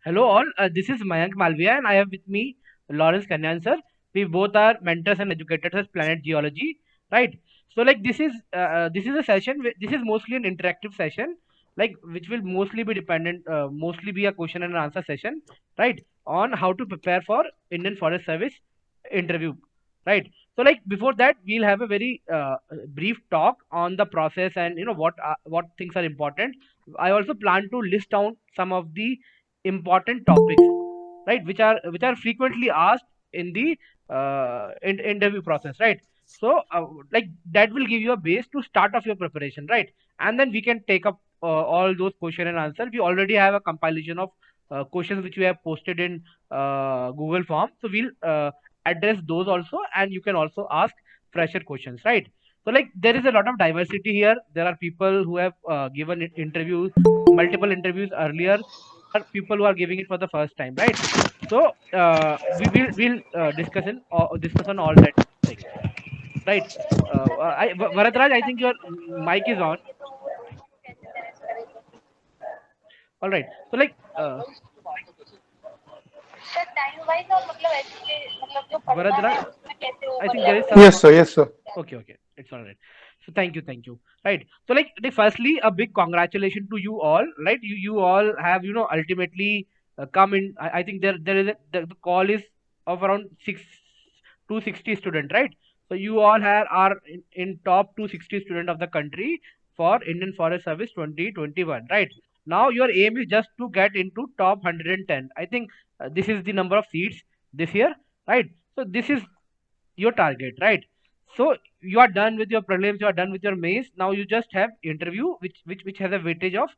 Hello all, this is Mayank Malviya and I have with me Lawrence Kanyan sir. We both are mentors and educators at Planet Geology, right? So like this is a session. This is mostly an interactive session, like which will mostly be mostly be a question and answer session, right? On how to prepare for Indian Forest Service interview, right? So like before that, we'll have a very brief talk on the process and what things are important. I also plan to list down some of the important topics, right, which are frequently asked in the interview process, right? So like that will give you a base to start off your preparation, right? And then we can take up all those question and answer. We already have a compilation of questions which we have posted in Google form, so we'll address those also, and you can also ask fresher questions, right? So like there is a lot of diversity here. There are people who have given interviews, multiple interviews earlier, are people who are giving it for the first time, right? So we'll discuss on all that things, right? Varadraj, I think your mic is on. All right. So like sir time wise और मतलब ऐसे मतलब जो पढ़ना है Varadraj, उसमें कैसे वो I think there is मतलब some. Yes, sir. Yes, sir. Okay, okay, it's all right. So thank you. Right. So like firstly, a big congratulations to you all. Right. You all have ultimately come in. I think there is the call is of around 260 student. Right. So you all are in top 260 student of the country for Indian Forest Service 2021. Right. Now your aim is just to get into top 110. I think this is the number of seats this year. Right. So this is your target, right? So you are done with your prelims, you are done with your mains. Now you just have interview, which has a weightage of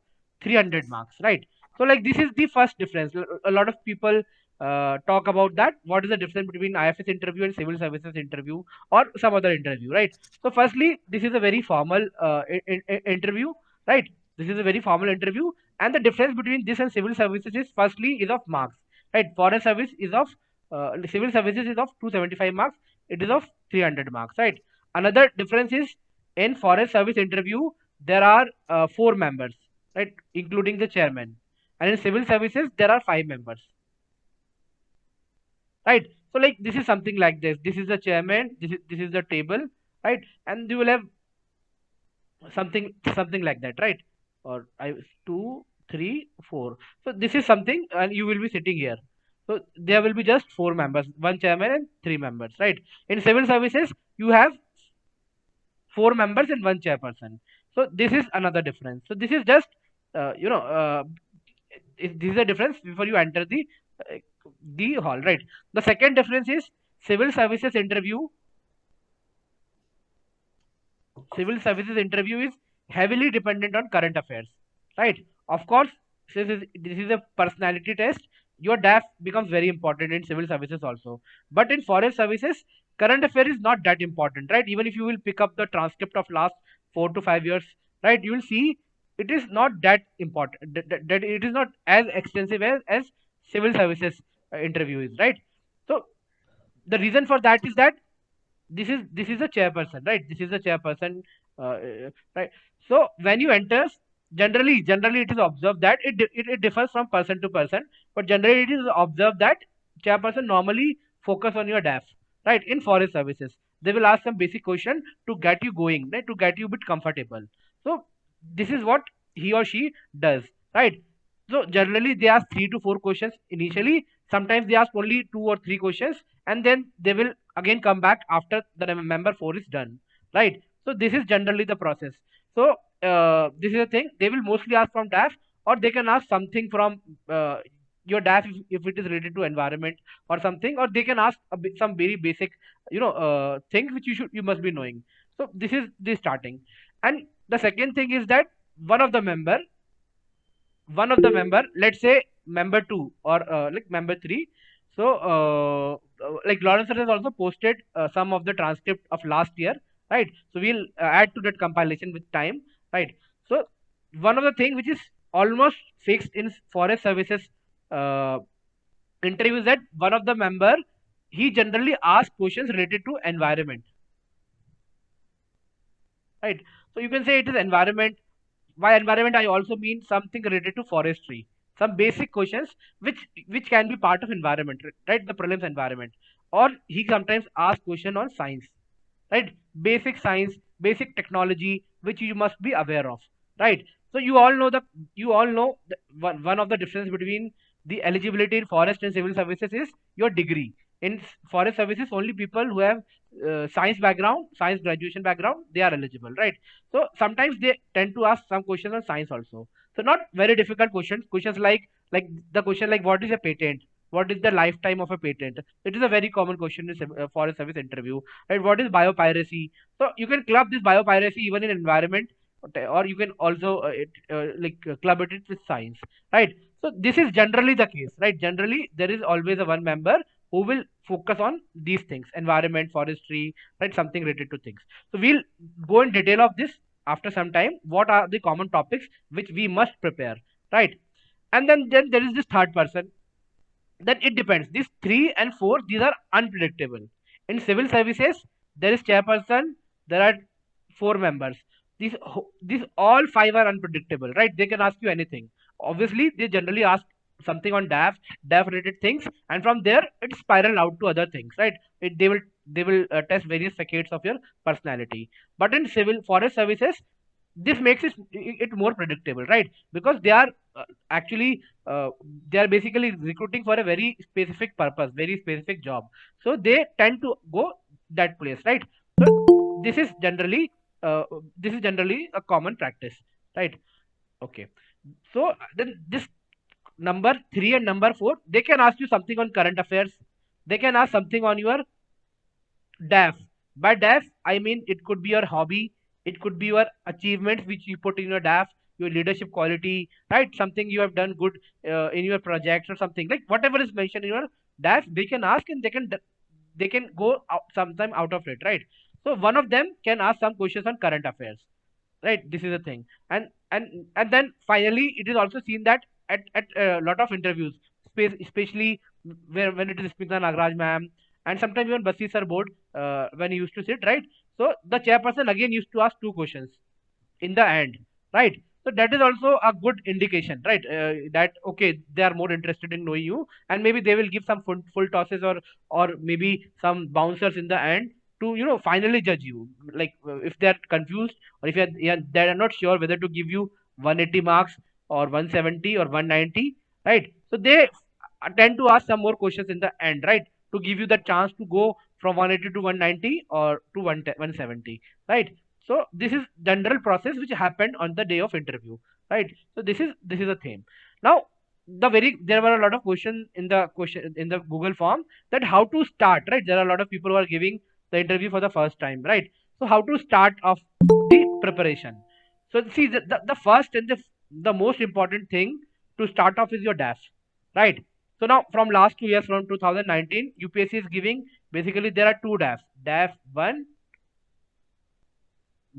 300 marks, right? So like this is the first difference. A lot of people talk about that. What is the difference between IFS interview and civil services interview or some other interview, right? So firstly, this is a very formal interview, right? This is a very formal interview, and the difference between this and civil services is firstly is of marks, right? Foreign service is of civil services is of 275 marks, it is of 300 marks, right? Another difference is in forest service interview, there are four members, right, including the chairman. And in civil services, there are five members, right? So like this is something like this. This is the chairman, this is the table, right? And you will have something like that, right? Or I two, three, four. So this is something, and you will be sitting here. So there will be just four members, one chairman and three members, right? In civil services, you have four members and one chairperson. So this is another difference. So this is just uh, you know uh, this is a difference before you enter uh, the hall, right? The second difference is civil services interview. Civil services interview is heavily dependent on current affairs, right? Of course, since this is a personality test, your DAF becomes very important in civil services also. But in forest services, current affair is not that important, right? Even if you will pick up the transcript of last 4 to 5 years, right, you will see it is not that important. That it is not as extensive as civil services interview is, right? So the reason for that is that this is a chairperson, right? This is a chairperson, right? So when you enter, generally it is observed that it differs from person to person, but generally it is observed that chairperson normally focus on your DAF, right? In forest services, they will ask some basic question to get you going, right? To get you a bit comfortable. So this is what he or she does, right? So generally they ask 3 to 4 questions initially. Sometimes they ask only 2 or 3 questions, and then they will again come back after the member 4 is done, right? So this is generally the process. So this is the thing, they will mostly ask from DAF, or they can ask something from your DAF if it is related to environment or something, or they can ask some very basic things which you must be knowing. So this is the starting. And the second thing is that one of the member one of the member, let's say member 2 or like member 3. So like Lawrence sir has also posted some of the transcript of last year, right? So we'll add to that compilation with time, right? So one of the thing which is almost fixed in forest services uh, interviews, that one of the member, he generally asks questions related to environment, right? So you can say it is environment. By environment, I also mean something related to forestry, some basic questions which can be part of environment, right? The prelims environment. Or he sometimes asks question on science, right? Basic science, basic technology, which you must be aware of, right? So you all know one of the difference between the eligibility in forest and civil services is your degree. In forest services, only people who have science background, science graduation background, they are eligible, right? So sometimes they tend to ask some questions on science also. So not very difficult questions. Questions like the question like what is a patent? What is the lifetime of a patent? It is a very common question in forest service interview, right? What is biopiracy? So you can club this biopiracy even in environment, okay, or you can also club it with science, right? So this is generally the case, right? Generally there is always a one member who will focus on these things: environment, forestry, right? Something related to things. So we'll go in detail of this after some time. What are the common topics which we must prepare, right? And then there is this third person. Then it depends. These three and four, these are unpredictable. In civil services, there is chairperson, there are four members. These all five are unpredictable, right? They can ask you anything. Obviously, they generally ask something on DAF related things, and from there it spiral out to other things, right? They will test various facets of your personality. But in civil forest services, this makes it more predictable, right? Because actually uh, they are basically recruiting for a very specific purpose, very specific job. So they tend to go that place, right? So this is generally uh, this is generally a common practice, right? Okay. So then this number three and number four, they can ask you something on current affairs. They can ask something on your DAF. By DAF, I mean it could be your hobby, it could be your achievements which you put in your DAF, your leadership quality, right? Something you have done good in your projects or something like whatever is mentioned in your DAF, they can ask and they can go out, sometime out of it, right? So one of them can ask some questions on current affairs, right? This is a thing. And then finally it is also seen that at a lot of interviews, especially where when it is Smita Nagaraj ma'am, and sometimes even Basi sir board, when he used to sit, right? So the chairperson again used to ask two questions in the end, right? So that is also a good indication, right? That okay, they are more interested in knowing you, and maybe they will give some full tosses, or maybe some bouncers in the end to finally judge you. Like if they are confused, or if they are not sure whether to give you 180 marks or 170 or 190, right? So they tend to ask some more questions in the end, right? To give you the chance to go from 180 to 190 or to 170, right? So this is general process which happened on the day of interview, right? So this is a theme. Now there were a lot of questions in the Google form, that how to start, right? There are a lot of people who are giving the interview for the first time, right? So how to start off the preparation. So see, the first and the most important thing to start off is your DAF, right? So now from last 2 years, from 2019, UPSC is giving, basically there are two DAFs, DAF 1,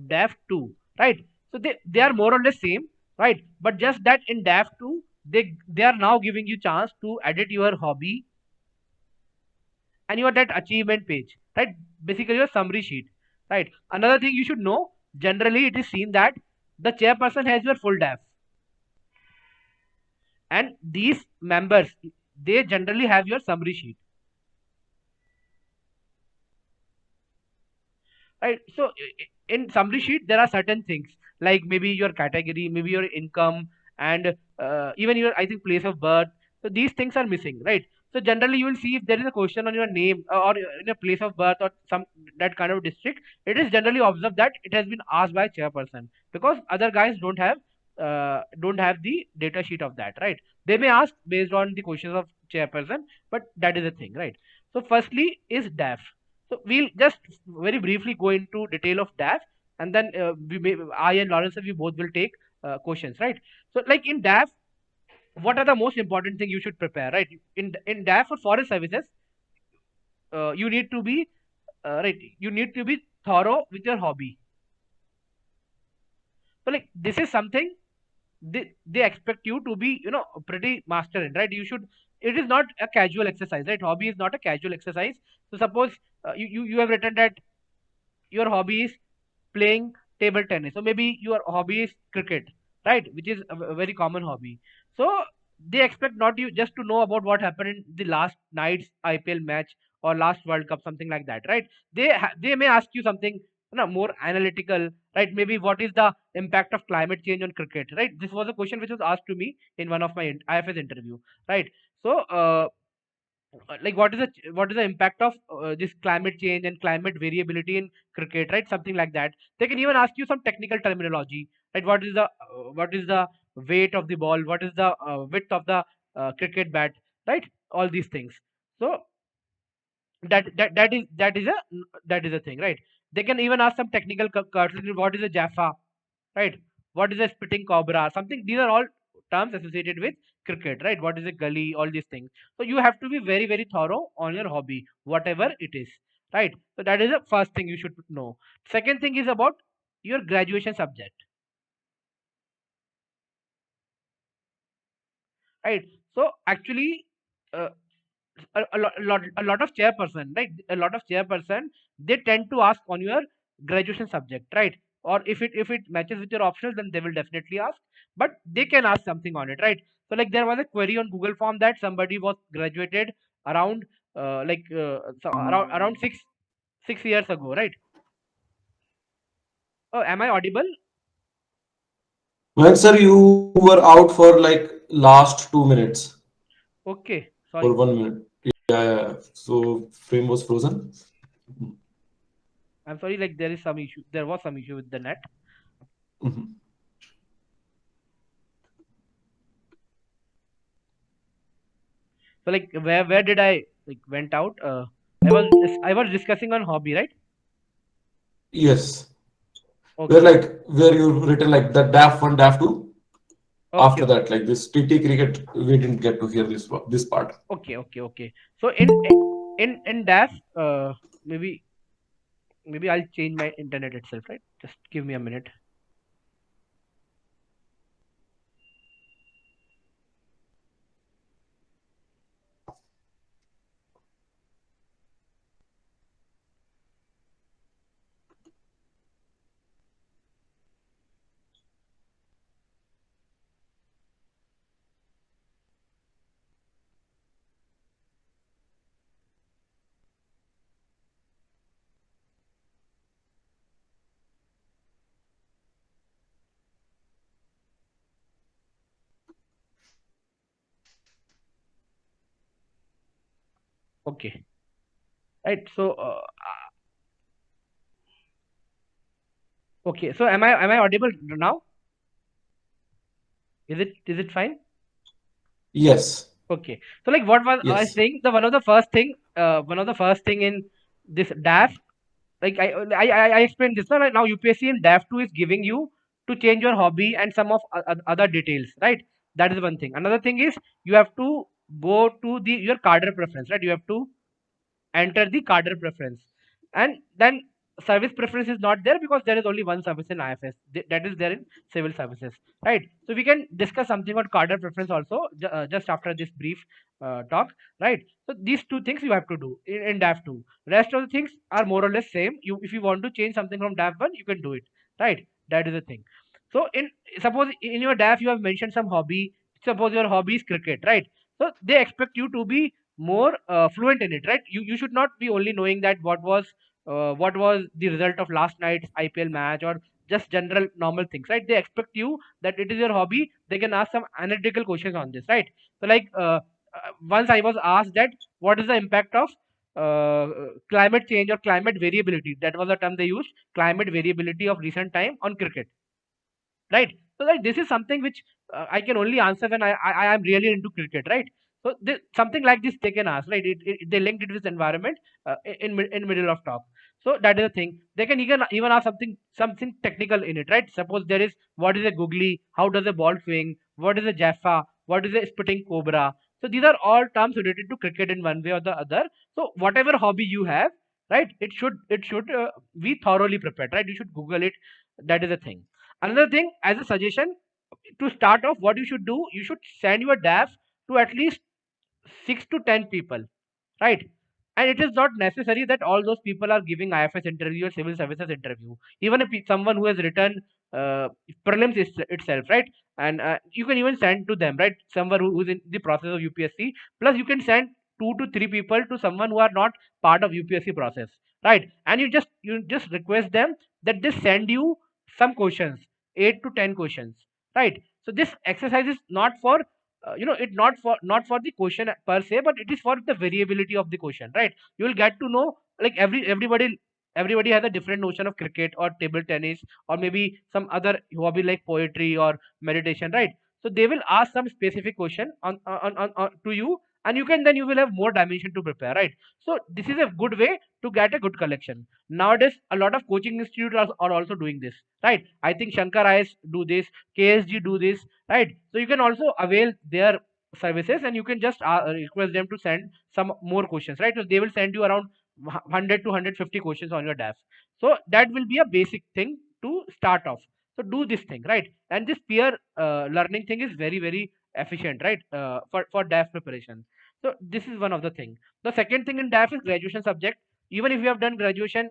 DAF 2, right? So they are more or less same, right? But just that in DAF 2, they are now giving you chance to edit your hobby and your that achievement page, right? Basically your summary sheet, right? Another thing you should know, generally it is seen that the chairperson has your full DAF, and these members, they generally have your summary sheet, right? So in summary sheet there are certain things like maybe your category, maybe your income, and even your, I think, place of birth. So these things are missing, right? So generally you will see if there is a question on your name, or in your place of birth, or some that kind of district, it is generally observed that it has been asked by chairperson, because other guys don't have the data sheet of that, right? They may ask based on the questions of chairperson, but that is the thing, right? So firstly is DAF. So we'll just very briefly go into detail of DAF, and then I and Lawrence, we both will take questions, right? So like in DAF, what are the most important thing you should prepare, right? In DAF for forest services, you need to be right. You need to be thorough with your hobby. So like this is something they expect you to be pretty master in, right? You should. It is not a casual exercise, right? Hobby is not a casual exercise. So suppose you have written that your hobby is playing table tennis, so maybe your hobby is cricket, right? Which is a very common hobby. So they expect not you just to know about what happened in the last night's IPL match or last World Cup, something like that, right? They may ask you something, more analytical, right? Maybe what is the impact of climate change on cricket, right? This was a question which was asked to me in one of my IFS interview, right? So like what is the impact of this climate change and climate variability in cricket, right? Something like that. They can even ask you some technical terminology, right? What is the weight of the ball, what is the width of the cricket bat, right? All these things. So that is a thing, right? They can even ask some technical what is a Jaffa, right? What is a spitting cobra? Something. These are all terms associated with cricket, right? What is a gully? All these things. So you have to be very, very thorough on your hobby, whatever it is, right? So that is the first thing you should know. Second thing is about your graduation subject, right? So actually, uh, a lot of chairperson, right? A lot of chairperson, they tend to ask on your graduation subject, right? Or if it matches with your options, then they will definitely ask, but they can ask something on it, right? So like there was a query on Google form that somebody was graduated around around 6 years ago, right? Oh, am I audible? When sir, you were out for like last 2 minutes Okay, or sorry. 1 minute. Yeah, yeah, yeah. So frame was frozen. I'm sorry, like there was some issue with the net. Mhm. So like where did I like went out? I was discussing on hobby, right? Yes. Where Okay, like where you written like the DAF one, DAF two. okay, After that, like this TT cricket, we didn't get to hear this part. okay. So in DAF, maybe I'll change my internet itself, right? Just give me a minute. Okay, right. So okay. So am I audible now? Is it fine? Yes. Okay. So like what was I Yes. saying? The one of the first thing in this DAF, like I explained this now. Like now UPSC in DAF 2 is giving you to change your hobby and some of other details, right? That is one thing. Another thing is you have to go to the your cadre preference, right? You have to enter the cadre preference, and then service preference is not there because there is only one service in IFS. That is there in civil services, right? So we can discuss something on cadre preference also just after this brief talk, right? So these two things you have to do in DAF 2. Rest of the things are more or less same. You If you want to change something from DAF 1, you can do it, right? That is the thing. So suppose in your DAF you have mentioned some hobby. Suppose your hobby is cricket, right? So they expect you to be more fluent in it, right? You should not be only knowing that what was the result of last night's IPL match or just general normal things, right? They expect you that it is your hobby. They can ask some analytical questions on this, right? So like once I was asked that what is the impact of climate change or climate variability. That was the term they used, climate variability of recent time on cricket, right? So like this is something which I can only answer when I am really into cricket, right? So something like this they can ask, right? They linked it with environment in middle of talk. So that is the thing. They can even ask something technical in it, right? Suppose there is what is a googly, how does a ball swing, what is a jaffa, what is a spitting cobra. So these are all terms related to cricket in one way or the other. So whatever hobby you have, right? It should be thoroughly prepared, right? You should Google it. That is the thing. Another thing, as a suggestion, to start off, what you should do, you should send your DAF to at least 6 to 10 people, right? And it is not necessary that all those people are giving IFS interview or civil services interview. Even if someone who has written prelims itself, right? And you can even send to them, right? Someone who's in the process of UPSC. Plus, you can send 2 to 3 people to someone who are not part of UPSC process, right? And you just request them that they send you some questions, 8 to 10 questions, right? So this exercise is not for it not for the question per se, but it is for the variability of the question, right? You will get to know, like, everybody has a different notion of cricket or table tennis or maybe some other hobby like poetry or meditation, right? So they will ask some specific question on to you, and you will have more dimension to prepare, right? So this is a good way to get a good collection. Nowadays a lot of coaching institutes are also doing this, right? I think Shankar Eyes do this, KSG do this, right? So you can also avail their services, and you can just request them to send some more questions, right? So they will send you around 100 to 150 questions on your DAF. So that will be a basic thing to start off. So do this thing, right? And this peer learning thing is very very efficient, right? For DAF preparation. So this is one of the thing. The second thing in DAF is graduation subject. Even if you have done graduation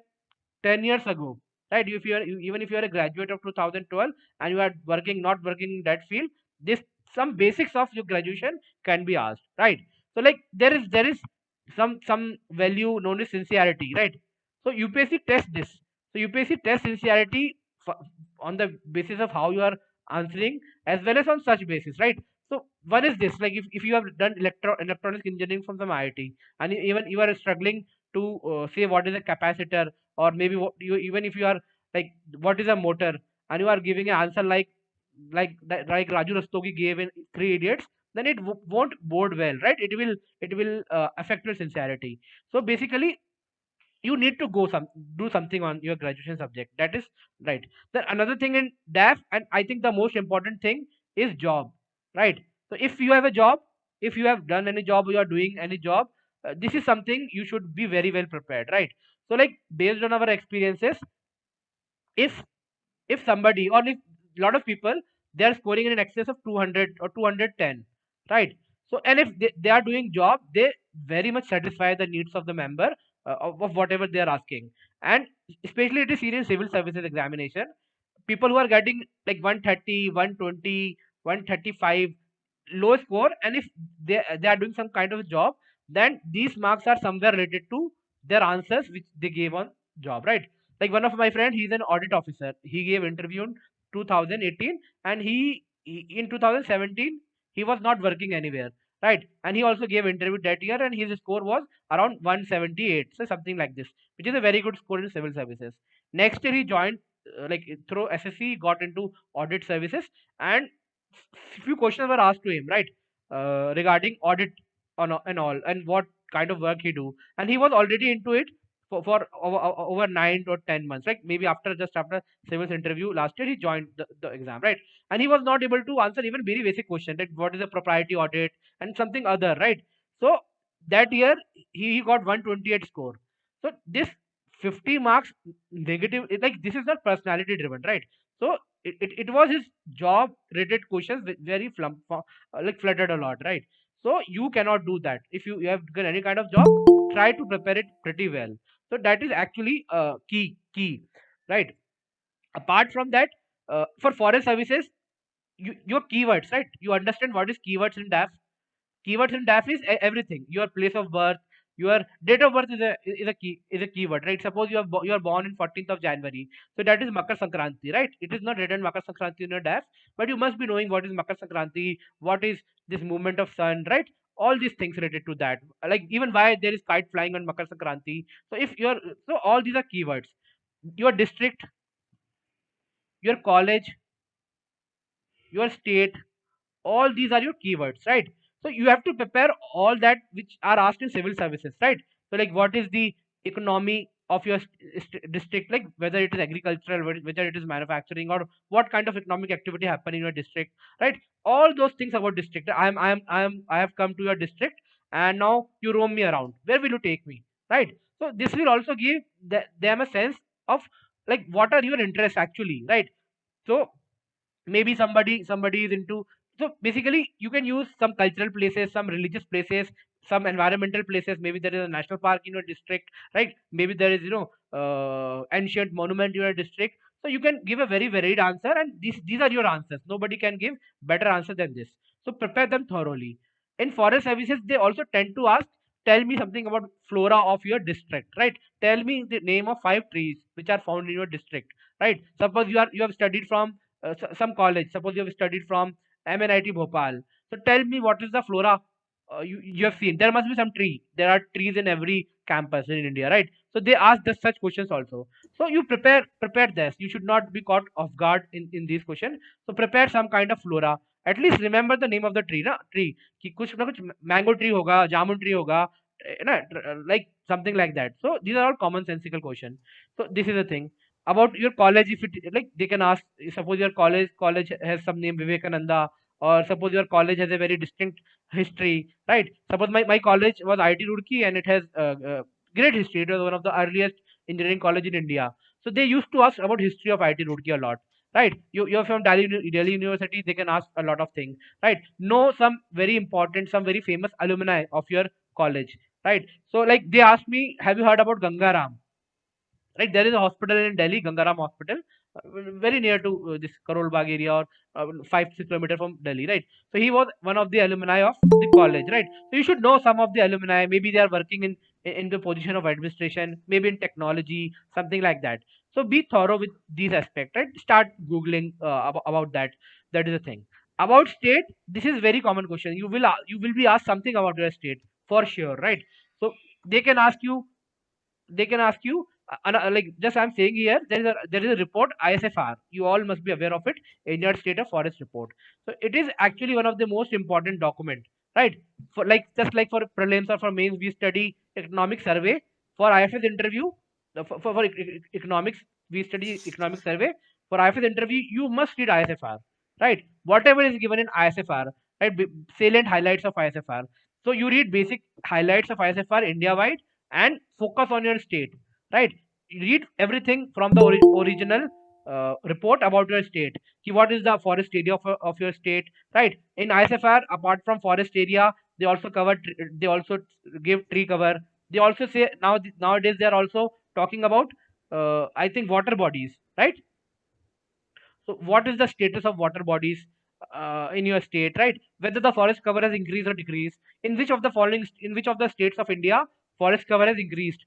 10 years ago, right? Even if you are a graduate of 2012 and you are not working in that field, this some basics of your graduation can be asked, right? So like there is some value known as sincerity, right? So UPSC test this. So UPSC test sincerity on the basis of how you are answering, as well as on such basis, right? So one is this, like, if you have done electronics engineering from some IIT, and even you are struggling to say what is a capacitor, or maybe even if you are like what is a motor, and you are giving an answer like Raju Rastogi gave in Three Idiots, then it won't bode well, right? It will affect your sincerity. So basically you need to do something on your graduation subject, that is right. Then another thing in DAF, and I think the most important thing, is job, right? So if you have a job, if you have done any job, or you are doing any job, this is something you should be very well prepared, right? So like, based on our experiences, if somebody, or if lot of people, they are scoring in excess of 200 or 210, right? So and if they are doing job, they very much satisfy the needs of the member, of whatever they are asking. And especially it is serious civil services examination, people who are getting like 130, 120, 135 low score, and if they are doing some kind of job, then these marks are somewhere related to their answers which they gave on job, right? Like one of my friend, he's an audit officer, he gave interview in 2018, and he in 2017 he was not working anywhere, right? And he also gave interview that year, and his score was around 178, so something like this, which is a very good score in civil services. Next year he joined, through SSC, got into audit services, and few questions were asked to him, right? Regarding audit and all, and what kind of work he do, and he was already into it for over 9 or 10 months, right? Maybe just after civils interview last year, he joined the exam, right? And he was not able to answer even very basic question, like what is a propriety audit and something other, right? So that year he got 128 score. So this 50 marks negative, like, this is not personality driven, right? So it was his job related questions where he like fluttered a lot, right? So you cannot do that. If you have got any kind of job, try to prepare it pretty well. So that is actually key, right? Apart from that, for foreign services, your keywords, right? You understand what is keywords in DAF. Keywords in DAF is everything. Your place of birth, your date of birth is a keyword, right? Suppose you are born in 14th of January, so that is Makar Sankranti, right? It is not written Makar Sankranti in your DAF, but you must be knowing what is Makar Sankranti, what is this movement of sun, right? All these things related to that, like even why there is kite flying on Makar Sankranti. So all these are keywords. Your district, your college, your state, all these are your keywords, right? So you have to prepare all that which are asked in civil services, right? So like, what is the economy of your district, like whether it is agricultural, whether it is manufacturing, or what kind of economic activity happen in your district, right? All those things about district. I have come to your district, and now you roam me around, where will you take me, right? So this will also give them a sense of, like, what are your interests actually, right? So maybe somebody is into, so basically you can use some cultural places, some religious places, some environmental places. Maybe there is a national park in your district, right? Maybe there is ancient monument in your district. So you can give a very varied answer, and these are your answers. Nobody can give better answer than this. So prepare them thoroughly. In forest services, they also tend to ask, tell me something about flora of your district, right? Tell me the name of 5 trees which are found in your district, right? Suppose you have studied from some college. Suppose you have studied from MNIT Bhopal. So tell me what is the flora you have seen. There must be some tree. There are trees in every campus in India, right? So they ask such questions also. So you prepare this. You should not be caught off guard in these questions. So prepare some kind of flora. At least remember the name of the tree, na tree. कि कुछ ना कुछ mango tree होगा, jamun tree होगा, ना like something like that. So these are all commonsensical questions. So this is the thing about your college. If it like they can ask, suppose your college has some name Vivekananda, or suppose your college has a very distinct history, right? Suppose my college was IIT Roorkee and it has great history. It was one of the earliest engineering college in India. So they used to ask about history of IIT Roorkee a lot, right? You're from Delhi University, they can ask a lot of things, right? Know some very important, some very famous alumni of your college, right? So like they asked me, have you heard about Gangaram? Right, there is a hospital in Delhi, Gangaram Hospital, very near to this Karol Bagh area, or 5 6 kilometers from Delhi, right? So he was one of the alumni of the college, right? So you should know some of the alumni. Maybe they are working in the position of administration, maybe in technology, something like that. So be thorough with these aspects, right? Start googling about that. That is the thing. About state, this is very common question. You will be asked something about your state for sure, right? So they can ask you, like just I'm saying here, there is a report ISFR. You all must be aware of it, Indian State of Forest Report. So it is actually one of the most important document, right? For like just like for prelims or for mains, we study economic survey. For IFS interview, economics, we study economic survey. For IFS interview, you must read ISFR, right? Whatever is given in ISFR, right? Salient highlights of ISFR. So you read basic highlights of ISFR India wide and focus on your state, right? Read everything from the original report about your state. What is the forest area of your state, right? In ISFR, apart from forest area, they also they also give tree cover. They also say nowadays they are also talking about I think water bodies, right? So what is the status of water bodies in your state, right? Whether the forest cover has increased or decreased. In which of the states of India forest cover has increased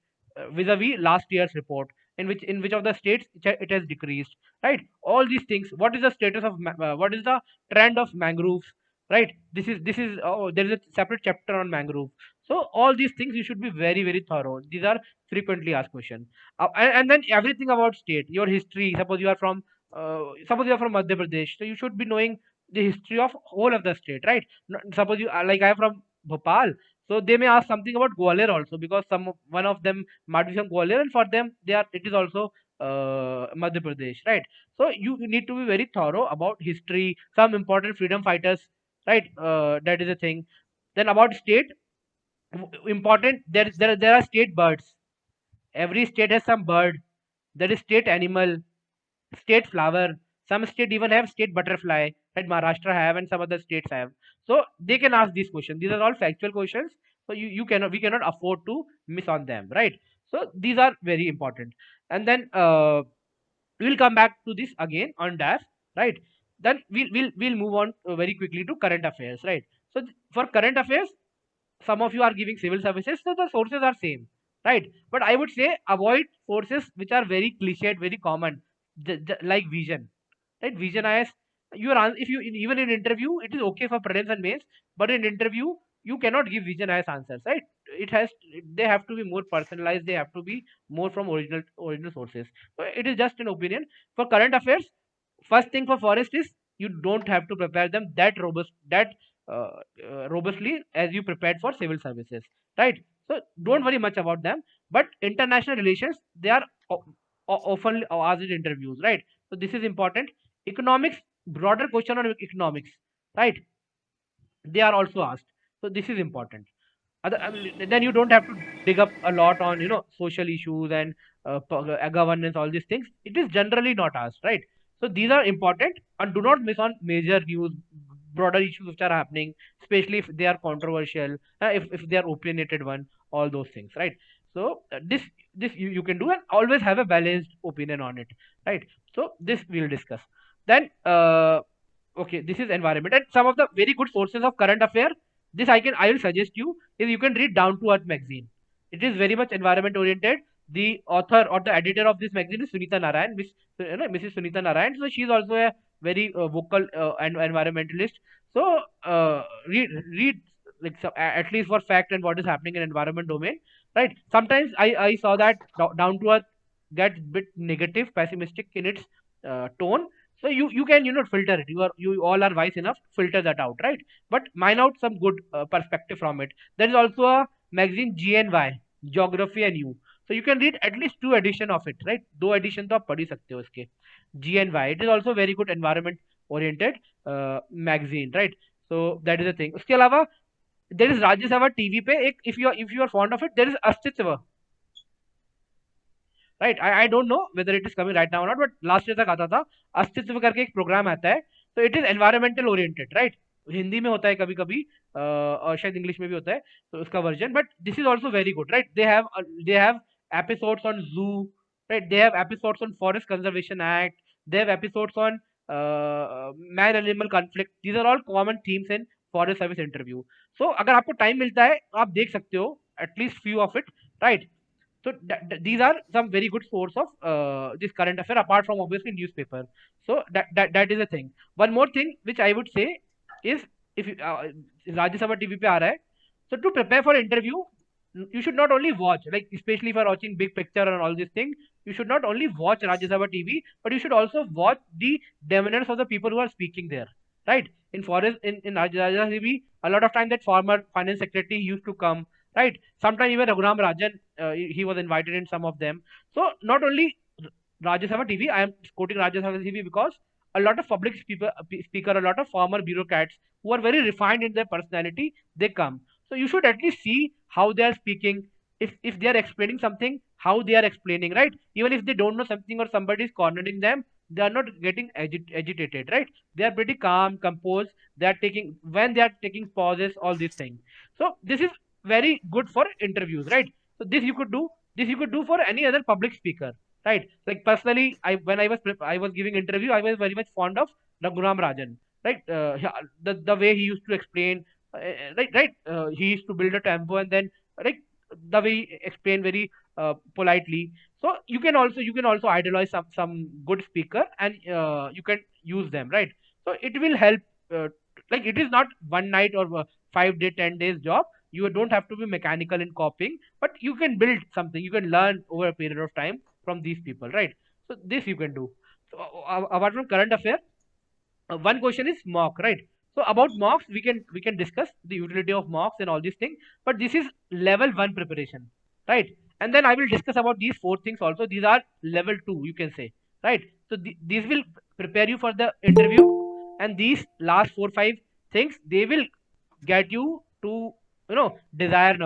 vis-a-vis last year's report? In which of the states it has decreased, right? All these things. What is the status of what is the trend of mangroves, right? This is oh, there is a separate chapter on mangrove. So all these things you should be very very thorough. These are frequently asked questions. And then everything about state, your history. Suppose you are from Madhya Pradesh, so you should be knowing the history of whole of the state, right? Suppose you like I am from Bhopal, so they may ask something about Gwalior also, because one of them might be from Gwalior, and for them it is also Madhya Pradesh, right? So you need to be very thorough about history, some important freedom fighters, right? That is a thing. Then about state, important, there are state birds. Every state has some bird. There is state animal, state flower. Some state even have state butterfly, right? Maharashtra have and some other states have. So they can ask these questions. These are all factual questions. So you cannot we cannot afford to miss on them, right? So these are very important. And then we'll come back to this again on DAF, right? Then we'll move on very quickly to current affairs, right? So for current affairs, some of you are giving civil services, so the sources are same, right? But I would say avoid sources which are very cliched, very common, like vision, right? Vision is if you even in interview it is okay for prelims and mains, but in interview you cannot give vision as answers, right? It has they have to be more personalized, they have to be more from original sources. So it is just an opinion. For current affairs, first thing for forest is you don't have to prepare them that robustly as you prepared for civil services, right? So don't worry much about them. But international relations, they are often asked in interviews, right? So this is important. Economics, broader question on economics, right? They are also asked. So this is important. Then you don't have to dig up a lot on social issues and governance, all these things. It is generally not asked, right? So these are important, and do not miss on major news, broader issues which are happening, especially if they are controversial, if they are opinionated one, all those things, right? So this you can do, and always have a balanced opinion on it, right? So this we'll discuss. Then okay, this is environment, and some of the very good sources of current affair. This I will suggest you is you can read Down to Earth magazine. It is very much environment oriented. The author or the editor of this magazine is Sunita Narayan, Mrs. Sunita Narayan. So she is also a very vocal and environmentalist. So read like at least for fact and what is happening in environment domain, right? Sometimes I saw that Down to Earth gets bit negative, pessimistic in its tone. So you can filter it. You all are wise enough to filter that out, right? But mine out some good perspective from it. There is also a magazine GNY, Geography and You. So you can read at least 2 edition of it, right? 2 edition तो आप पढ़ ही सकते हो इसके. GNY. It is also very good environment oriented magazine, right? So that is the thing. उसके अलावा there is Rajya Sabha TV पे एक if you are fond of it, there is अस्तित्व, right. I don't know whether it is coming right now not, but last year तक आता था. अस्तित्व करके एक प्रोग्राम आता है. तो it is environmental oriented, right. Hindi में होता है कभी कभी और शायद इंग्लिश में भी होता है तो उसका version. But this is also very good, right. They have episodes on zoo, right. They have episodes on forest conservation act. They have episodes on man animal conflict. These are all common themes in forest service interview. So अगर आपको time मिलता है आप देख सकते हो at least few of it, right. So these are some very good source of this current affair apart from obviously newspaper. So that is a thing. One more thing which I would say is if you, Rajya Sabha TV पे आ रहा है, so to prepare for interview you should not only watch, like especially if you are watching big picture and all these things, you should not only watch Rajya Sabha TV, but you should also watch the demeanors of the people who are speaking there, right? In forest in Rajya Sabha TV, a lot of time that former finance secretary used to come, right? Sometimes even Raghuram Rajan, he was invited in some of them. So not only Rajya Sabha TV, I am quoting Rajya Sabha TV because a lot of public speaker, a lot of former bureaucrats who are very refined in their personality, they come. So you should at least see how they are speaking. If they are explaining something, how they are explaining, right? Even if they don't know something or somebody is cornering them, they are not getting agitated, right? They are pretty calm, composed. They are taking when they are taking pauses, all these things. So this is very good for interviews, right? So this you could do. This you could do for any other public speaker, right? Like personally, I was giving interview, I was very much fond of Raghuram Rajan, right? The way he used to explain, right. He used to build a tempo and then like the way he explained very politely. So you can also idolize some good speaker and you can use them, right? So it will help. Like it is not one night or 5 day 10 days job. You don't have to be mechanical in copying, but you can build something. You can learn over a period of time from these people, right? So this you can do. So apart from current affair, one question is mock, right? So about mocks we can discuss the utility of mocks and all these things, but this is level 1 preparation, right? And then I will discuss about these 4 things also. These are level 2, you can say, right? So these will prepare you for the interview, and these last 4 5 things they will get you to desired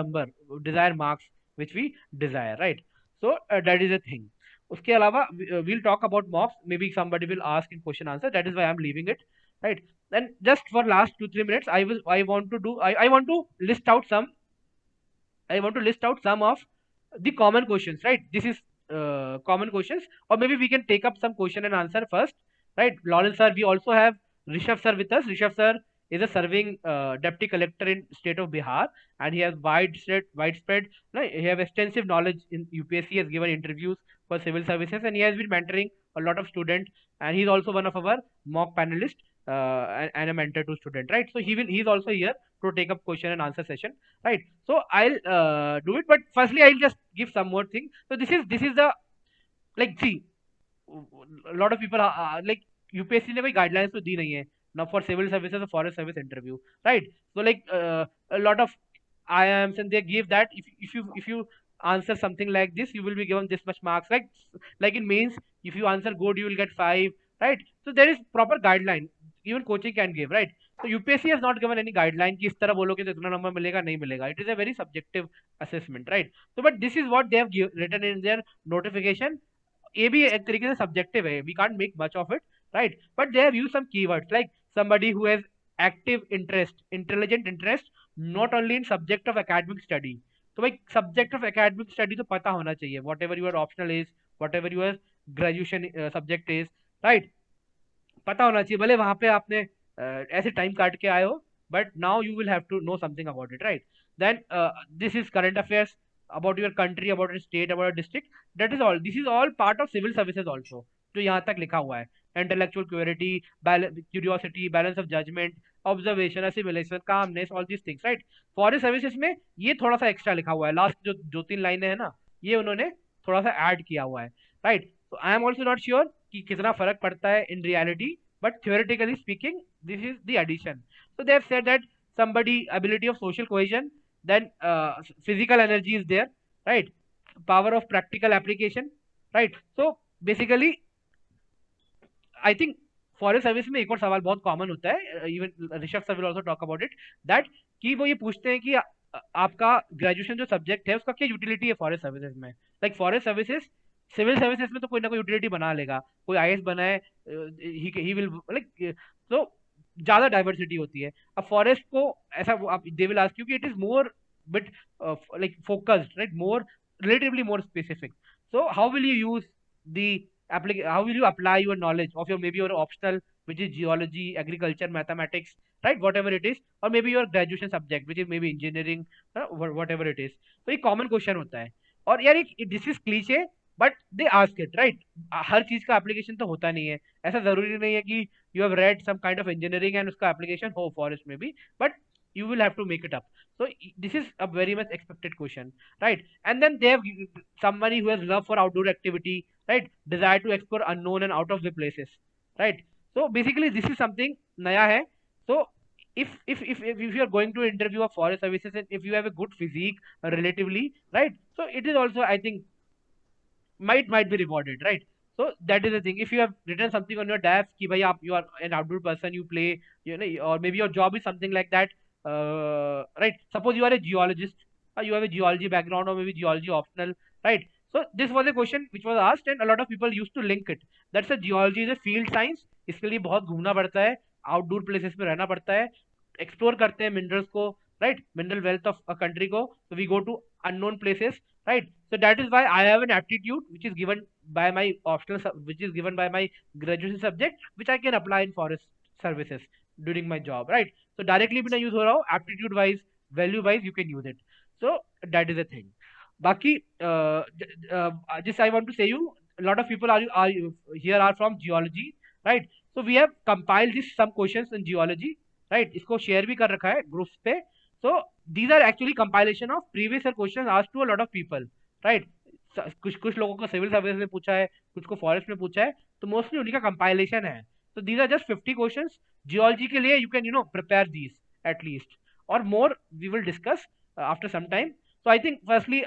marks which we desire, right? So that is a thing. उसके अलावा we'll talk about mocks. Maybe somebody will ask in question answer. That is why I'm leaving it, right? And just for last 2 3 minutes, I want to list out some of the common questions, right? This is common questions, or maybe we can take up some question and answer first, right? Lawrence sir, we also have Rishabh sir with us. Rishabh sir is a serving deputy collector in state of Bihar, and he has widespread, right? He has extensive knowledge in UPSC, has given interviews for civil services, and he has been mentoring a lot of students, and he's also one of our mock panelists and a mentor to student, right? So he's also here to take up question and answer session, right? So I'll do it, but firstly I'll just give some more thing. So this is the, like, see, a lot of people are like UPSC ने कोई guidelines तो दी नहीं है ना for civil services और forest service interview, right? So like a lot of IIMs and they give that if you answer something like this you will be given this much marks, like in mains if you answer good you will get 5, right? So there is proper guideline even coaching can give, right? So UPSC has not given any guideline कि इस तरह बोलोगे तो इतना number मिलेगा नहीं मिलेगा. It is a very subjective assessment, right? So but this is what they have written in their notification. ये भी एक तरीके से सब्जेक्टिव है, we can't make much of it, right? But they have used some keywords like somebody who has active interest, intelligent interest, not only in subject of academic study, तो भाई subject of academic study तो पता होना चाहिए, whatever your optional is, whatever your graduation subject is, right, पता होना चाहिए। भले वहां पे आपने ऐसे टाइम काट के आए हो, but now you will have to know something about it, right. Then this is current affairs about your country, about your state, about your district, that is all, this is all part of civil services also, जो यहाँ तक लिखा हुआ है। Intellectual क्यूरिटी, curiosity, balance of judgement, observation, assimilation, calmness, all these things, right. Forest services में ये थोड़ा सा एक्स्ट्रा लिखा हुआ है, लास्ट जो दो तीन लाइनें हैं ना, ये उन्होंने थोड़ा सा ऐड किया हुआ है, राइट। तो I am also not sure कि कितना फर्क पड़ता है in reality, but theoretically speaking, this is the addition. So they have said that somebody ability of social cohesion, then physical energy is there, right? Power of practical application, right? So basically I think forest service में एक और सवाल बहुत common होता है, even Rishabh sir will also talk about it, that कि वो ये पूछते हैं कि आपका ग्रेजुएशन जो सब्जेक्ट है उसका क्या यूटिलिटी है फॉरेस्ट सर्विसेज में। Like forest services, civil services में तो कोई ना कोई यूटिलिटी बना लेगा, कोई आईएएस बनाए, ही विल लाइक, तो ज्यादा डाइवर्सिटी होती है। अब फॉरेस्ट को ऐसा आप दे विल आस्क यू कि it is more bit like focused, right, more relatively more specific. So how will you use the how will you apply your knowledge of your maybe your optional, which is geology, agriculture, mathematics, right, whatever it is, or maybe your graduation subject which is maybe engineering, whatever it is. तो ये common question होता है, और यार ये this is cliche but they ask it, right। हर चीज का application तो होता नहीं है, ऐसा जरूरी नहीं है कि you have read some kind of engineering and उसका application हो forest में भी, but you will have to make it up. So this is a very much expected question, right? And then they have somebody who has love for outdoor activity, right, desire to explore unknown and out of the places, right? So basically this is something naya hai. So if you are going to interview of forest services and if you have a good physique relatively, right, so it is also I think might be rewarded, right? So that is the thing. If you have written something on your desk ki bhai you are an outdoor person, you play, you know, or maybe your job is something like that, right, suppose you are a geologist, you have a geology background or maybe geology optional, right? So this was a question which was asked and a lot of people used to link it, that's a geology is a field science, इसके लिए बहुत घूमना पड़ता है, outdoor places में रहना पड़ता है, एक्सप्लोर करते हैं मिनरल्स को, right, mineral wealth of a country को, so we go to unknown places, right? So that is why I have an aptitude which is given by my optional which is given by my graduation subject, which I can apply in forest services during my job, right? So directly भी ना use हो रहा हो, aptitude wise, value wise you can use it. So that is the thing. बाकी just I want to say you, a lot of people are here are from geology, right? So we have compiled this some questions in geology, right? इसको share भी कर रखा है groups पे. So these are actually compilation of previous year questions asked to a lot of people, right? कुछ कुछ लोगों को सिविल सर्विस में पूछा है, कुछ को फॉरेस्ट में पूछा है, तो मोस्टली उन्हीं का कंपाइलेशन है। तो these are just 50 questions geology के लिए, you can prepare these at least, और more we will discuss after some time. So I think firstly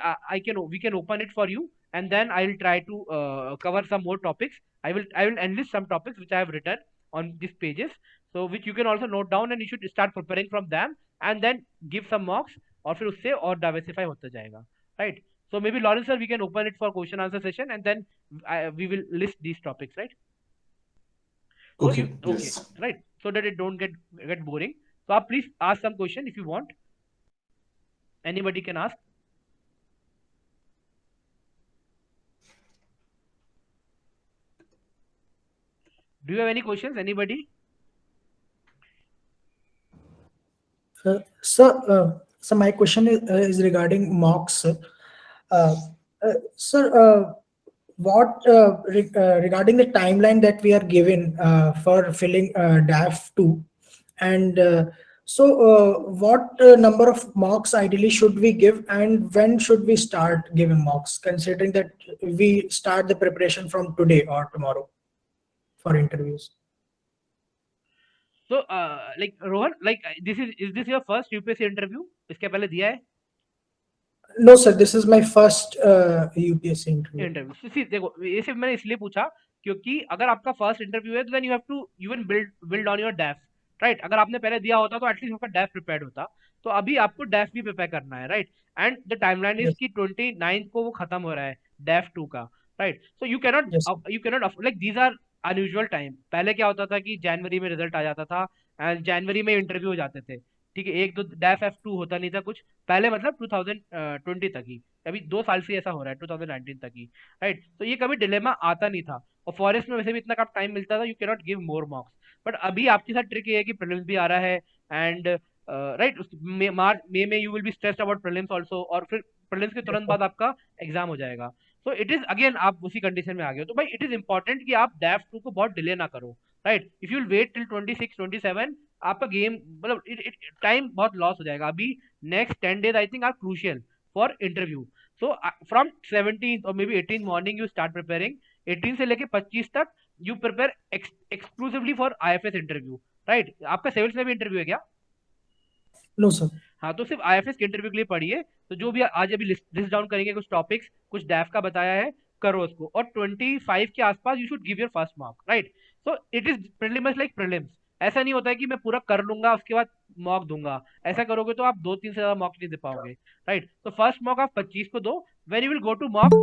we can open it for you, and then I will try to cover some more topics. I will enlist some topics which I have written on these pages, so which you can also note down and you should start preparing from them, and then give some marks, और फिर उससे और diversify होता जाएगा, right? So maybe Lawrence sir, we can open it for question answer session, and then we will list these topics, right? So you Okay, okay, yes. right? So that it don't get boring. So please ask some question if you want. Anybody can ask. Do you have any questions? Anybody? So my question is regarding mocks. Sir, regarding the timeline that we are given for filling DAF 2, and what number of mocks ideally should we give, and when should we start giving mocks, considering that we start the preparation from today or tomorrow for interviews? So like Rohan, like is this your first UPSC interview? इसके पहले दिया है? No, sir. This is my first UPSC interview. Interview सी देखो, ये सिर्फ मैंने इसलिए पूछा क्योंकि अगर आपका फर्स्ट इंटरव्यू है तो then you have to even build on your DAF, right. अगर आपने पहले दिया होता तो एटलीस्ट आपका डेफ प्रिपेयर्ड होता, तो अभी आपको डेफ भी प्रिपेयर करना है, right. And the timeline is Yes. की 29th को वो खत्म हो रहा है डेफ 2 का, right. So Yes. You cannot like these are unusual time. पहले क्या होता था कि जनवरी में रिजल्ट आ जाता था एंड जनवरी में इंटरव्यू हो जाते थे, ठीक है, एक दो डैफ F2 होता नहीं था कुछ पहले, मतलब 2020 तक ही, अभी 2 साल से ऐसा हो रहा है 2019 तक ही, राइट। तो ये कभी डिलेमा आता नहीं था, और फॉरेस्ट में वैसे भी इतना कम टाइम मिलता था, you can not give more marks. But अभी आपके साथ ट्रिक ये है कि प्रीलिम्स भी आ रहा है, एंड राइट, मार्च मई में you will be stressed about prelims also, और फिर प्रीलिम्स के Yes, तुरंत sir. बाद आपका एग्जाम हो जाएगा। तो इट इज अगेन आप उसी कंडीशन में आ गए हो, तो भाई इट इज इंपॉर्टेंट कि आप डैफ 2 को बहुत डिले ना करो, right. If you will wait till 26 27, आपका गेम मतलब टाइम बहुत लॉस हो जाएगा। अभी next 10 days I think are crucial for interview. So from 17th और may be 18th morning you start preparing, 18 से लेके 25 तक you prepare exclusively for IFS interview, right. आपका सिविल्स में भी इंटरव्यू है क्या? No, sir. हाँ, तो सिर्फ IFS के इंटरव्यू के लिए पढ़िए। तो जो भी आज अभी लिस्ट डाउन करेंगे, कुछ टॉपिक्स, कुछ डैफ का बताया है, करो उसको, और 25 के आसपास you should give your first mark, right. So it is prelims like prelims. ऐसा नहीं होता है कि मैं पूरा कर लूंगा उसके बाद मॉक दूंगा, ऐसा करोगे तो आप 2 3 से ज्यादा मॉक नहीं दे पाओगे, राइट। तो फर्स्ट मॉक आप 25 को दो। When you will go to mock,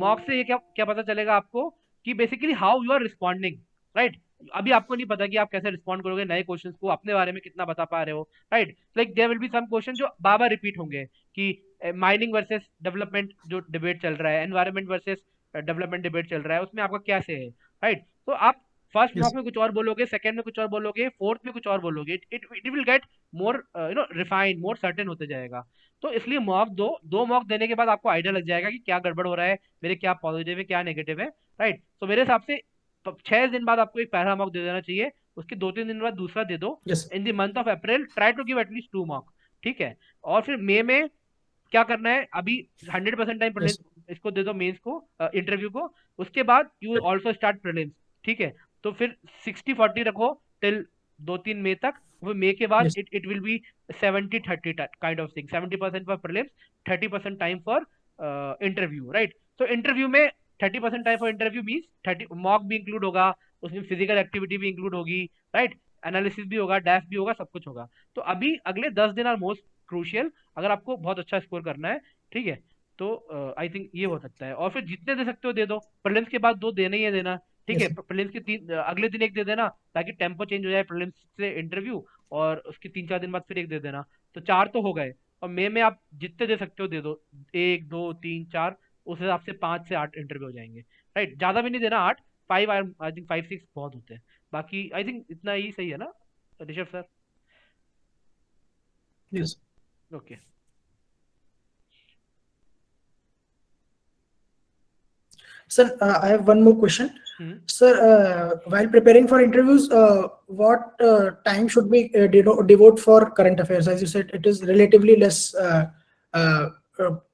mock से ये क्या क्या पता चलेगा आपको कि basically how you are responding, right. अभी आपको नहीं पता कि आप कैसे रिस्पॉन्ड करोगे नए क्वेश्चंस को, अपने बारे में कितना बता पा रहे हो, right. Like there will be some question जो बार बार रिपीट होंगे, कि माइनिंग वर्सेस डेवलपमेंट जो डिबेट चल रहा है, एनवायरमेंट वर्सेस डेवलपमेंट डिबेट चल रहा है, उसमें आपका क्या से है, राइट। तो आप फर्स्ट Yes. मॉक में कुछ और बोलोगे, सेकंड में कुछ और बोलोगे, फोर्थ में कुछ और बोलोगे, it will get more refined, more certain होते जाएगा। तो इसलिए मॉक दो मॉक देने के बाद आपको आइडिया लग जाएगा कि क्या गड़बड़ हो रहा है, मेरे क्या पॉजिटिव है क्या नेगेटिव है, राइट। तो मेरे हिसाब से 6 दिन बाद आपको एक पहला मॉक दे देना चाहिए, उसके 2 3 दिन बाद दूसरा दे दो। Yes. In the month of April try to give at least 2 mock, ठीक है। और फिर मई में क्या करना है, अभी 100% टाइम Yes. इसको दे दो, मेंस को, इंटरव्यू को। उसके बाद यू ऑल्सो स्टार्ट प्रीलिम्स, ठीक है। तो फिर 60-40 रखो टिल 2 3 मई तक। फिर मई के बाद Yes. It will B 70-30 kind of thing, 70% for prelims, 30% time for interview, right. तो इंटरव्यू में 30% time for interview means 30 mock भी इंक्लूड होगा, उसमें फिजिकल एक्टिविटी भी इंक्लूड होगी, राइट। एनालिसिस भी होगा, डैश भी होगा, सब कुछ होगा। तो अभी अगले 10 दिन आर मोस्ट क्रूशियल, अगर आपको बहुत अच्छा स्कोर करना है, ठीक है। तो आई थिंक ये हो सकता है, और फिर जितने दे सकते हो दे दो, प्रीलिम्स के बाद 2 देना ही है देना, ठीक है। Yes. प्रीलिम्स के अगले दिन एक दे देना, ताकि टेम्पो चेंज हो जाए प्रीलिम्स से इंटरव्यू, और उसके 3 4 दिन बाद फिर एक दे देना। तो 4 तो हो गए, और मई में आप जितने दे सकते हो दे दो, 1 2 3 4, उस हिसाब से 5 से 8 इंटरव्यू हो जाएंगे, राइट। ज्यादा भी नहीं देना, 8 5 आई थिंक 5 6 बहुत होते हैं। बाकी आई थिंक इतना ही सही है ना Rishabh sir? Yes. Okay. Sir, I have one more question. Hmm Sir, while preparing for interviews, what time should we devote for current affairs? As you said, it is relatively less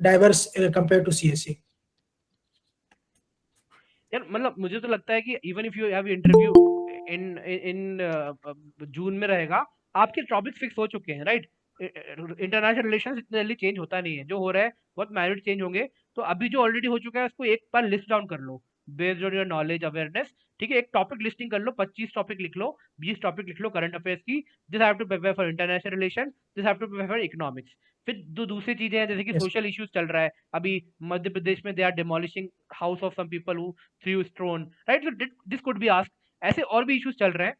diverse compared to CSE. यार मतलब मुझे तो लगता है कि even if you have interview in in June में रहेगा, आपके टॉपिक फिक्स हो चुके हैं, राइट। इंटरनेशनल रिलेशंस इतने जल्दी चेंज होता नहीं है, जो हो रहा है बहुत माइनर चेंज होंगे। तो अभी जो ऑलरेडी हो चुका है उसको एक बार लिस्ट डाउन कर लो, based on your knowledge awareness, ठीक है। एक टॉपिक लिस्टिंग कर लो, 25 टॉपिक लिख लो, 20 टॉपिक लिख लो करंट अफेयर्स की। This have to prepare for international relation, this have to prepare for economics. फिर जो दूसरी चीजें हैं, जैसे कि Yes. सोशल इश्यूज चल रहा है अभी मध्य प्रदेश में, they are demolishing house of some people who threw stone, right. So this could be asked, ऐसे और भी इश्यूज चल रहे हैं,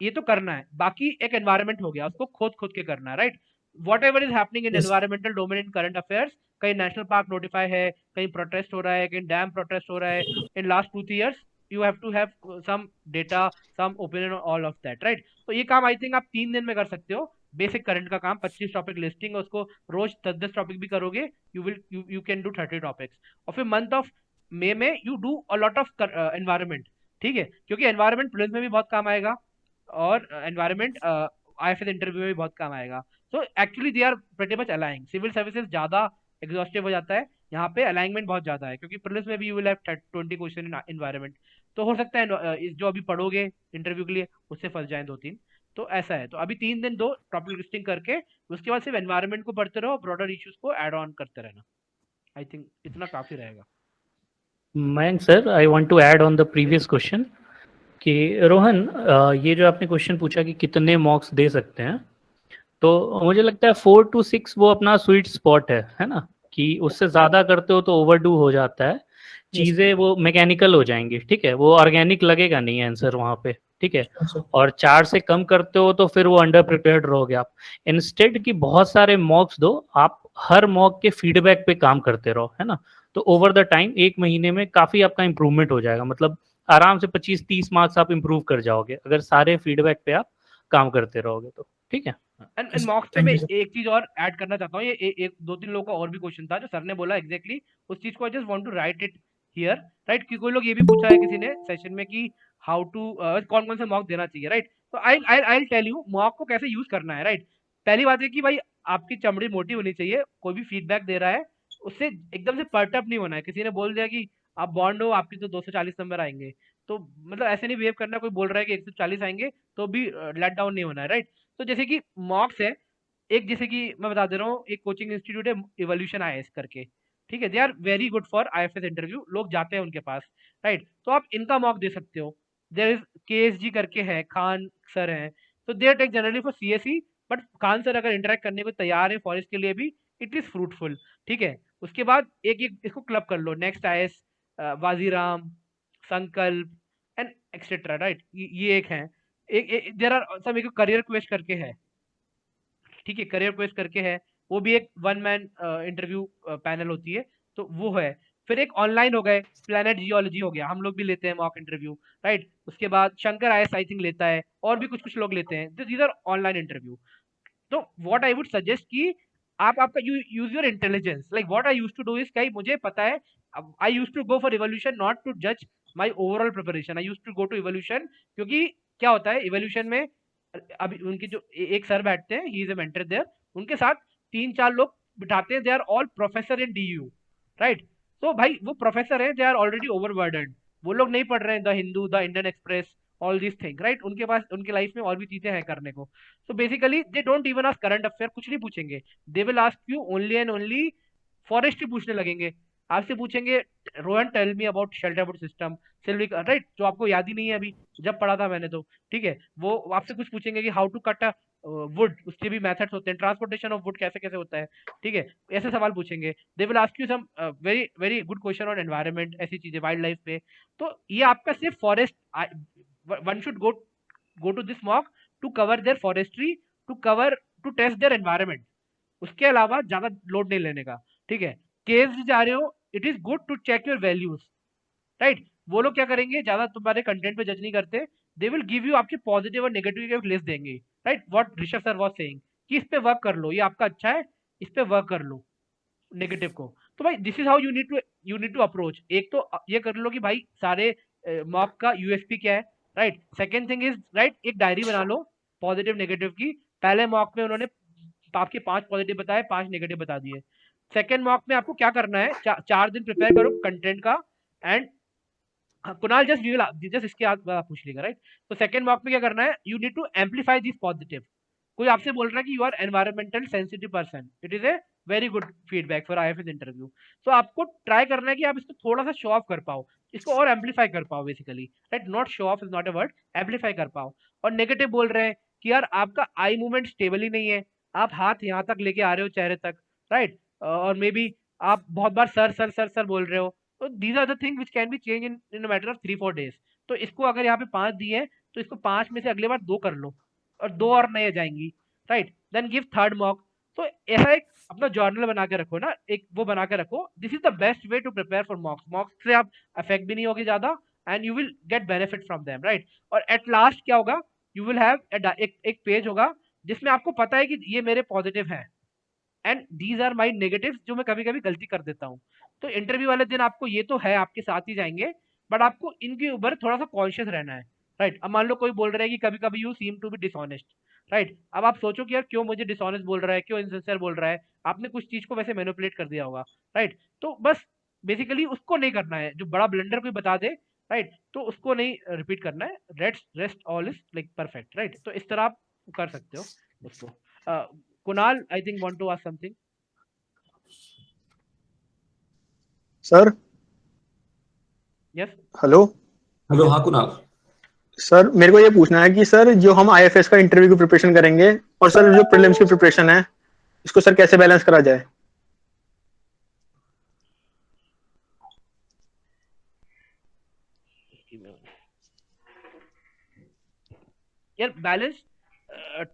ये तो करना है। बाकी एक एनवायरनमेंट हो गया, उसको खोद खोद के करना है, right. What ever is happening in Yes. Environmental domain in current affairs, कहीं नेशनल पार्क नोटिफाई है, कहीं प्रोटेस्ट हो रहा है, कहीं डैम प्रोटेस्ट हो रहा है in last 2 3 years, you have to have some data, some opinion all of that, right. तो ये काम आई थिंक आप 3 दिन में कर सकते हो, बेसिक करंट का काम, 25 टॉपिक लिस्टिंग, उसको रोज 10 10 टॉपिक भी करोगे, यू कैन डू 30 टॉपिक्स। और फिर मंथ ऑफ मई में you do a lot of environment, ठीक है, क्योंकि एनवायरमेंट प्रिलिम्स में भी बहुत काम आएगा, और एनवायरमेंट IFS इंटरव्यू में भी बहुत काम आएगा। So actually they are pretty much aligning, civil services ज्यादा एग्जॉस्टिव हो जाता है, यहाँ पे अलाइनमेंट बहुत ज्यादा है, क्योंकि प्रिलिम्स में भी you will have 20 question in environment. तो हो सकता है जो अभी पढ़ोगे इंटरव्यू के लिए उससे फंस जाए 2 3। तो ऐसा है, तो अभी 3 दिन दो टॉपिक लिस्टिंग करके, उसके बाद सिर्फ एनवायरमेंट को पढ़ते रहो, ब्रॉडर इश्यूज को ऐड ऑन करते रहना। आई थिंक इतना काफी रहेगा। Mayank sir, I want to add on the previous question कि रोहन, ये जो आपने क्वेश्चन पूछा कि कितने मॉक्स दे सकते हैं, तो मुझे लगता है 4 to 6 वो अपना स्वीट स्पॉट है ना, कि उससे ज़्यादा करते हो तो ओवरडू हो जाता है, Yes. चीज़ें वो मैकेनिकल हो जाएंगी, ठीक है, वो ऑर्गेनिक लगेगा नहीं आंसर वहाँ पे। ठीक है, Sure, sir. और 4 से कम करते हो तो फिर वो अंडर प्रिपेयर्ड रहोगे आप। इंस्टेड की बहुत सारे मॉक्स दो, आप हर मॉक के फीडबैक पे काम करते रहो, है ना, तो ओवर द टाइम 1 महीने में काफ़ी आपका इम्प्रूवमेंट हो जाएगा, मतलब आराम से 25-30 मार्क्स आप इम्प्रूव कर जाओगे अगर सारे फीडबैक पे आप काम करते रहोगे तो, ठीक है। एंड Yes, मॉक्स पे thank मैं you, sir. एक चीज और ऐड करना चाहता हूँ, ये एक दो तीन लोगों का और भी क्वेश्चन था जो सर ने बोला एग्जैक्टली उस चीज को, I just want to write it here, right, कि कोई लोग ये भी पूछा है किसी ने सेशन में कि हाउ टू कौन कौन से मॉक देना चाहिए, राइट, तो आई आई आई टेल यू मॉक को कैसे यूज करना है, राइट। पहली बात है कि भाई आपकी चमड़ी मोटी होनी चाहिए, कोई भी फीडबैक दे रहा है उससे एकदम से पर्टअप नहीं होना है। किसी ने बोल दिया कि आप बॉन्ड हो, आपकी तो 240 नंबर आएंगे, तो मतलब ऐसे नहीं बिहेव करना। कोई बोल रहा है कि 140 आएंगे तो भी लेट डाउन नहीं होना है, राइट। तो जैसे कि मॉक्स है, एक जैसे कि मैं बता दे रहा हूँ, एक कोचिंग इंस्टीट्यूट है इवोल्यूशन आईएएस करके, ठीक है, they are very good for IFS interview, लोग जाते हैं उनके पास, राइट, तो आप इनका मॉक दे सकते हो। देयर इज केएसजी करके है, खान सर हैं, तो they take generally for CSE, but Khan sir अगर इंटरेक्ट करने को तैयार है फॉरेस्ट के लिए भी, इट इज फ्रूटफुल, ठीक है। उसके बाद एक एक इसको क्लब कर लो, नेक्स्ट आईएएस, वाजीराम, संकल्प एंड एक्सेट्रा, राइट, ये एक है। एक देर आर सब, एक करियर क्वेस्ट करके है, ठीक है, करियर क्वेस्ट करके है, वो भी एक वन मैन इंटरव्यू पैनल होती है, तो वो है। फिर एक ऑनलाइन हो गए, प्लैनेट जियोलॉजी हो गया, हम लोग भी लेते हैं मॉक इंटरव्यू, राइट। उसके बाद शंकर आईएएस आई थिंक लेता है, और भी कुछ कुछ लोग लेते हैं, दीज आर ऑनलाइन इंटरव्यू। तो व्हाट आई वुड सजेस्ट कि आप आपका you use your intelligence, like what I use to do is, कहीं मुझे पता है, I use to go for evolution not to जज my overall preparation, I use to go to evolution, क्योंकि क्या होता है इवोल्यूशन में, अभी उनके जो एक सर बैठते हैं, he is a mentor there, उनके साथ 3-4 लोग बिठाते हैं, they are all professor in DU, right. तो भाई वो प्रोफेसर है, दे आर ऑलरेडी ओवरबर्डन, वो लोग नहीं पढ़ रहे हैं the Hindu, the Indian express, all this thing, right, उनके पास उनके लाइफ में और भी चीजें हैं करने को। So basically, they don't even ask current affair, कुछ नहीं पूछेंगे, they will ask you only and only forest ही पूछने लगेंगे, आपसे पूछेंगे Rohan tell me about shelter wood system, silvic, right, जो आपको याद ही नहीं है अभी, जब पढ़ा था मैंने तो, ठीक है। वो आपसे कुछ पूछेंगे कि how to cut a wood, उसके भी मेथड्स होते हैं, ट्रांसपोर्टेशन ऑफ वुड कैसे कैसे होता है, ठीक है, ऐसे सवाल पूछेंगे। They will ask you some very very good question on environment, ऐसी चीजें, वाइल्ड लाइफ पे। तो ये आपका सिर्फ forest, one should go to this mock to cover their forestry, to cover, to test their environment, उसके अलावा ज्यादा लोड नहीं लेने का, ठीक है। केव्स जा रहे हो, it is good to check your values, right. वो लोग क्या करेंगे, ज्यादा तुम्हारे कंटेंट पे जज नहीं करते, दे विल गिव यू आपके पॉजिटिव और नेगेटिव की एक लिस्ट देंगे, right, what Rishabh sir was saying, कि इस पे वर्क कर लो, ये आपका अच्छा है, इस पे वर्क कर लो नेगेटिव को। तो भाई this is how you need to approach. एक तो ये कर लो कि भाई सारे मॉक का यूएसपी क्या है, right. Second thing is, right, एक डायरी बना लो पॉजिटिव नेगेटिव की। पहले मॉक में उन्होंने आपके 5 पॉजिटिव बताए, 5 नेगेटिव बता दिए। सेकंड मॉक में आपको क्या करना है, 4 दिन प्रिपेयर करो कंटेंट का, and Kunal just we will just इसके बाद आप पूछ लेगा, राइट। तो सेकंड मॉक में क्या करना है, you need to amplify this positive. कोई आपसे बोल रहा है कि you are environmental sensitive person, it is a very good feedback for IFS interview. तो आपको ट्राई करना है कि आप इसको थोड़ा सा शो ऑफ कर पाओ, इसको और एम्पलीफाई कर पाओ basically, right, not show off is not a word, amplify कर पाओ। और नेगेटिव बोल रहे हैं कि यार आपका आई मूवमेंट स्टेबल ही नहीं है, आप हाथ यहाँ तक लेके आ रहे हो चेहरे तक, राइट, और मे बी आप बहुत बार सर सर सर सर बोल रहे हो। तो these are the thing which can be change in matter of 3-4 days। तो इसको अगर यहाँ पे 5 दिए हैं, तो इसको 5 में से अगले बार 2 कर लो, और 2 और नए जाएंगी, right, then give third mock. तो ऐसा एक अपना जर्नल बना के रखो ना, एक वो बना के रखो, this is the best way to prepare for mocks. Mocks से आप अफेक्ट भी नहीं होगी ज्यादा, and you will get benefit from them, right. और एट लास्ट क्या होगा, यू विल हैव एक पेज होगा जिसमें आपको पता है कि ये मेरे पॉजिटिव हैं and these are my negative, जो मैं कभी कभी गलती कर देता हूँ। तो इंटरव्यू वाले दिन आपको ये तो है, आपके साथ ही जाएंगे, बट आपको इनके ऊपर थोड़ा सा कॉन्शियस रहना है, राइट। अब मान लो कोई बोल रहा है कि कभी कभी you seem to be dishonest, right, अब आप सोचो कि यार क्यों मुझे डिसऑनेस्ट बोल रहा है, क्यों इनसिंसियर बोल रहा है, आपने कुछ चीज को वैसे मैनिपुलेट कर दिया होगा, राइट। तो बस बेसिकली उसको नहीं करना है, जो बड़ा ब्लंडर कोई बता दे, राइट, तो उसको नहीं रिपीट करना है, rest rest all is like perfect, right. तो इस तरह आप कर सकते हो उसको। Kunal I think want to ask something. Sir yes. Hello. Hello, हाँ कुणाल। सर मेरे को ये पूछना है कि सर जो हम आईएफएस का इंटरव्यू की प्रिपरेशन करेंगे और सर जो प्रीलिम्स की प्रिपरेशन है इसको सर कैसे बैलेंस करा जाए। यार बैलेंस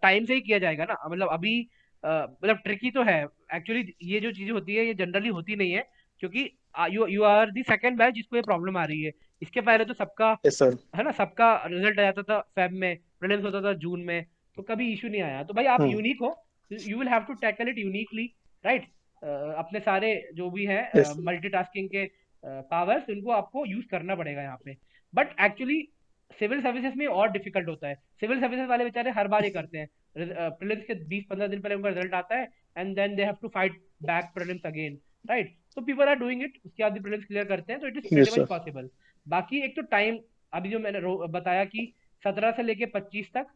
टाइम से ही किया जाएगा ना, मतलब अभी मतलब ट्रिकी तो है एक्चुअली, ये जो चीजें होती है ये जनरली होती नहीं है, क्योंकि you you are the second batch जिसको ये प्रॉब्लम आ रही है। इसके पहले तो सबका यस सर। है ना, सबका रिजल्ट आ जाता था फेब में, प्रीलिम्स होता था जून में, तो कभी इशू नहीं आया। तो भाई आप यूनिक हो, you will have to tackle it uniquely, right. अपने सारे जो भी है यस मल्टीटास्किंग के पावर्स, उनको आपको यूज करना पड़ेगा यहाँ पे। बट एक्चुअली सिविल सर्विसेज में और डिफिकल्ट होता है। सिविल सर्विसेज वाले बेचारे हर बार ये करते हैं, प्रीलिम्स के 20-15 दिन पहले उनका रिजल्ट आता है, and then they have to fight back prelims again, right. तो पीपल आर डूइंग इट, उसके बाद प्रीलिम्स क्लियर करते हैं, तो it is pretty yes much sir. Possible. बाकी एक तो टाइम, अभी जो मैंने बताया कि 17 से लेके 25 तक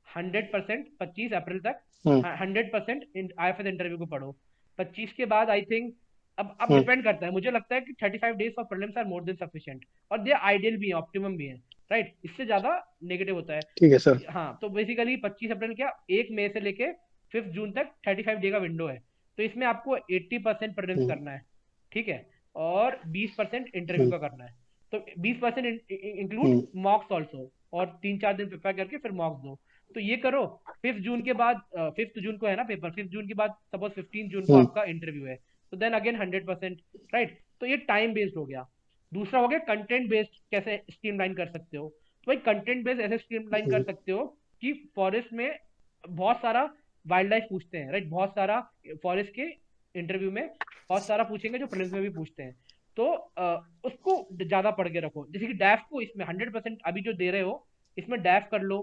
100%, 25 अप्रैल तक हम्म 100% आईएफएस इंटरव्यू को पढ़ो। 25 के बाद आई थिंक, अब हम्म डिपेंड करता है, मुझे लगता है कि 35 days for prelims are more than sufficient, और दे आइडियल भी है, ऑप्टिमम भी है, राइट। इससे ज्यादा नेगेटिव होता है। ठीक है सर। हाँ, तो बेसिकली 25 अप्रैल क्या, 1 मई से लेके 5 जून तक 35 डे का विंडो है। तो इसमें आपको 80% प्रीलिम्स हम्म करना है, ठीक है, और 20% इंटरव्यू हम्म का करना है। तो 20% इंक्लूड हम्म मॉक्स ऑल्सो, और 3-4 दिन प्रिपेयर करके फिर मॉक्स दो। तो ये करो। 5 जून के बाद, 5 जून को है ना पेपर, 5 जून के बाद सपोज 15 जून को हम्म आपका इंटरव्यू है, तो देन अगेन 100%, राइट। तो ये टाइम बेस्ड हो गया। दूसरा हो गया कंटेंट बेस्ड, कैसे स्ट्रीमलाइन कर सकते हो। तो भाई कंटेंट बेस्ड ऐसे स्ट्रीमलाइन कर हम्म सकते हो कि फॉरेस्ट में बहुत सारा वाइल्ड लाइफ पूछते हैं, राइट, बहुत सारा फॉरेस्ट के इंटरव्यू में बहुत सारा पूछेंगे, जो प्रीलिम्स में भी पूछते हैं। तो उसको ज्यादा पढ़ के रखो, जैसे कि डैफ को इसमें 100% अभी जो दे रहे हो, इसमें डैफ कर लो,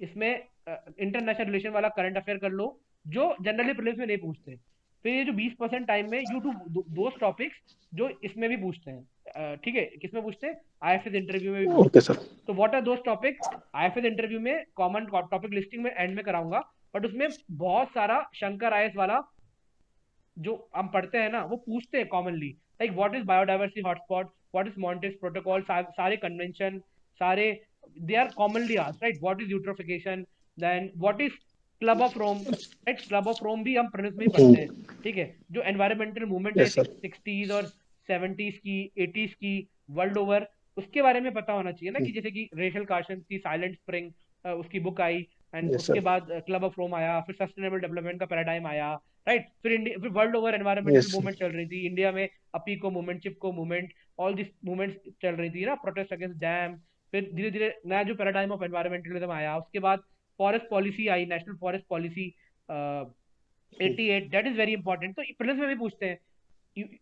इसमें इंटरनेशनल रिलेशन वाला करंट अफेयर कर लो, जो जनरली प्रीलिम्स में नहीं पूछते। फिर ये जो 20% टाइम में यू डू दोज टॉपिक्स जो इसमें भी पूछते हैं, ठीक है, किसमें पूछते हैं, आईएफएस इंटरव्यू में भी पूछते ओके हैं। सर। तो what are those topic, IFS interview में कॉमन टॉपिक लिस्टिंग में एंड में कराऊंगा, बट उसमें बहुत सारा शंकर आईएएस वाला जो हम पढ़ते हैं ना, वो पूछते हैं commonly, like what is biodiversity hotspot, what is Montreux protocol, सारे कन्वेंशन, सारे they are commonly asked, right. What is eutrophication, then what is club of Rome, right. Club of Rome भी हम प्रिलिम्स में ही पढ़ते हैं, ठीक है। जो एनवायरमेंटल मूवमेंट है यस सर। 60s और 70s की, 80s की, वर्ल्ड ओवर, उसके बारे में पता होना चाहिए ना, कि जैसे कि रेशल कार्सन की साइलेंट स्प्रिंग, उसकी बुक आई, एंड यस उसके सर। बाद क्लब ऑफ रोम आया, फिर सस्टेनेबल डेवलपमेंट का पैराडाइम आया, राइट। फिर इंडिया, फिर world over environmental yes sir. Movement चल रही थी, इंडिया में Appiko movement, Chipko movement, all this movements चल रही थी ना, प्रोटेस्ट अगेंस्ट डैम। फिर धीरे धीरे नया जो पैराडाइम ऑफ एनवायरमेंटलिज्म आया, उसके बाद forest policy I, national forest policy 88, that is very important, तो प्रीलिम्स में भी पूछते हैं।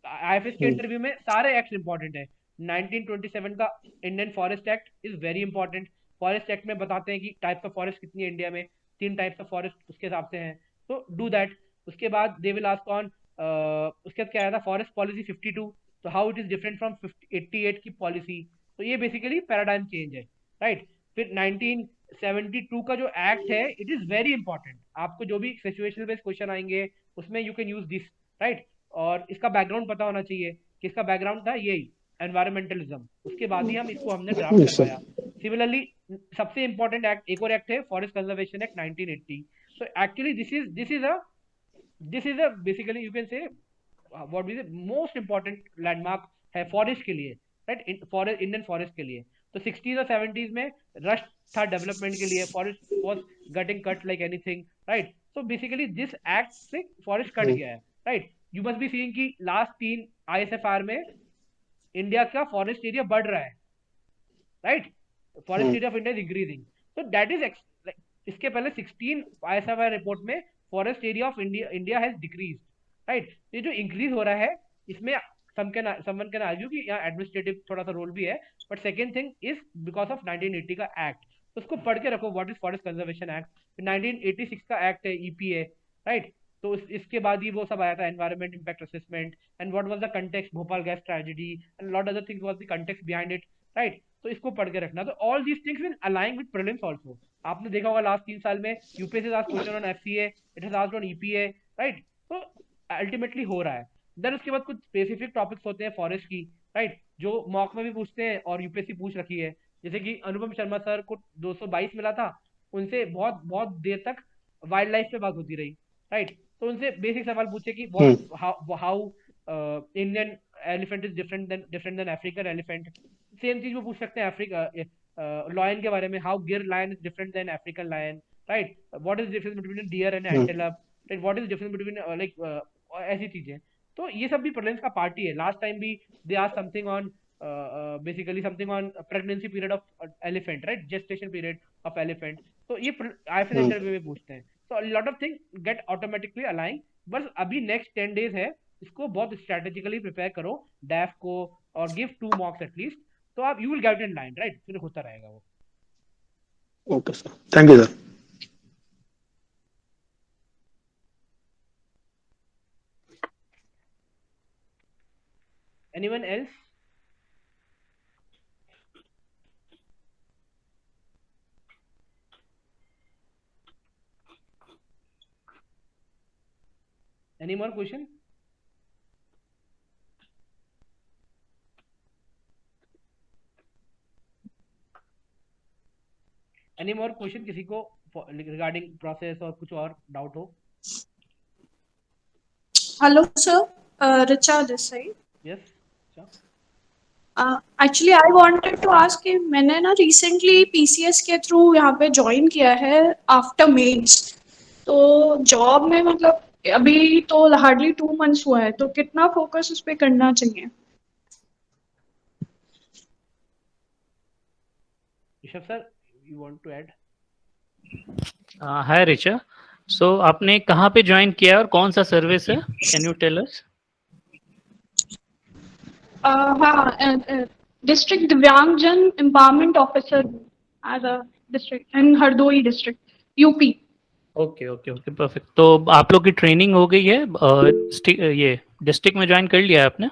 आईएफएस के इंटरव्यू में सारे एक्ट इंपॉर्टेंट है। 1927 का Indian forest act is very important. Forest act में बताते हैं कि टाइप्स ऑफ फॉरेस्ट कितनी है इंडिया में, 3 टाइप्स ऑफ फॉरेस्ट उसके हिसाब से हैं, तो डू दैट। उसके बाद दे विल आस्क ऑन, उसके बाद क्या आया था, फॉरेस्ट पॉलिसी 52, तो how it is different from 88 की पॉलिसी। तो ये बेसिकली पैराडाइम चेंज है, राइट। फिर 1972 का जो एक्ट है, इट इज वेरी इंपॉर्टेंट, आपको जो भी सिचुएशनल बेस्ड क्वेश्चन आएंगे उसमें you can use this, right. और इसका बैकग्राउंड पता होना चाहिए कि इसका बैकग्राउंड था यही, एनवायरमेंटलिज्म, उसके बाद ही हम इसको हमने ड्राफ्ट यस सर। करवाया। सिमिलरली सबसे इंपॉर्टेंट एक्ट, एक और एक्ट है, फॉरेस्ट कंजर्वेशन एक्ट 1980। तो actually this is a basically you can say what is most important landmark है फॉरेस्ट के लिए, राइट, फॉरेस्ट, इंडियन फॉरेस्ट के लिए। तो 60s और 70s में रश था डेवलपमेंट के लिए, forest was getting cut like anything, right. So basically this act से फॉरेस्ट कट गया है, right. You must be seeing कि लास्ट 3 आईएसएफआर में इंडिया का फॉरेस्ट एरिया बढ़ रहा है, right, forest area of India is increasing. तो दैट इज, इसके पहले 16 आईएसएफआर रिपोर्ट में forest area of India India has decrease, right. ये जो इंक्रीज हो रहा है, इसमें समवन कैन आर्ग्यू कि यहाँ एडमिनिस्ट्रेटिव थोड़ा सा रोल भी है, but second thing is because of 1980 का एक्ट। उसको पढ़ के रखो, what is forest conservation act. 1986 का एक्ट है, ईपीए, राइट। तो इसके बाद ही वो सब आया था, environment impact assessment, and what was the context, Bhopal gas tragedy, and lot other things was the context behind it, right. तो इसको पढ़ के रखना। तो all these things will align with prelims also. आपने देखा होगा लास्ट 3 साल में UPSC asked question on FCA, it has asked on EPA, right. तो अल्टीमेटली हो रहा है। देन उसके बाद कुछ स्पेसिफिक टॉपिक्स होते हैं फॉरेस्ट की, राइट, जो मॉक में भी पूछते हैं और यूपीएससी पूछ रखी है। जैसे कि अनुपम शर्मा सर को 222 मिला था, उनसे बहुत बहुत देर तक वाइल्ड लाइफ पे बात होती रही, राइट। तो उनसे बेसिक सवाल पूछे कि what, how Indian elephant is different than African elephant. Same चीज वो पूछ सकते हैं अफ्रीका लॉयन के बारे में, how Gir lion is different than African lion, right, what is difference between deer and antelope, right, what is difference between like ऐसी चीजें। तो ये सब भी प्रीलिम्स का पार्ट ही है। लास्ट टाइम भी they are something on basically something on pregnancy period of elephant, right, gestation period of elephant। तो ये IFS इंटरव्यू में पूछते हैं। तो lot of thing get automatically align. बस अभी नेक्स्ट 10 days है, इसको बहुत स्ट्रेटेजिकली प्रिपेयर करो डैफ को, और गिव 2 marks एटलीस्ट, तो आप you will get in line, right, फिर होता रहेगा वो। Okay sir, thank you sir. Anyone else? Any more question? Any more question किसी को regarding process और कुछ और डाउट हो? Hello, sir. Richa this side. Yes. Actually, I wanted to ask कि मैंने ना recently PCS के through यहाँ पे join किया है after mains। तो job में मतलब अभी तो hardly 2 months हुआ है, तो कितना focus उस पे करना चाहिए? Rishabh sir, you want to add? हाय रिचा, सो आपने कहाँ पे ज्वाइन किया और कौन सा सर्विस है, कैन यू टेल अस? हाँ, district Divyangjan empowerment officer as a district in Hardoi district, UP. Okay okay okay, perfect. तो आप लोग की ट्रेनिंग हो गई है, ये डिस्ट्रिक्ट में ज्वाइन कर लिया है आपने?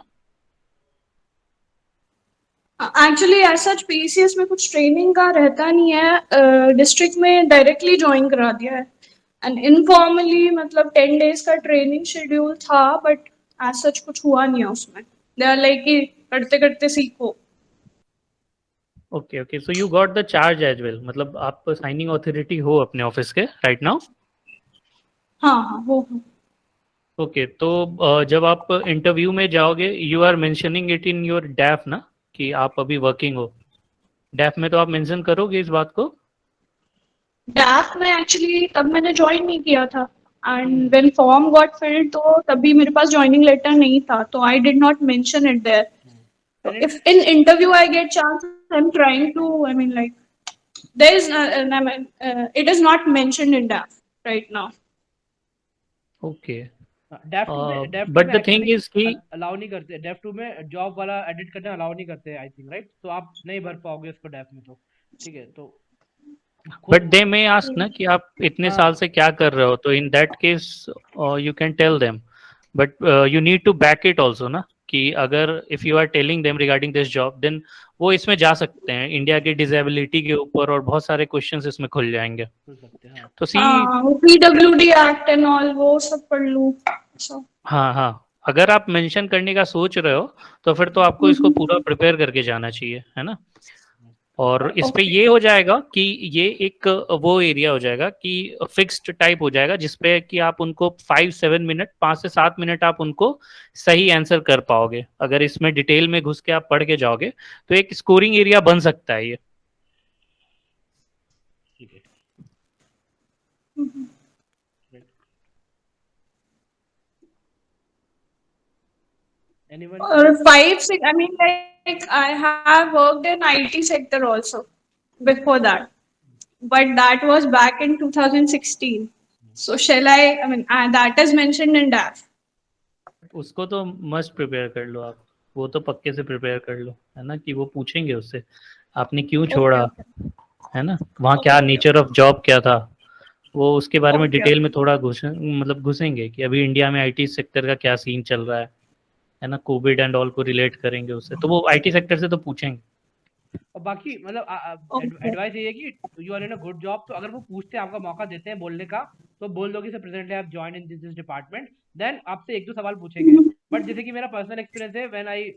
एक्चुअली ऐसा पीसीएस में कुछ ट्रेनिंग का रहता नहीं है, डिस्ट्रिक्ट में डायरेक्टली ज्वाइन करा दिया है। एंड इनफॉर्मली मतलब 10 days का ट्रेनिंग शेड्यूल था, बट एज सच कुछ हुआ नहीं है उसमें। दे आर लाइक कि करते करते सीखो। Okay okay, so you got the charge as well, मतलब आप साइनिंग अथॉरिटी हो अपने ऑफिस के राइट नाउ? हाँ हाँ वो। ओके, तो जब आप इंटरव्यू में जाओगे, you are mentioning it in your DAF ना, कि आप अभी वर्किंग हो? डैफ में तो आप मेंशन करोगे इस बात को? डैफ में एक्चुअली तब मैंने ज्वाइन नहीं किया था, and when form got filled तो तभी मेरे पास ज्वाइनिंग लेटर नहीं था, तो I did not mention it there. So if in interview I get chance, I'm trying to, I mean like, there is, it is not mentioned in DAF right now. Okay, DAF two but में the thing actually is कि allow नहीं करते, DAF two में job वाला edit करना allow नहीं करते आई think, right, तो आप नहीं भर पाओगे उसको डेफ में, तो ठीक है। तो बट दे मे आस्क ना कि आप इतने साल से क्या कर रहे हो, तो in that case you can tell them, but you need to back it also ना, कि अगर if you are telling them regarding this job, then वो इसमें जा सकते हैं इंडिया की डिसेबिलिटी के ऊपर, और बहुत सारे क्वेश्चंस इसमें खुल जाएंगे। खुल सकते हैं, हाँ। तो सी, वो PWD एक्ट एंड ऑल वो सब पढ़ लूं। So, हाँ हाँ, अगर आप मेंशन करने का सोच रहे हो तो फिर तो आपको इसको पूरा प्रिपेयर करके जाना चाहिए, है ना। और इस पे ये हो जाएगा कि ये एक वो एरिया हो जाएगा कि फिक्स्ड टाइप हो जाएगा, जिसपे कि आप उनको 5-7 मिनट, 5 से 7 मिनट आप उनको सही आंसर कर पाओगे। अगर इसमें डिटेल में घुस के आप पढ़ के जाओगे तो एक स्कोरिंग एरिया बन सकता है ये। ठीक है। Anyone? or 5-6, I mean like I have worked in IT sector also before that, but that was back in 2016. So shall I mean that is mentioned in DAF. उसको तो मस्ट प्रिपेयर कर लो आप, वो तो पक्के से प्रिपेयर कर लो, है ना, कि वो पूछेंगे उससे आपने क्यों छोड़ा, है ना, वहाँ क्या नेचर ऑफ जॉब क्या था, वो उसके बारे में डिटेल में थोड़ा घुसेंगे कि अभी इंडिया में आईटी सेक्टर का क्या सीन चल रहा है ना, कोविड एंड ऑल को रिलेट करेंगे उससे, तो वो आईटी सेक्टर से तो पूछेंगे। और बाकी मतलब एडवाइस ये है कि you are in a good job, तो अगर वो पूछते हैं, आपका मौका देते हैं बोलने का, तो बोल दो कि सर प्रेजेंटली आप join in this department, then आपसे 1-2 सवाल पूछेंगे। बट जैसे कि मेरा पर्सनल एक्सपीरियंस है, when I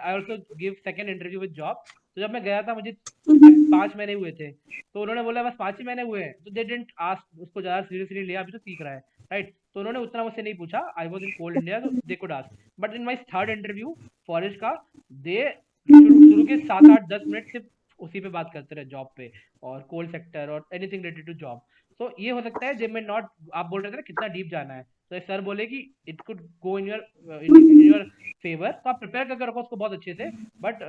also give second interview with job, तो जब मैं गया था मुझे 5 महीने हुए थे, तो उन्होंने बोला बस 5 ही महीने हुए हैं, तो दे डिडंट आस्क उसको ज्यादा सीरियसली लिया, अभी तो सीख रहा है, राइट, तो उन्होंने उतना मुझसे नहीं पूछा, I was in coal India, तो they could ask. But in my third interview forest का, दे शुरू के 7-8-10 मिनट सिर्फ उसी पे बात करते रहे जॉब पे और कोल सेक्टर और एनीथिंग रिलेटेड टू जॉब. तो ये हो सकता है दे में नॉट, आप बोल रहे थे ना कितना डीप जाना है, तो सर बोले कि it could go in your favour, तो आप प्रिपेयर करके रखो उसको बहुत अच्छे से. बट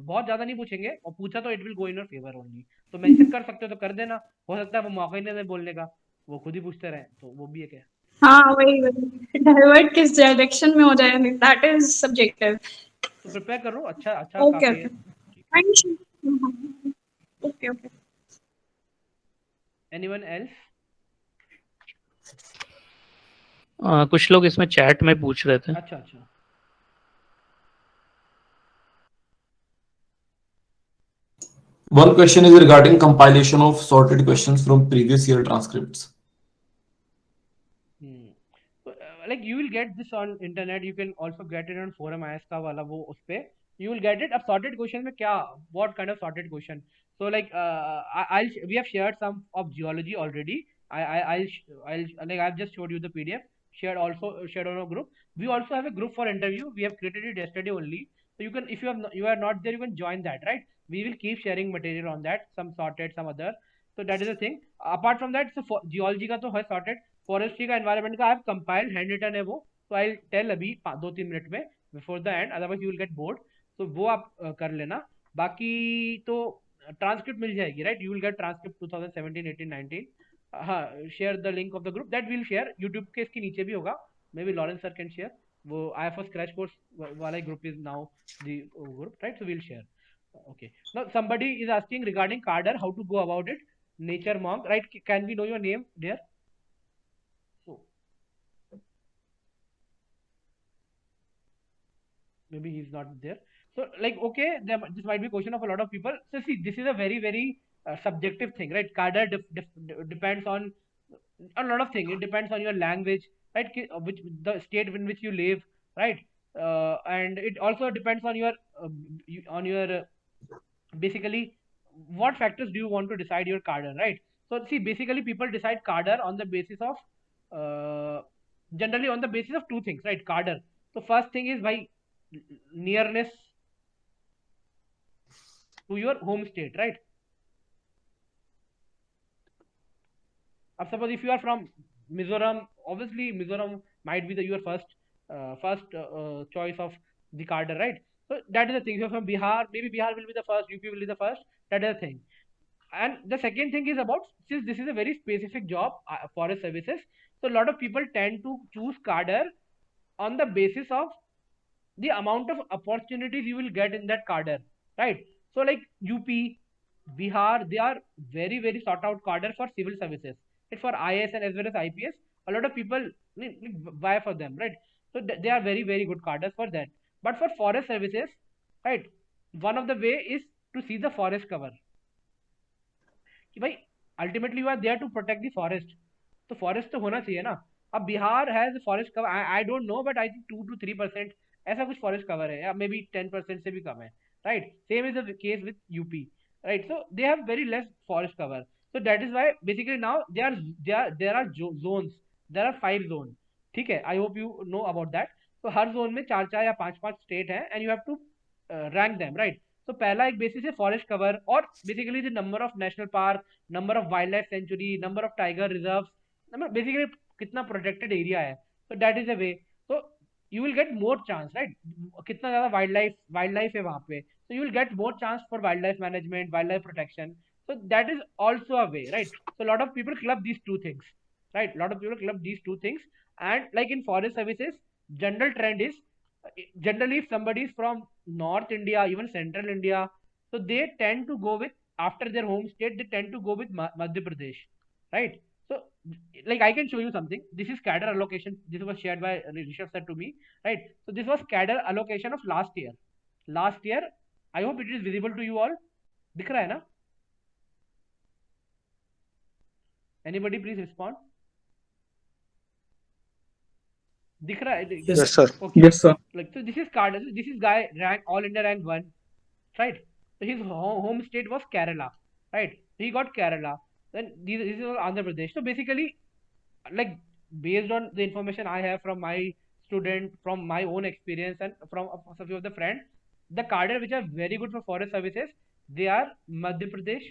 बहुत ज्यादा नहीं पूछेंगे, और पूछा तो it will go in your favour only. तो मेंशन कर सकते हो तो कर देना, हो सकता है वो मौका ही नहीं दे बोलने का, वो खुद ही पूछते रहे, तो वो भी एक है. हाँ वही वही डाइवर्ट किस डायरेक्शन में हो जाए, दैट इज सब्जेक्टिव. तो प्रिपेयर करो, अच्छा अच्छा ओके काफी है. Okay, thank you. Okay okay. Anyone else? कुछ लोग इसमें चैट में पूछ रहे थे. अच्छा अच्छा. One question is regarding compilation of sorted questions from previous year transcripts. So, like you will get this on internet, you can also get it on forum IS का वाला वो उस पे you will get it. अब sorted question में क्या, what kind of sorted question? So like we have shared some of geology already. I'll like I've just showed you the PDF, shared on a group. We also have a group for interview, we have created it yesterday only. So you can, if you are not there, you can join that, right? We will keep sharing material on that, some sorted, some other. So that is the thing. Apart from that, so for geology का तो है sorted, forestry का, environment का, I have compiled, hand written है वो, तो I tell अभी 2-3 minute में before the end, otherwise you will get bored. तो वो आप कर लेना. बाकी तो ट्रांसक्रिप्ट मिल जाएगी, right? You will gate transcript 2017, 18, 19. हाँ, share the link of the group, that will share YouTube के, इसके नीचे भी होगा, may be Lawrence sir can share. वो आई एफ क्रैश कोर्स वाला group is now the group, right? So will share. Okay, now somebody is asking regarding Carder, how to go about it. Nature monk, right? Can we know your name there? So maybe he's not there. So like, okay, this might be a question of a lot of people. So see, this is a very very subjective thing, right? Cadre depends on a lot of things. It depends on your language, right? Which the state in which you live, right? And it also depends on your basically what factors do you want to decide your cadre, right? So see, basically people decide cadre on the basis of generally on the basis of two things, right? Cadre, so first thing is by nearness to your home state, right? Suppose if you are from Mizoram, obviously Mizoram might be your first choice of the cadre, right? So that is the thing. If you're from Bihar, maybe Bihar will be the first, UP will be the first. That is the thing. And the second thing is about, since this is a very specific job, forest services, so a lot of people tend to choose cadre on the basis of the amount of opportunities you will get in that cadre, right? So like UP, Bihar, they are very very sought out cadre for civil services. It's for IS and as well as IPS. A lot of people buy for them, right? So they are very very good cadres for that. But for forest services, right, one of the way is to see the forest cover. कि भाई ultimately you are there to protect the forest, तो forest तो होना चाहिए ना. अब Bihar has forest cover, I don't know, but I think 2 to 3% ऐसा कुछ फॉरेस्ट कवर है, या मे बी 10% से भी कम है, right? Same is the case with UP, right? So they have very less forest cover. So that is why basically now there are zones, there are 5 zones, ठीक है? I hope you know about that. तो हर zone में 4 या 5 state है, and you have to rank them, right? तो पहला एक basis है फॉरेस्ट कवर, और basically the number of national park, number of wild life sanctuary, number of tiger reserve, number basically कितना प्रोटेक्टेड एरिया है. तो दैट इज अ वे. तो you will get more chance, right? कितना ज्यादा wild life है वहां पे, so you will get more chance for wildlife management, wildlife protection. So that is also a way, right? So a lot of people club these two things, right? A lot of people club these two things. And like in forest services, general trend is generally if somebody is from North India, even Central India, so they tend to go with, after their home state, they tend to go with Madhya Pradesh, right? So like I can show you something. This is cadre allocation. This was shared by Rishabh sir to me, right? So this was cadre allocation of last year. Last year, I hope it is visible to you all. दिख रहा है ना? Anybody please respond. दिख रहा है? Yes, sir. Okay. Yes, sir. Like, so this is card. This is guy rank all India rank 1, right? So his home state was Kerala, right? He got Kerala. Then this is Andhra Pradesh. So basically, like based on the information I have from my student, from my own experience, and from a few of the friends, the cadre which are very good for forest services They are Madhya Pradesh,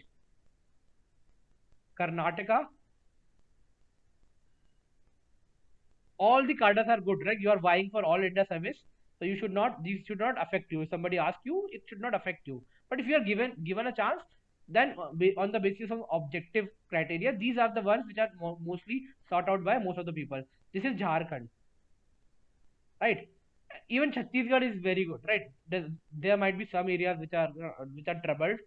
Karnataka. All the cadres are good, right? You are vying for all India service, so you should not. These should not affect you. If somebody asks you, it should not affect you. But if you are given a chance, then on the basis of objective criteria, these are the ones which are mostly sought out by most of the people. This is Jharkhand, right? Even Chhattisgarh is very good, right? There might be some areas which are troubled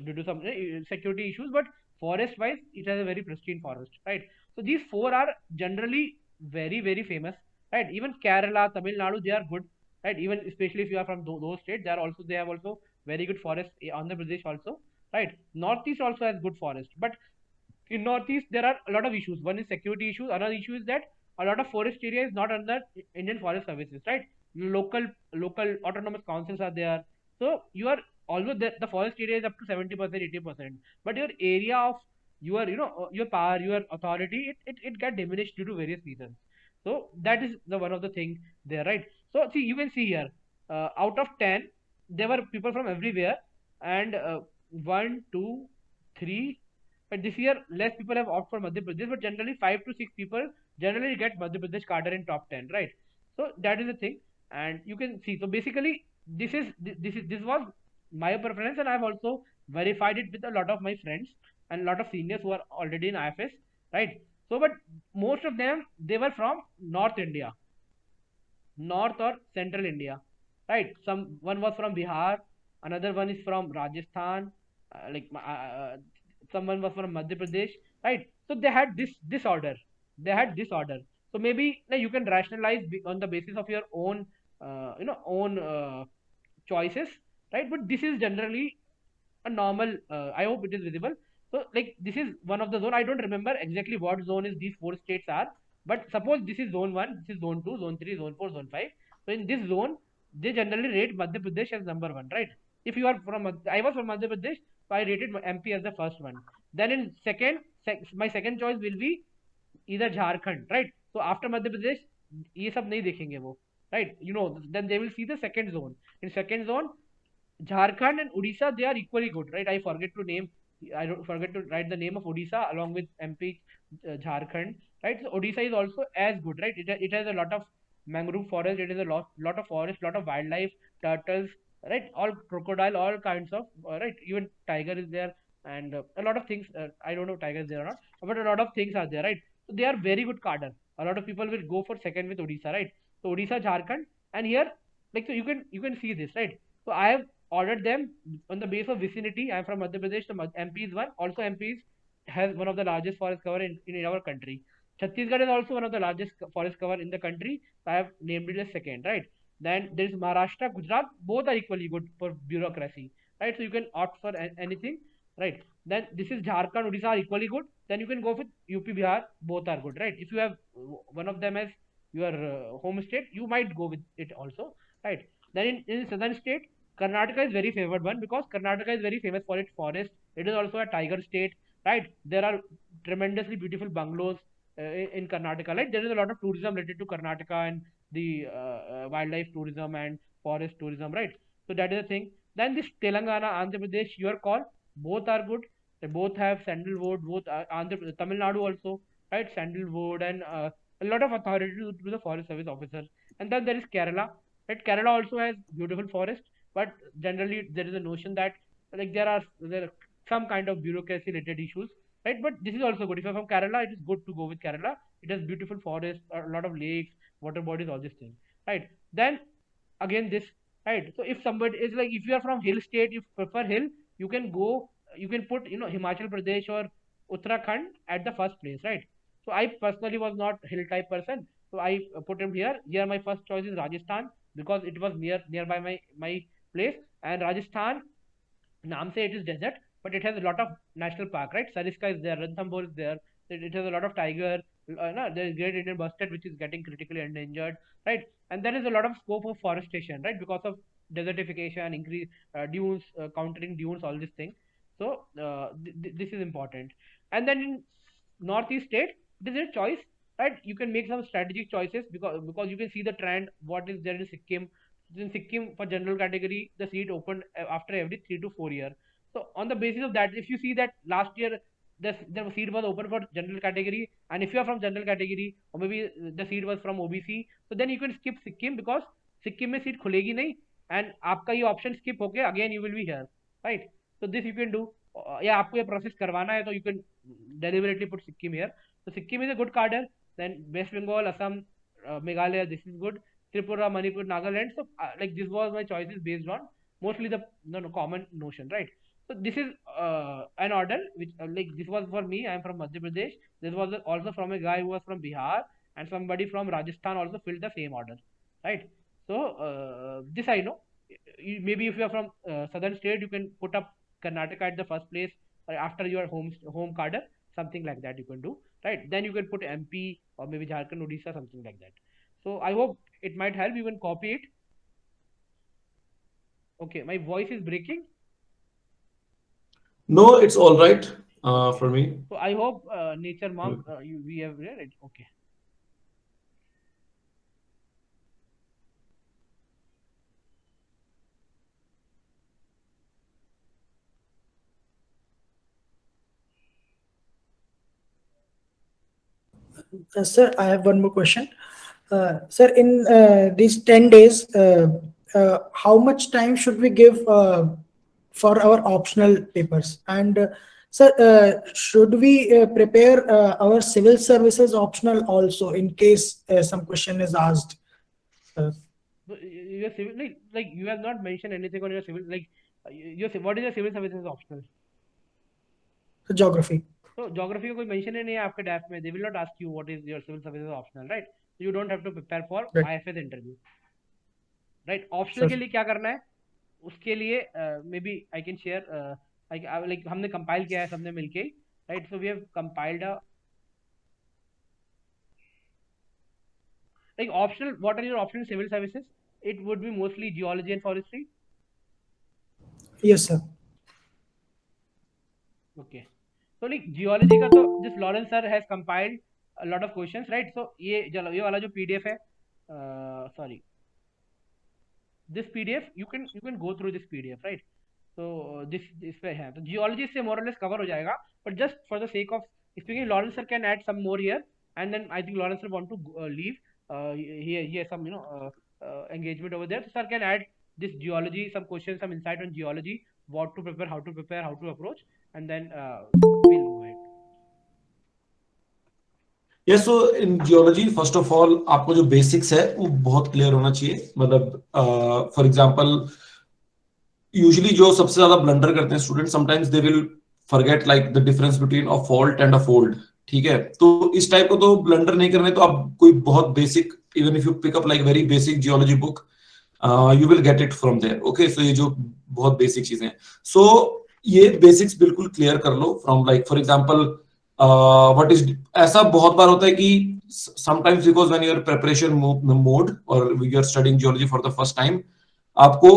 due to some security issues, but forest wise, it has a very pristine forest, right? So these four are generally very famous, right? Even Kerala, Tamil Nadu, they are good, right? Even especially if you are from those states, they have also very good forest. Andhra Pradesh also, right? Northeast also has good forest, but in northeast there are a lot of issues. One is security issues. Another issue is that a lot of forest area is not under Indian Forest Services, right? Local autonomous councils are there. So you are, although the forest area is up to 70%, 80%, but your area of your power, your authority, it got diminished due to various reasons. So that is the one of the thing there, right? So see, you can see here, out of 10 there were people from everywhere, and 1 2 3, but this year less people have opted for Madhya Pradesh, but generally 5 to 6 people generally get Madhya Pradesh cadre in top 10, right? So that is the thing, and you can see. So basically, this was my preference, and I've also verified it with a lot of my friends and a lot of seniors who are already in IFS, right? So, but most of them, they were from North India, North or Central India, right? One was from Bihar, another one is from Rajasthan, someone was from Madhya Pradesh, right? So they had this order. They had this order. So maybe you can rationalize on the basis of your own, own choices, right? But this is generally a normal. I hope it is visible. So like this is one of the zone. I don't remember exactly what zone is these four states are, but suppose this is zone one, this is zone two, zone three, zone four, zone five. So in this zone, they generally rate Madhya Pradesh as number one, right? If you are from, I was from Madhya Pradesh, so I rated MP as the first one. Then in my second choice will be either Jharkhand, right? So after Madhya Pradesh, ये सब नहीं देखेंगे वो, right? Then they will see the second zone. In second zone, Jharkhand and Odisha, they are equally good, right? I don't forget to write the name of Odisha along with MP, Jharkhand, right? So Odisha is also as good, right? It has a lot of mangrove forest, it has a lot of forest, lot of wildlife, turtles, right? All crocodile, all kinds of, right? Even tiger is there, and a lot of things. I don't know if tiger is there or not, but a lot of things are there, right? So they are very good cadre. A lot of people will go for second with Odisha, right? So Odisha, Jharkhand, and here, like, so you can see this, right? So I have ordered them on the base of vicinity. I am from Madhya Pradesh, so MP is one. Also, MP has one of the largest forest cover in our country. Chhattisgarh is also one of the largest forest cover in the country. So I have named it as second, right? Then there is Maharashtra, Gujarat. Both are equally good for bureaucracy, right? So you can opt for anything, right? Then this is Jharkhand, Odisha are equally good. Then you can go with UP, Bihar. Both are good, right? If you have one of them as your home state, you might go with it also, right? Then in southern state, Karnataka is very favored one because Karnataka is very famous for its forest. It is also a tiger state, right? There are tremendously beautiful bungalows in Karnataka. Like there is a lot of tourism related to Karnataka and the wildlife tourism and forest tourism, right? So that is the thing. Then this Telangana, Andhra Pradesh, your call. Both are good. They both have sandalwood. Both Tamil Nadu also, right? Sandalwood and a lot of authority to the forest service officers. And then there is Kerala. Right? Kerala also has beautiful forest, but generally there is a notion that like there are some kind of bureaucracy related issues, right? But this is also good. If you're from Kerala, it is good to go with Kerala. It has beautiful forest, a lot of lakes, water bodies, all these things, right? Then again this, right? So if somebody is like, if you are from hill state, you prefer hill, you can go, you can put Himachal Pradesh or Uttarakhand at the first place, right? So I personally was not hill type person, so I put him here. Here my first choice is Rajasthan because it was nearby my place, and Rajasthan, naam se it is desert, but it has a lot of national park, right? Sariska is there, Ranthambore is there. It has a lot of tiger. No, there is Great Indian Bustard, which is getting critically endangered, right? And there is a lot of scope of forestation, right? Because of desertification, increase dunes, countering dunes, all these things. So this is important. And then in northeast state, this is a choice, right? You can make some strategic choices because you can see the trend. What is there in Sikkim? In Sikkim, for general category, the seat opened after every 3 to 4 years. So on the basis of that, if you see that last year the seat was open for general category, and if you are from general category or maybe the seat was from OBC, so then you can skip Sikkim, because Sikkim में seat खुलेगी नहीं, and आपका ये option skip होके again you will be here, right? So this you can do, या आपको ये process करवाना है तो you can deliberately put Sikkim here. So Sikkim is a good cadre. Then West Bengal, Assam, Meghalaya, this is good. Tripura, Manipur, Nagaland. So like this was my choices based on mostly the common notion, right? So this is an order which like this was for me. I am from Madhya Pradesh. This was also from a guy who was from Bihar, and somebody from Rajasthan also filled the same order, right? So this I know. Maybe if you are from southern state, you can put up Karnataka at the first place after your home cadre, something like that you can do, right? Then you can put MP or maybe Jharkhand, Odisha, something like that. So I hope it might help. You can copy it. Okay, my voice is breaking. No, it's all right for me. So I hope Nature Mom, we have read it. Okay. Sir, I have one more question. Sir, in these 10 days, how much time should we give for our optional papers? And sir, should we prepare our civil services optional also in case some question is asked? So your civil, like you have not mentioned anything on your civil, like what is your civil services optional? Geography. So geography का कोई mention ही नहीं है आपके DAF में. They will not ask you what is your civil services optional, right? So you don't have to prepare for Right. IFS interview, right? Optional के लिए क्या करना है? उसके लिए maybe I can share like हमने compile किया है सबने मिलके, right? So we have compiled a like optional. What are your optional civil services? It would be mostly geology and forestry. Yes, sir. Okay. So like geology का तो this Lawrence sir has compiled a lot of questions, right? So ये वाला जो PDF है, sorry, this PDF you can go through this PDF, right? So this पे है, तो geology से more or less cover हो जाएगा, but just for the sake of speaking, Lawrence sir can add some more here, and then I think Lawrence sir want to leave. He has some engagement over there, so sir can add this geology, some questions, some insight on geology, what to prepare, how to approach, and then we'll move ahead. Yes, so in geology, first of all, आपको जो basics है वो बहुत clear होना चाहिए. मतलब for example, usually जो सबसे ज़्यादा blunder करते हैं students, sometimes they will forget like the difference between a fault and a fold. ठीक है, तो इस टाइप को तो blunder नहीं करने, तो आप कोई बहुत basic, even if you pick up like very basic geology book, you will get it from there. Okay, so ये जो बहुत basic चीजें हैं, so ये basics बिल्कुल clear कर लो from like for example what is, ऐसा बहुत बार होता है कि sometimes because when your preparation mode or you are studying geology for the first time, आपको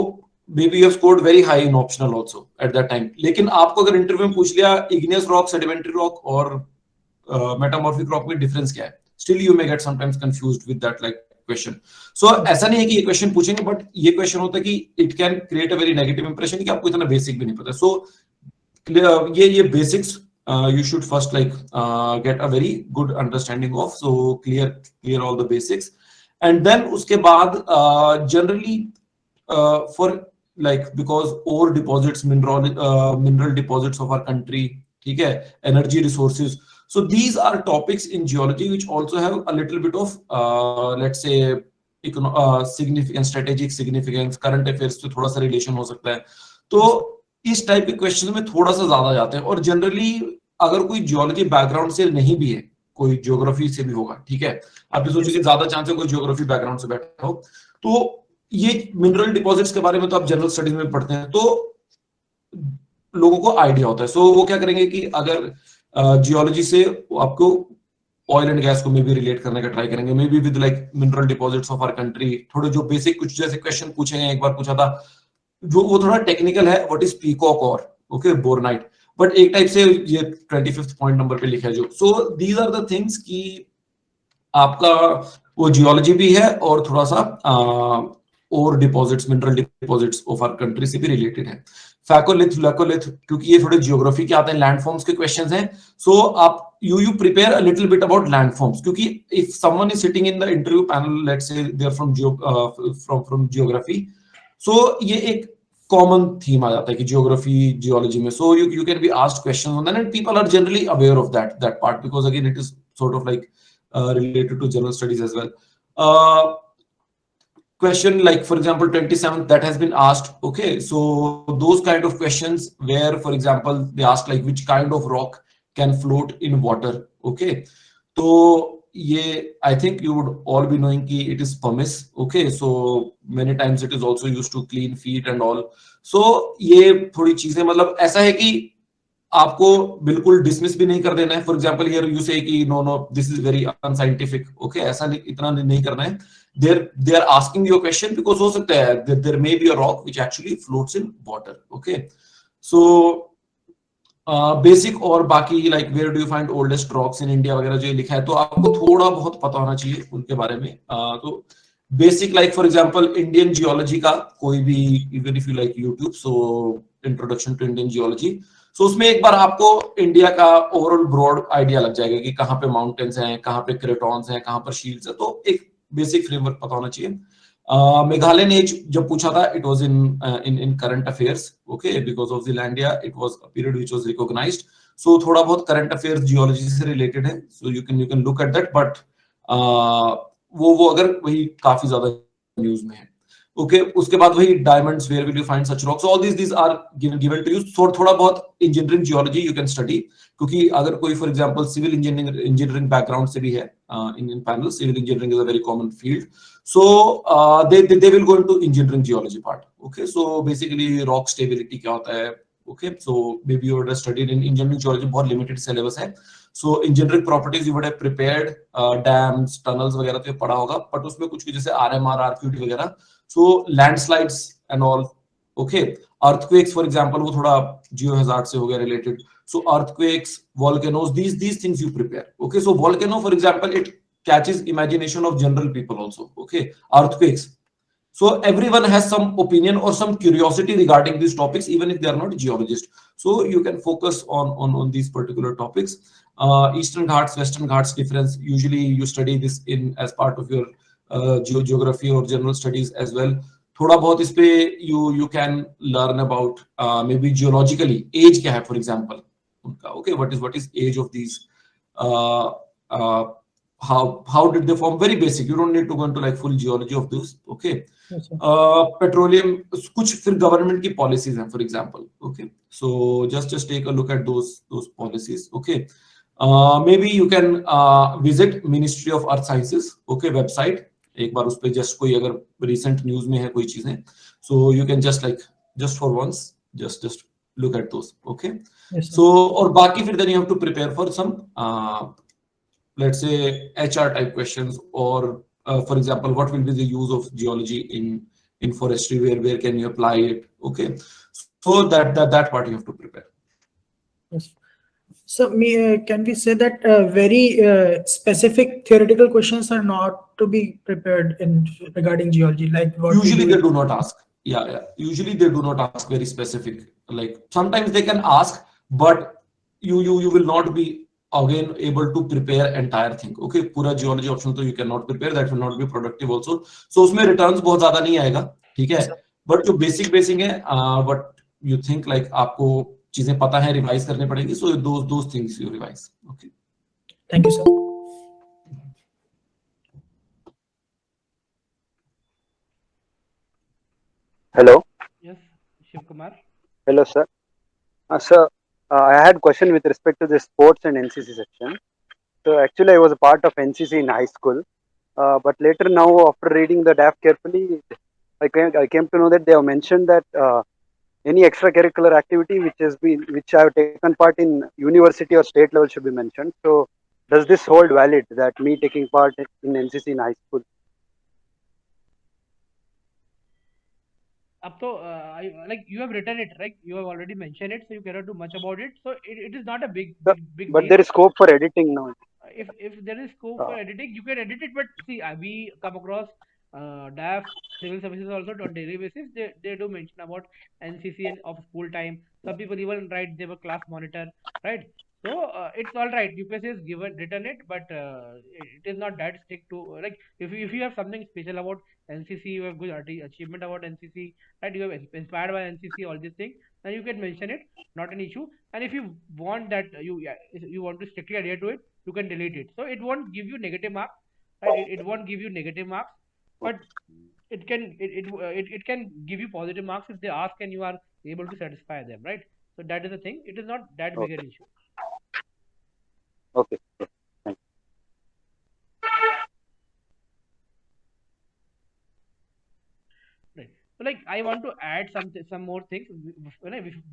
maybe you have scored very high in optional also at that time, लेकिन आपको अगर interview में पूछ लिया igneous rock, sedimentary rock और metamorphic rock में difference क्या है, still you may get sometimes confused with that like question. So ऐसा नहीं है कि ये question पूछेंगे, but ये question होता है कि it can create a very negative impression कि आपको इतना basic भी नहीं पता. So ये basics you should first like get a very good understanding of, so clear all the basics, and then उसके बाद generally for like because ore deposits, mineral deposits of our country, ठीक है, energy resources, so these are topics in geology which also have a little bit of let's say significant strategic significance, current affairs से थोड़ा सा relation हो सकता है, तो इस टाइप के क्वेश्चन में थोड़ा सा ज्यादा जाते हैं. और जनरली अगर कोई जियोलॉजी बैकग्राउंड से नहीं भी है, कोई ज्योग्राफी से भी होगा, ठीक है, आप ये सोचिए कि ज्यादा चांस है कोई ज्योग्राफी बैकग्राउंड से बैठा हो, तो ये मिनरल डिपॉजिट्स के बारे में तो आप जनरल स्टडीज में पढ़ते हैं, तो लोगों को आइडिया होता है. सो वो क्या करेंगे कि अगर जियोलॉजी से आपको ऑयल एंड गैस को मे भी रिलेट करने का ट्राई करेंगे, may be with like mineral deposits of our country, थोड़े जो बेसिक कुछ जैसे क्वेश्चन पूछेंगे. एक बार पूछा था जो वो थोड़ा टेक्निकल है, व्हाट इज पीकॉक और ओके बोरनाइट, बट एक टाइप से ये 25th पॉइंट नंबर पे लिखा है जो. So these are the things कि आपका वो जियोलॉजी भी है और थोड़ा सा और deposits, mineral deposits of our country से भी रिलेटेड है। फैकोलिथ, लैकोलिथ, क्योंकि ये थोड़े ज्योग्राफी के आते हैं, लैंडफॉर्म्स के क्वेश्चंस हैं, सो आप you prepare a little bit about landforms, क्योंकि if someone is sitting in the interview panel, let's say they are from geography, so ये एक common theme आ जाता है कि geography geology में, so you can be asked questions on that, and people are generally aware of that part, because again it is sort of like related to general studies as well. Question like, for example, 27th that has been asked, okay, so those kind of questions where, for example, they ask like which kind of rock can float in water, okay, so yeah, I think you would all be knowing ki it is pumice, okay, so many times it is also used to clean feet and all, so ये थोड़ी चीजें, मतलब ऐसा है कि आपको बिल्कुल dismiss भी नहीं कर देना है, फॉर एग्जांपल हियर यू से कि no no this is very unscientific, okay, ऐसा नहीं, इतना नहीं करना है, they are asking you a question because हो सकता है there may be a rock which actually floats in water, okay, so basic और बाकी like where do you find oldest rocks in India वगैरह जो लिखा है, तो आपको थोड़ा बहुत पता होना चाहिए उनके बारे में, तो basic like for example Indian geology का कोई भी, even if you like YouTube, so introduction to Indian geology, so उसमें एक बार आपको इंडिया का ओवरऑल ब्रॉड आइडिया लग जाएगा कि कहाँ पे माउंटेन्स हैं, कहाँ पे क्रेटॉन्स हैं, कहाँ पर शील्ड्स हैं, तो एक बेसिक फ्रेमवर्क पता होना चाहिए। मेघालय ने जब पूछा था, it was in current affairs, okay, because of the लैंडिया it was a period which was recognised, so थोड़ा बहुत करंट अफेयर्स जियोलॉजी से रिलेटेड है, so you can look at that, but वो अगर वही काफी ज्यादा न्यूज में है, ओके, उसके बाद वही diamonds, where will you find such rocks, all these are given to you, थोड़ा बहुत engineering geology you can study, क्योंकि अगर कोई for example civil engineering background से भी है, in panel, civil engineering is a very common field, so they will go into engineering geology part, okay, so basically rock stability क्या होता है, okay, so maybe you would have studied in engineering geology, बहुत limited syllabus है, so engineering properties you would have prepared, dams, tunnels वगैरह तो पढ़ा होगा, but उसमें कुछ जैसे RMR, RQT वगैरह, so landslides and all, okay, earthquakes for example वो थोड़ा geohazard से हो गया related, so earthquakes, volcanoes, these things you prepare, okay, so volcano for example it catches imagination of general people also, okay, earthquakes, so everyone has some opinion or some curiosity regarding these topics even if they are not geologists, so you can focus on these particular topics. Eastern Ghats, Western Ghats difference, usually you study this in as part of your geography or general studies as well, थोड़ा बहुत इस पे you can learn about maybe geologically age क्या है for example उनका, okay, what is age of these, uh, uh, how did they form, very basic, you don't need to go into like full geology of this, okay, petroleum, कुछ फिर government की policies हैं for example, okay, so just take a look at those policies, okay, maybe you can visit Ministry of Earth Sciences, okay, website, एक बार उस पे just कोई अगर recent news में है कोई चीजें, so you can just for once just look at those, okay, Yes, sir. so और बाकी फिर then you have to prepare for some let's say HR type questions, or for example what will be the use of geology in forestry, where can you apply it, okay, so that part you have to prepare. Yes. So, can we say that very specific theoretical questions are not to be prepared in regarding geology, like what Usually we they do not ask, yeah, usually they do not ask very specific, like sometimes they can ask, but you will not be again able to prepare entire thing, okay, पूरा geology option तो you cannot prepare, that will not be productive also, so उसमें returns बहुत ज्यादा नहीं आएगा, ठीक है, but जो basic है, but you think like आपको चीजें पता है, रिवाइज करनी पड़ेगी, so those things you revise, okay. Thank you, sir. Hello. Yes, Shiv Kumar. Hello, sir. Sir, I had a question with respect to the sports and NCC section. So actually, I was a part of NCC in high school, but later now, after reading the DAF carefully, I came to know that they have mentioned that any extracurricular activity which I have taken part in university or state level should be mentioned. So does this hold valid that me taking part in NCC in high school? Up to like you have written it, right? You have already mentioned it, so you cannot do much about it. So it is not a big But deal. there is scope for editing now. If there is scope for editing, you can edit it. But see, we come across DAF civil services also on daily basis they do mention about NCC and of school time. Some people even write they were class monitor, right? So it's all right. UPSC has given written it, but it is not that strict to like if you have something special about NCC, you have good achievement about NCC, right? You have inspired by NCC, all these things, then you can mention it, not an issue. And if you want that you want to strictly adhere to it, you can delete it. So it won't give you negative marks, right? It won't give you negative marks, but it can give you positive marks if they ask and you are able to satisfy them, right? So that is the thing. It is not that big an Okay. issue. Okay. Okay. Thank Right. So like I want to add some more things.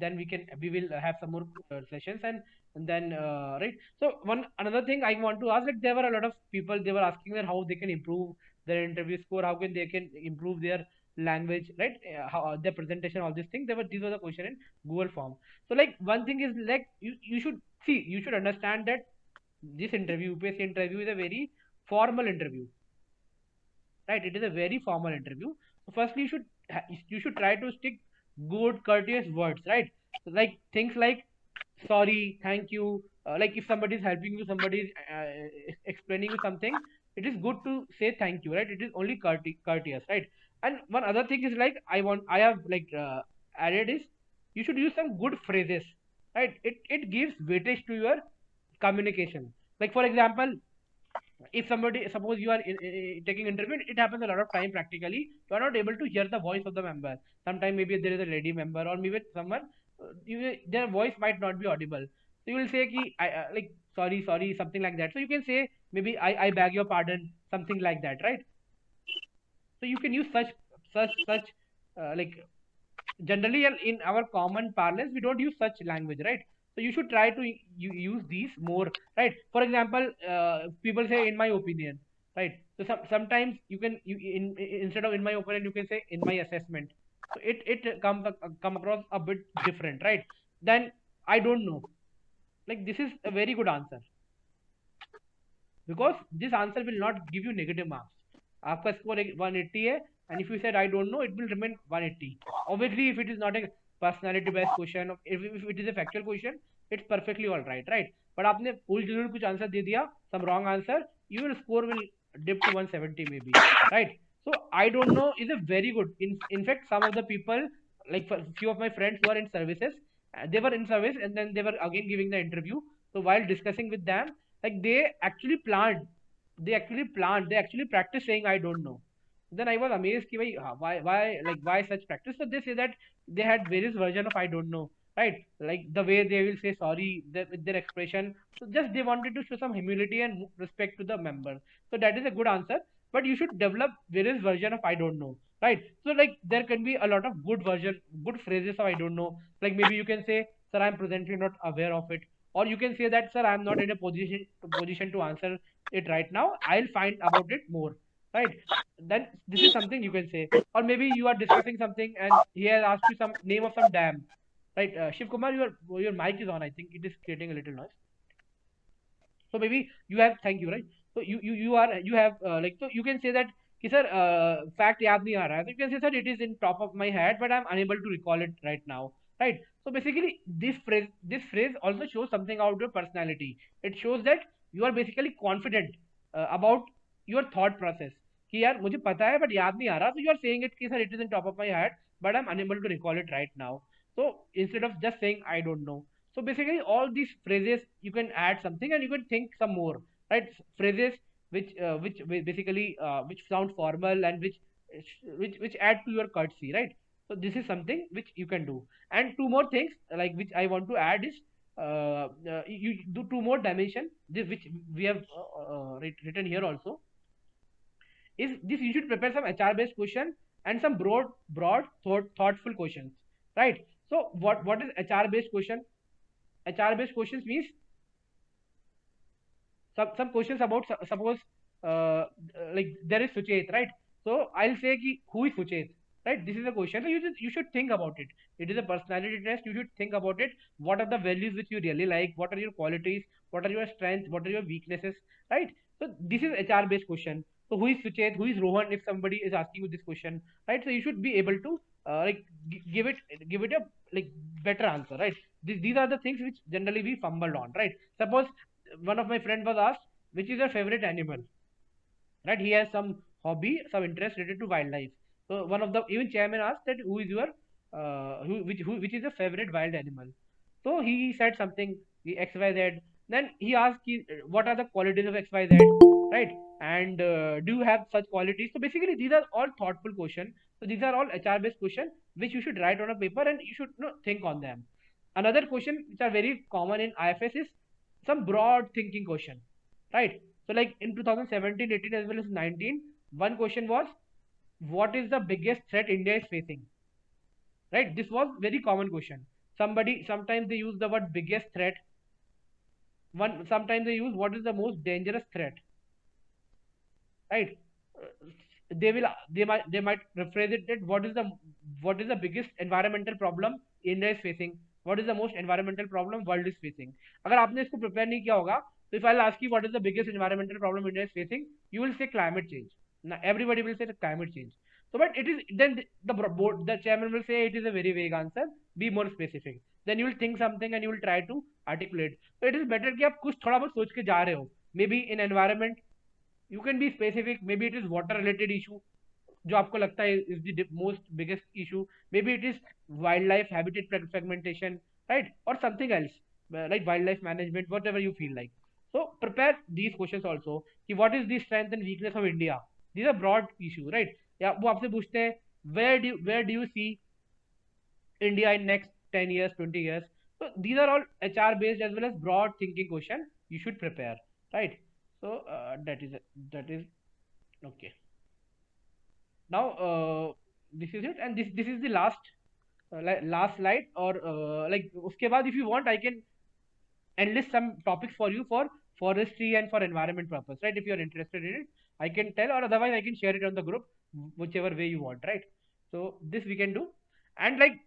Then we will have some more sessions and then right. So one another thing I want to ask, like there were a lot of people they were asking that how they can improve their interview score, how can they can improve their language, right? How their presentation, all these things. These were the question in Google form. So like one thing is like you should see, you should understand that this interview, UPSC interview, is a very formal interview, right? It is a very formal interview. So firstly you should try to stick good courteous words, right? So like things like sorry, thank you, like if somebody is helping you, somebody is explaining you something, it is good to say thank you, right? It is only courteous, right? And one other thing is like I have like added is you should use some good phrases, right? It gives weightage to your communication. Like for example, if somebody suppose you are taking interview, it happens a lot of time practically you are not able to hear the voice of the member. Sometimes maybe there is a lady member or maybe someone their voice might not be audible, so you will say ki, like sorry something like that. So you can say maybe I beg your pardon, something like that, right? So you can use such like generally in our common parlance we don't use such language, right? So you should try to use these more, right? For example, people say in my opinion, right? So sometimes you can instead of in my opinion you can say in my assessment. So it come across a bit different, right? Then I don't know, like this is a very good answer because this answer will not give you negative marks. आपका score 180 है and if you said I don't know, it will remain 180. Obviously if it is not a personality based question, if it is a factual question, it's perfectly all right, right? But आपने full जरूर कुछ answer दे दिया, some wrong answer, your score will dip to 170 maybe, right? So I don't know is a very good, in fact some of the people, like for few of my friends who are in services, they were in service and then they were again giving the interview. So while discussing with them, like they actually practice saying I don't know. Then I was amazed ki, bhai, why such practice. So they say that they had various version of I don't know, right? Like the way they will say sorry with their expression. So just they wanted to show some humility and respect to the member. So that is a good answer, but you should develop various version of I don't know, right? So like there can be a lot of good phrases of I don't know. Like maybe you can say sir I'm presently not aware of it, or you can say that sir I'm not in a position to answer it right now, I'll find about it more, right? Then this is something you can say. Or maybe you are discussing something and he has asked you some name of some dam, right? Shiv Kumar, your mic is on, I think it is creating a little noise. So maybe you have, thank you, right? So you have like, so you can say that कि sir fact याद नहीं आ रहा है. So you can say sir it is in top of my head but I'm unable to recall it right now, right? So basically this phrase also shows something about your personality. It shows that you are basically confident about your thought process कि यार मुझे पता है but याद नहीं आ रहा. So you are saying it कि sir it is in top of my head but I'm unable to recall it right now. So instead of just saying I don't know, so basically, all these phrases you can add something and you can think some more, right? Phrases which basically which sound formal and which add to your courtesy, right? So this is something which you can do. And two more things like which I want to add is you do two more dimension which we have written here also is this you should prepare some HR based question and some broad thoughtful questions, right? So what is HR based question? HR based questions means some questions about suppose like there is Suchet, right? So I'll say ki, who is Suchet, right? This is a question. So you should think about it. It is a personality test. You should think about it. What are the values which you really like? What are your qualities? What are your strengths? What are your weaknesses? Right? So this is HR based question. So who is Suchet, who is Rohan, if somebody is asking you this question, right? So you should be able to give it a like better answer, right? These are the things which generally we fumbled on, right? Suppose one of my friend was asked, which is your favorite animal, right? He has some hobby, some interest related to wildlife. So one of the even chairman asked that who is your which is your favorite wild animal. So he said something XYZ. Then he asked what are the qualities of XYZ, right? And do you have such qualities? So basically these are all thoughtful questions. So these are all HR based questions which you should write on a paper and you should think on them. Another question which are very common in IFS is some broad thinking question, right? So like in 2017, 18 as well as 19, one question was, what is the biggest threat India is facing? Right? This was very common question. Sometimes they use the word biggest threat. Sometimes they use what is the most dangerous threat, right? They might rephrase it that what is the biggest environmental problem India is facing, what is the most environmental problem world is facing. अगर आपने इसको prepare नहीं किया होगा, so if I'll ask you what is the biggest environmental problem India is facing, you will say climate change. Now everybody will say climate change. So but it is then the chairman will say it is a very vague answer, be more specific. Then you will think something and you will try to articulate. So it is better कि आप कुछ थोड़ा बहुत सोच के जा रहे हो. Maybe in environment you can be specific, maybe it is water related issue जो आपको लगता है is the most biggest issue, maybe it is wildlife habitat fragmentation, right, or something else, like wildlife management, whatever you feel like. So prepare these questions also कि what is the strength and weakness of India. These are broad issue, right? या वो आपसे पूछते हैं where do you see India in next 10 years, 20 years. So these are all HR based as well as broad thinking question you should prepare, right? So that is okay. Now this is it, and this is the last slide, or like उसके बाद if you want I can enlist some topics for you for forestry and for environment purpose, right? If you are interested in it, I can tell, or otherwise I can share it on the group, whichever way you want, right? So this we can do, and like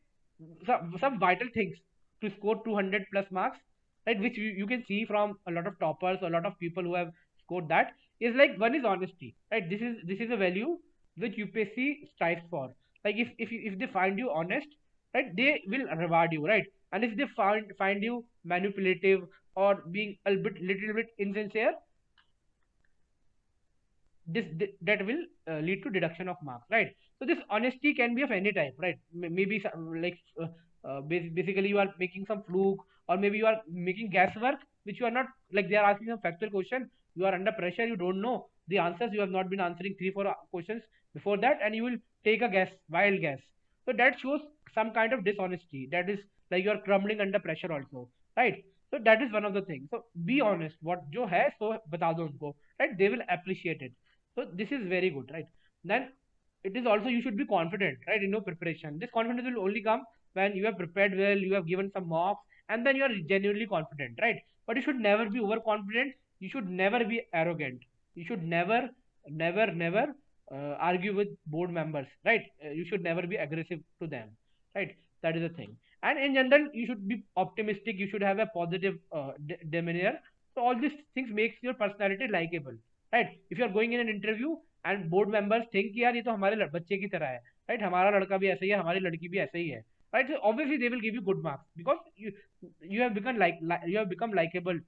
some vital things to score 200 plus marks, right? Which you can see from a lot of toppers, a lot of people who have scored that, is like one is honesty, right? This is a value which UPSC strives for. Like if they find you honest, right, they will reward you, right? And if they find you manipulative or being a little bit insincere, that will lead to deduction of marks, right? So this honesty can be of any type, right? Maybe like basically you are making some fluke, or maybe you are making guesswork which you are not, like they are asking a factual question, you are under pressure, you don't know the answers, you have not been answering 3-4 questions before that, and you will take a guess, wild guess. So that shows some kind of dishonesty, that is like you are crumbling under pressure also, right? So that is one of the things. So be honest, what जो है so बता दो उनको, right? They will appreciate it. So this is very good, right? Then it is also you should be confident, right, in your preparation. This confidence will only come when you have prepared well, you have given some mocks, and then you are genuinely confident, right? But you should never be overconfident. You should never be arrogant. You should never argue with board members, right? You should never be aggressive to them, right? That is the thing. And in general, you should be optimistic. You should have a positive demeanor. So all these things makes your personality likable, right? If you are going in an interview and board members think कि यार ये तो हमारे बच्चे की तरह है, right? हमारा लड़का भी ऐसा ही है, हमारी लड़की भी ऐसा ही है, right? So obviously they will give you good marks because you have become likable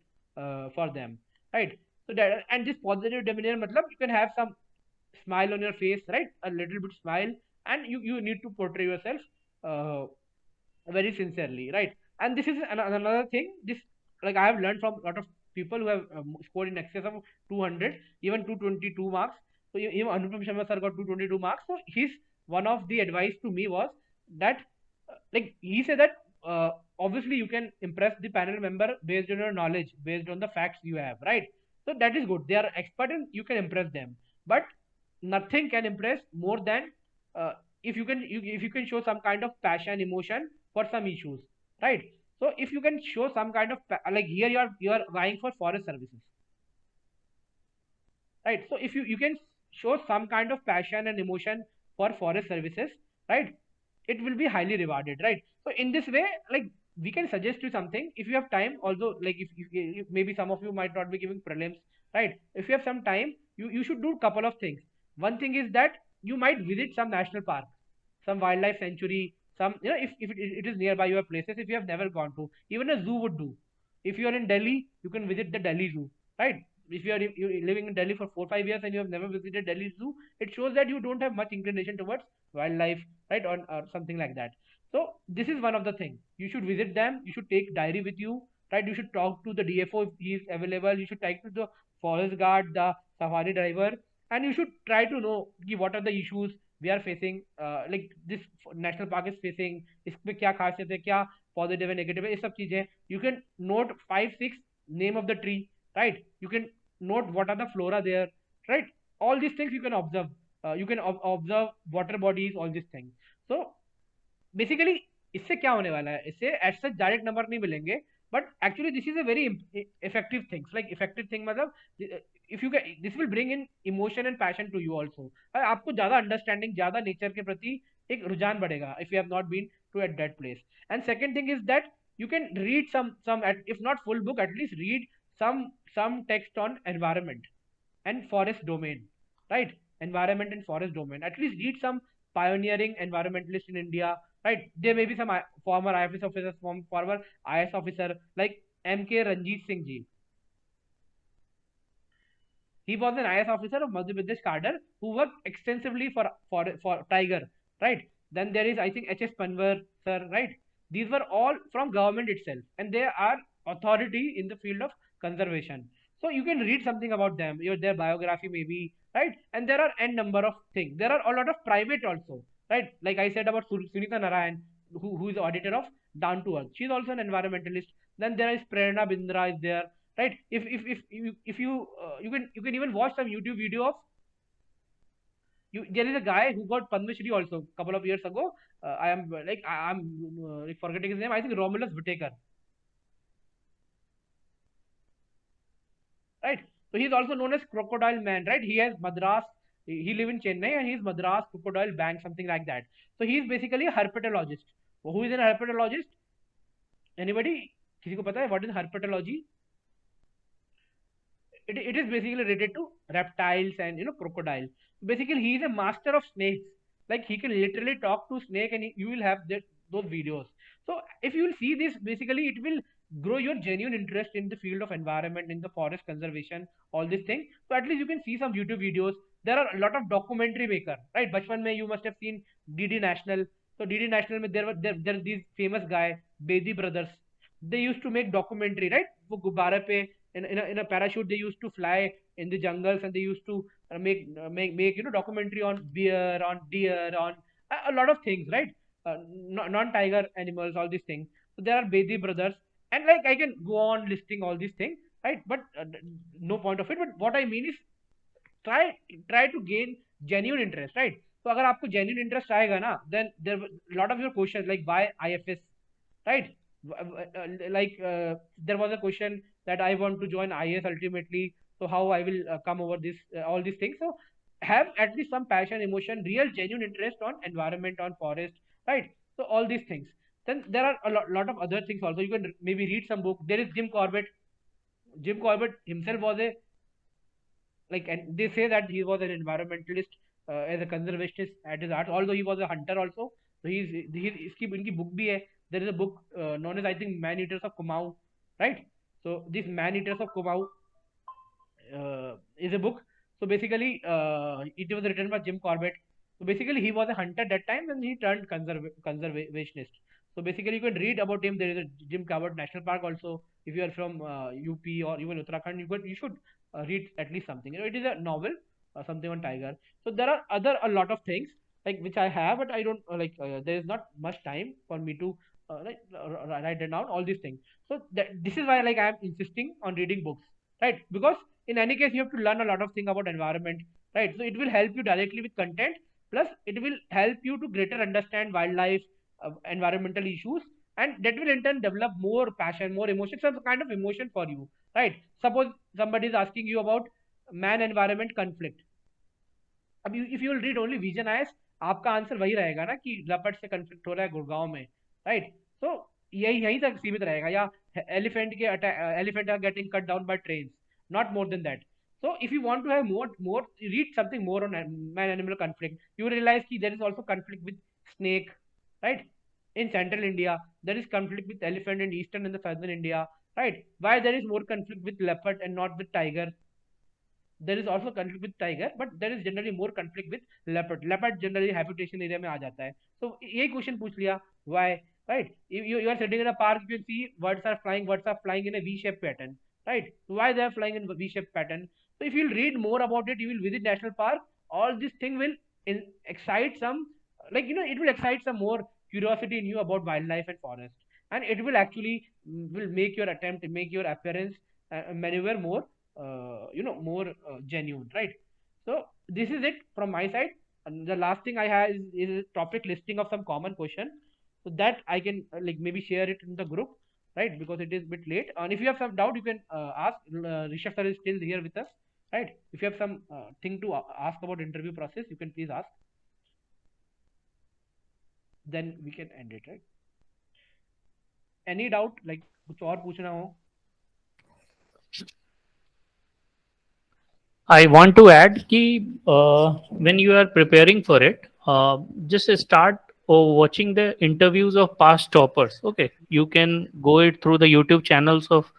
for them, right? So that, and this positive demeanor मतलब you can have some smile on your face, right? A little bit smile, and you need to portray yourself very sincerely, right? And this is another thing. This, like I have learned from a lot of people who have scored in excess of 200, even 222 marks. So even Anupam Sharma sir got 222 marks. So his one of the advice to me was that like he said that obviously you can impress the panel member based on your knowledge, based on the facts you have, right? So that is good, they are expert and you can impress them, but nothing can impress more than if you can show some kind of passion, emotion for some issues, right? So if you can show some kind of like here you are vying for forest services, right? So if you can show some kind of passion and emotion for forest services, right, it will be highly rewarded, right? So in this way, like we can suggest you something if you have time, although like if maybe some of you might not be giving prelims, right? If you have some time, you should do a couple of things. One thing is that you might visit some national park, some wildlife sanctuary, some, if it is nearby your places, if you have never gone to, even a zoo would do. If you are in Delhi, you can visit the Delhi Zoo, right? If you're living in Delhi for 4 5 years and you have never visited Delhi Zoo, it shows that you don't have much inclination towards wildlife, right? Or something like that. So this is one of the things. You should visit them. You should take diary with you, right? You should talk to the DFO if he is available. You should talk to the forest guard, the safari driver, and you should try to know what are the issues we are facing, like this national park is facing. इसमें क्या खासियत है, क्या positive है, negative है, ये सब चीजें you can note 5 6 name of the tree, right? You can note what are the flora there, right? All these things you can observe. You can observe water bodies, all these things. So basically इससे क्या होने वाला है, इससे as such direct number नहीं मिलेंगे, but actually this is a very effective things, like effective thing मतलब if you this will bring in emotion and passion to you also. आपको ज्यादा अंडरस्टैंडिंग, ज्यादा नेचर के प्रति एक रुझान बढ़ेगा if you have not been to at that place. And second thing is that you can read some if not full book, at least read some text on environment and forest domain, right? Environment and forest domain, at least read some pioneering environmentalists in India, right? There may be some former IFS officers, former IS officer like MK Ranjit Singh ji. He was an IS officer of Madhya Pradesh cadre who worked extensively for tiger, right? Then there is, I think, HS Panwar sir, right? These were all from government itself, and they are authority in the field of conservation. So you can read something about them, their biography maybe, right? And there are n number of things. There are a lot of private also, right? Like I said about Sunita Narayan, who is the auditor of Down to Earth. She is also an environmentalist. Then there is Prerna Bindra is there, right? If you can even watch some YouTube video of there is a guy who got Padma Shri also couple of years ago. I'm forgetting his name. I think Romulus Whittaker, right? So he's also known as Crocodile Man, right? He has Madras. He live in Chennai and he's Madras Crocodile Bank, something like that. So he's basically a herpetologist. Who is a herpetologist? Anybody? किसी को पता है what is herpetology? It is basically related to reptiles and crocodile. Basically he is a master of snakes. Like he can literally talk to snake and you will have those videos. So if you will see this, basically it will grow your genuine interest in the field of environment, in the forest conservation, all these things. So at least you can see some YouTube videos. There are a lot of documentary maker, right? Bachpan mein you must have seen DD National. So DD National mein there are these famous guy Bedi brothers. They used to make documentary, right? वो गुब्बारे पे in a parachute they used to fly in the jungles, and they used to make documentary on bear, on deer, on a lot of things, right? Non-tiger animals, all these things. So there are Bedi brothers, and like I can go on listing all these things, right? But no point of it. But what I mean is try to gain genuine interest, right? So अगर आपको genuine interest आएगा ना, then there a lot of your questions like why IFS, right? There was a question that I want to join IS ultimately, so how I will come over this all these things. So have at least some passion, emotion, real genuine interest on environment, on forest, right? So all these things. Then there are a lot of other things also. You can maybe read some book. There is Jim Corbett. Jim Corbett himself was a and they say that he was an environmentalist, as a conservationist at his heart, although he was a hunter also. So इनकी book भी है. There is a book known as, I think, Man Eaters of Kumaon, right? So this Man Eaters of Kumaon is a book. So basically it was written by Jim Corbett. So basically he was a hunter at that time and he turned conservationist. So basically you can read about him. There is a Jim Corbett National Park also. If you are from UP or even Uttarakhand, you should read at least something. It is a novel, something on tiger. So there are a lot of things like which I have, but I don't there is not much time for me to write down all these things. So this is why I am insisting on reading books, right? Because in any case you have to learn a lot of things about environment, right? So it will help you directly with content, plus it will help you to greater understand wildlife, environmental issues, and that will in turn develop more passion, more emotion, some kind of emotion for you, right? Suppose somebody is asking you about man environment conflict. अब if you will read only Vision IS, आपका answer वही रहेगा ना कि लपट से conflict हो रहा है गुड़गांव में, राइट? तो यही तक सीमित रहेगा, या elephant are getting cut down by trains, not more than that. So if you want to have more, read something more on man-animal conflict. You will realize that there is also conflict with snake, right? In central India, there is conflict with elephant in eastern and the southern India, right? Why there is more conflict with leopard and not with tiger? There is also conflict with tiger, but there is generally more conflict with leopard. Leopard generally habitation area में आ जाता है. So ये question पूछ लिया, why, right? You are sitting in a park, you can see birds are flying in a V-shaped pattern, right? Why they are flying in V-shaped pattern? So if you read more about it, you will visit national park. All this thing will excite some, like it will excite some more curiosity in you about wildlife and forest, and it will actually will make your attempt, make your appearance maneuver more more genuine, right? So this is it from my side, and the last thing I have is a topic listing of some common question, so that I can like maybe share it in the group, right? Because it is a bit late, and if you have some doubt you can ask. Rishabh sir is still here with us, right? If you have some thing to ask about interview process, you can please ask, then we can end it, right? Any doubt, like कुछ और पूछना हो? I want to add कि when you are preparing for it, just start watching the interviews of past toppers. Okay, you can go it through the YouTube channels of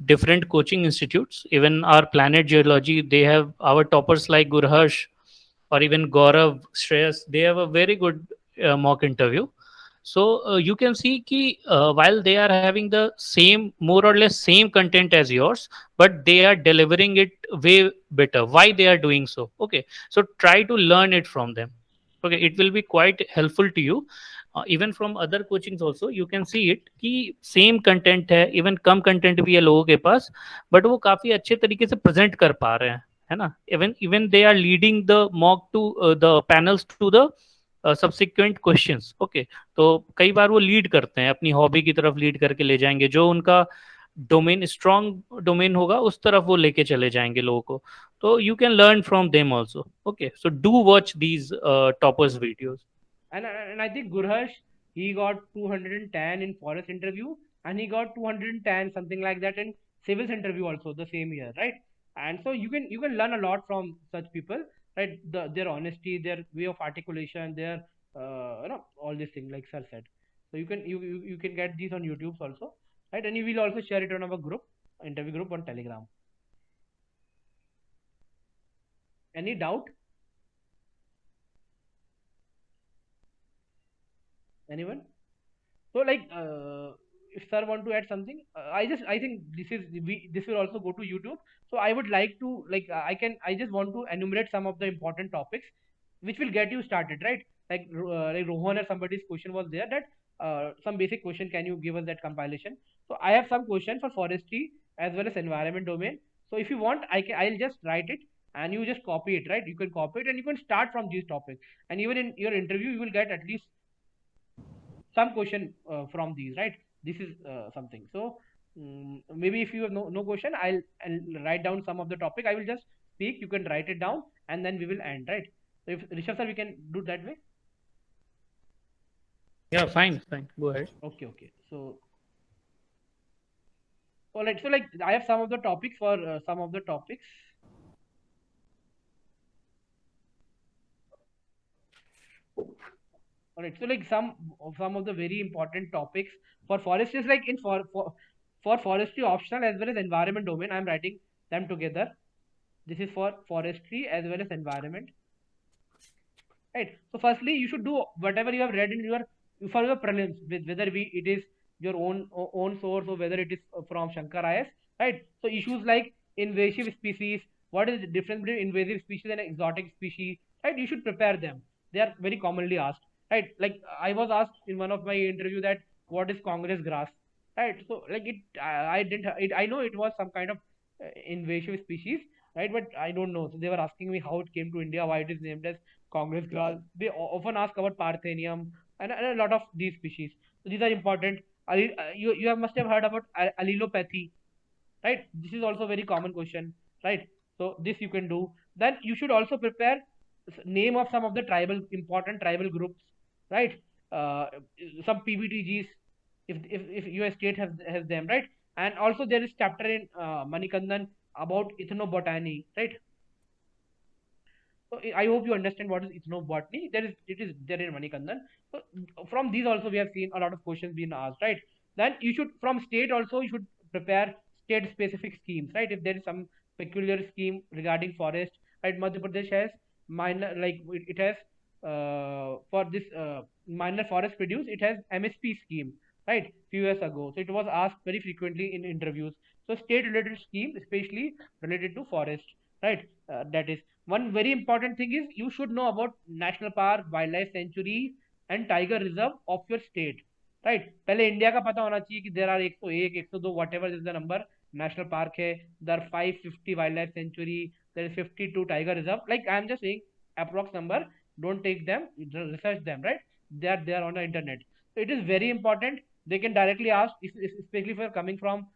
different coaching institutes. Even our Planet Geology, they have our toppers like Gurharsh or even Gaurav, Shreyas. They have a very good mock interview. So you can see ki, while they are having the same, more or less same content as yours, but they are delivering it way better. Why they are doing so? Okay, so try to learn it from them. Okay, it will be quite helpful to you. Even from other coachings also you can see it कि same content है, even come content भी है लोगों के पास, but वो काफी अच्छे तरीके से प्रेजेंट कर पा रहे हैं, है ना? Even even they are leading the mock to the panels to the subsequent questions. Okay, तो कई बार वो लीड करते हैं, अपनी हॉबी की तरफ लीड करके ले जाएंगे, जो उनका डोमेन स्ट्रॉन्ग डोमेन होगा उस तरफ वो लेके चले जाएंगे लोगों को. तो you can learn from them also. Okay, so do watch these toppers videos. And I think Gurharsh, he got 210 in forest interview, and he got 210 something like that in civils interview also the same year, right? And so you can learn a lot from such people, right? Their honesty, their way of articulation, their all these things like sir said. So you can get these on YouTube also, right? And you will also share it on our group, interview group on Telegram. Any doubt? Anyone? So like if sir want to add something, I think this will also go to YouTube. So I would like to like I just want to enumerate some of the important topics which will get you started, right? Like Rohan or somebody's question was there that some basic question, can you give us that compilation? So I have some question for forestry as well as environment domain. So if you want, I'll just write it and you just copy it, right? You can copy it and you can start from these topics, and even in your interview you will get at least some question from these, right? This is something. So maybe if you have no question, I'll write down some of the topic. I will just speak, you can write it down, and then we will end, right? So if Rishabh sir, we can do that way. Yeah, fine, fine. Go ahead. Okay. So all right. So like I have some of the topics for some of the topics. All right. So like some of the very important topics for forest is like in for forestry optional as well as environment domain. I'm writing them together. This is for forestry as well as environment, right? So firstly you should do whatever you have read in your for your prelims, whether it is your own source or whether it is from Shankar IS, right? So issues like invasive species, what is the difference between invasive species and exotic species, right? You should prepare them. They are very commonly asked, right? Like I was asked in one of my interview that what is Congress grass, right? So like I didn't I know it was some kind of invasive species, right? But I don't know. So they were asking me how it came to India, why it is named as Congress grass. They often ask about Parthenium and a lot of these species. So these are important. You must have heard about allelopathy, right? This is also a very common question, right? So this you can do. Then you should also prepare name of some of the important tribal groups, right? Uh, some PBTGs if your state has them, right? And also there is chapter in Manikandan about ethnobotany, right? So I hope you understand what is ethnobotany. It is there in Manikandan. So from these also we have seen a lot of questions being asked, right? Then you should from state also you should prepare state specific schemes, right? If there is some peculiar scheme regarding forest, right? Madhya Pradesh has minor like it has for this minor forest produce it has MSP scheme, right? Few years ago. So it was asked very frequently in interviews. So state related scheme, especially related to forest, right? That is one very important thing is you should know about national park, wildlife sanctuary and tiger reserve of your state, right? पहले India का पता होना चाहिए कि there are 101 102 whatever is the number national park है, there are 550 wildlife sanctuary, there is 52 tiger reserve, like I am just saying approx number, don't take them, research them, right? They are on the internet. So it is very important. They can directly ask, especially if you are coming from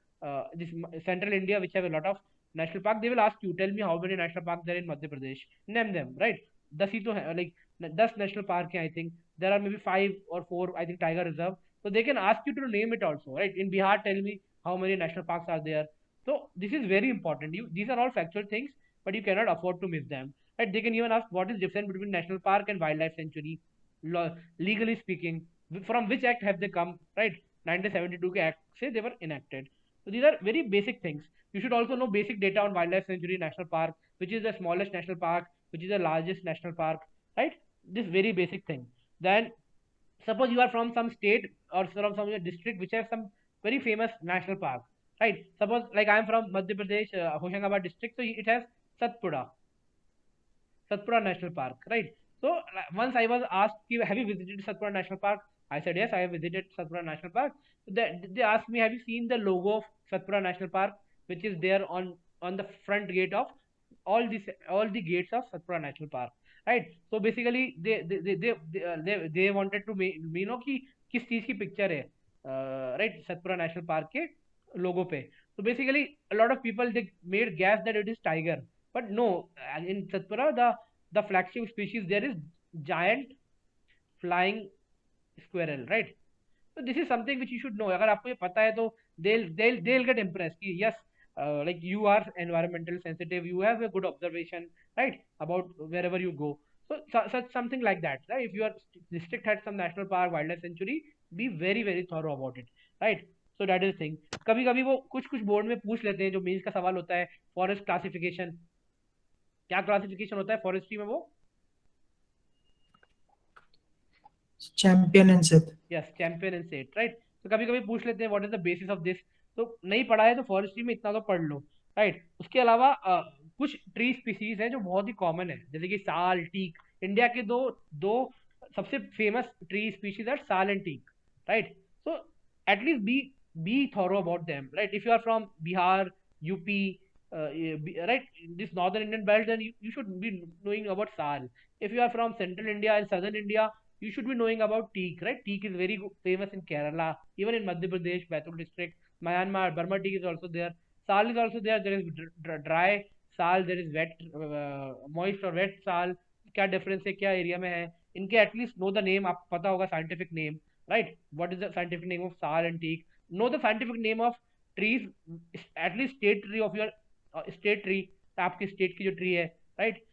this central India which have a lot of national park, they will ask you, tell me how many national parks there are in Madhya Pradesh, name them, right? 10 ही तो है, like 10 national park hai, I think there are maybe 5 or 4 I think tiger reserve, so they can ask you to name it also, right? In Bihar tell me how many national parks are there. So this is very important. These are all factual things, but you cannot afford to miss them, right? They can even ask what is difference between national park and wildlife sanctuary, legally speaking, from which act have they come, right? 1972 ke act say they were enacted. So these are very basic things. You should also know basic data on wildlife sanctuary national park, which is the smallest national park, which is the largest national park, right? This very basic thing. Then suppose you are from some state or from some district which has some very famous national park, right? Suppose like I am from Madhya Pradesh, Hoshangabad district, so it has Satpura, Satpura National Park, right? So once I was asked, have you visited Satpura National Park? I said yes, I have visited Satpura National Park. So they asked me, have you seen the logo of Satpura National Park, which is there on the front gate of all the gates of Satpura National Park, right? So basically they wanted to me know कि किस चीज की picture है, right? Satpura National Park के logo पे. So basically a lot of people they made guess that it is tiger, but no, in Satpura the flagship species there is giant flying squirrel, right? So this is something which you should know. अगर आपको ये पता है तो they'll get impressed कि yes, like you are environmental sensitive, you have a good observation, right, about wherever you go. So such something like that, right? If your district had some national park, wildlife sanctuary, be very thorough about it, right? So that is the thing. कभी कभी वो कुछ कुछ board में पूछ लेते हैं जो मेंस का सवाल होता है, फॉरेस्ट क्लासिफिकेशन, क्या क्लासिफिकेशन होता है फॉरेस्ट्री में वो? Champion and set. Yes, champion and set, right? तो कभी कभी पूछ लेते हैं what is the basis of this, तो नहीं पढ़ा है तो फॉरेस्ट्री में इतना तो पढ़ लो, राइट? उसके अलावा कुछ ट्री स्पीसीज है जो बहुत ही कॉमन है, जैसे कि साल, टीक. इंडिया के दो दो सबसे famous tree species are sal and teak, right? So at least be thorough about them, right? If you are from Bihar, UP, right, this northern Indian belt, then you should be knowing about sal. If you are from central India and southern India, you should be knowing about teak, right? Teak is very famous in Kerala, even in Madhya Pradesh, Baitul district, Myanmar, Burma teak is also there. Sal is also there. There is dry sal, there is wet, moist or wet sal. क्या difference है, क्या area में है इनके? At least know the name, आप पता होगा scientific name, right? What is the scientific name of sal and teak? Know the scientific name of trees, at least state tree of your state tree, आपके स्टेट की जो ट्री है, right?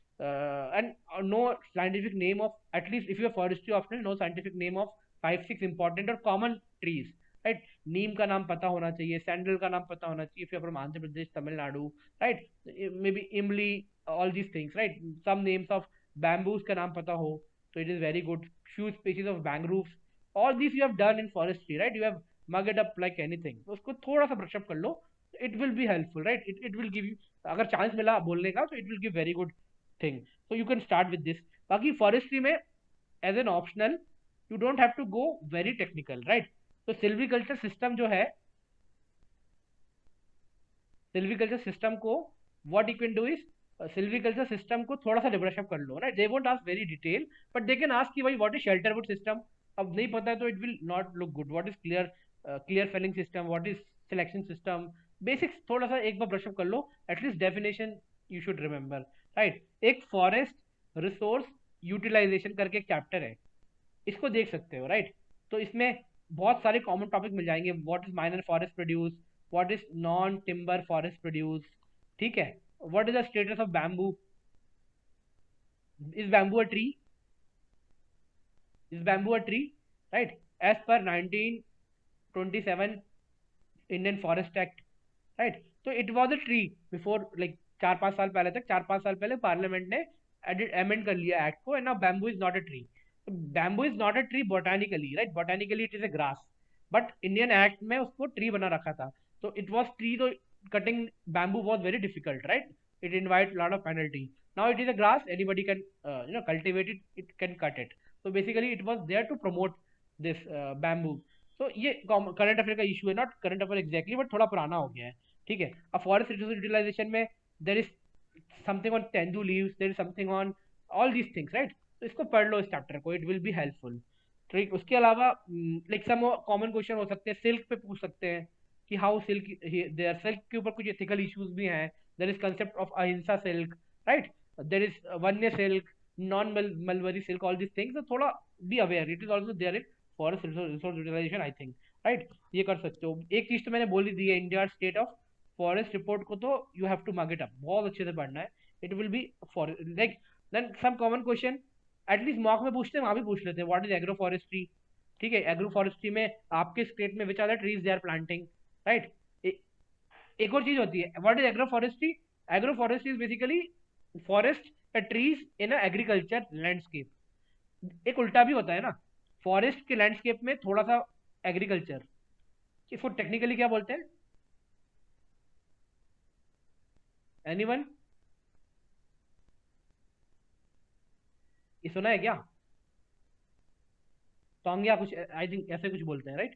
And no scientific name of, at least if you are forestry optional, no scientific name of 5-6 important or common trees, right? नीम का नाम पता होना चाहिए, sandal का नाम पता होना चाहिए if you are from Andhra Pradesh, Tamil Nadu, right? Maybe imli, all these things, right? Some names of bamboos का नाम पता हो so it is very good. Few species of mangroves, all these you have done in forestry, right? You have mug it up like anything. तो उसको थोड़ा सा brush up कर लो, it will be helpful, right? It will give you, अगर chance मिला बोलने का तो it will give very good thing. So you can start with this. बाकी forestry में as an optional you don't have to go very technical, right? तो silviculture system जो है, silviculture system को what you can do is silviculture system को थोड़ा सा brush up कर लो, right? They won't ask very detail, but they can ask कि भाई what is shelter wood system. अब नहीं पता है तो it will not look good. What is clear felling system, what is selection system, basics थोड़ा सा एक बार brush up कर लो, at least definition you should remember, right? एक फॉरेस्ट रिसोर्स यूटिलाइजेशन करके एक चैप्टर है, इसको देख सकते हो, राइट? तो इसमें बहुत सारे कॉमन टॉपिक मिल जाएंगे. What is minor forest produce, what is non timber forest produce, ठीक है. What is the status of bamboo? Is bamboo a tree? Is bamboo a tree? Right? As per 1927 Indian Forest Act, right? So it was a tree before, like 4-5 साल पहले तक, 4-5 साल पहले parliament ने amend कर लिया एक्ट को, and now bamboo is not a tree. Bamboo is not a tree botanically, right? Botanically it is a grass, but Indian act में उसको ट्री बना रखा था. तो इट वॉज ट्री, तो cutting bamboo was very difficult, right? It invites a lot of penalty. Now it is a grass, anybody can cultivate it, it can cut it. So basically it was there to promote this bamboo. So ये current affair का issue है, not current affair exactly, but थोड़ा पुराना हो गया है. ठीक है. अब फॉरेस्ट रिसोर्स यूटिलाइजेशन में there is something on tendu leaves, there is something on all these things, right? तो इसको पढ़ लो इस चैप्टर को, इट विल बी हेल्पफुल. ठीक. उसके अलावा लाइक सम कॉमन क्वेश्चन हो सकते हैं, सिल्क पे पूछ सकते हैं कि हाउ सिल्क, देयर सिल्क के ऊपर कुछ एथिकल इश्यूज भी हैं. There is concept of ahimsa silk, right? There is vanya silk, non mulberry silk, all this things. तो थोड़ा be aware, it is also there in forest resource utilization, I think, right? ये कर सकते हो. एक चीज तो मैंने बोल ही दी है, India state of forest report को तो you have to mark it up, बहुत अच्छे से पढ़ना है. It will be for like then some common question at least mock में पूछते हैं, वहां भी पूछ लेते हैं. What is agro forestry? ठीक है. एग्रो फॉरेस्ट्री में आपके स्टेट में which are the trees they are planting, right? एक और चीज होती है, what is agro forestry? Agro forestry is basically forest trees in agriculture landscape. एक उल्टा भी होता है ना, फॉरेस्ट के लैंडस्केप में थोड़ा सा एग्रीकल्चर. इसको टेक्निकली क्या बोलते हैं? एनीवन? ये सुना है क्या? टोंगिया कुछ, आई थिंक ऐसे कुछ बोलते हैं, right?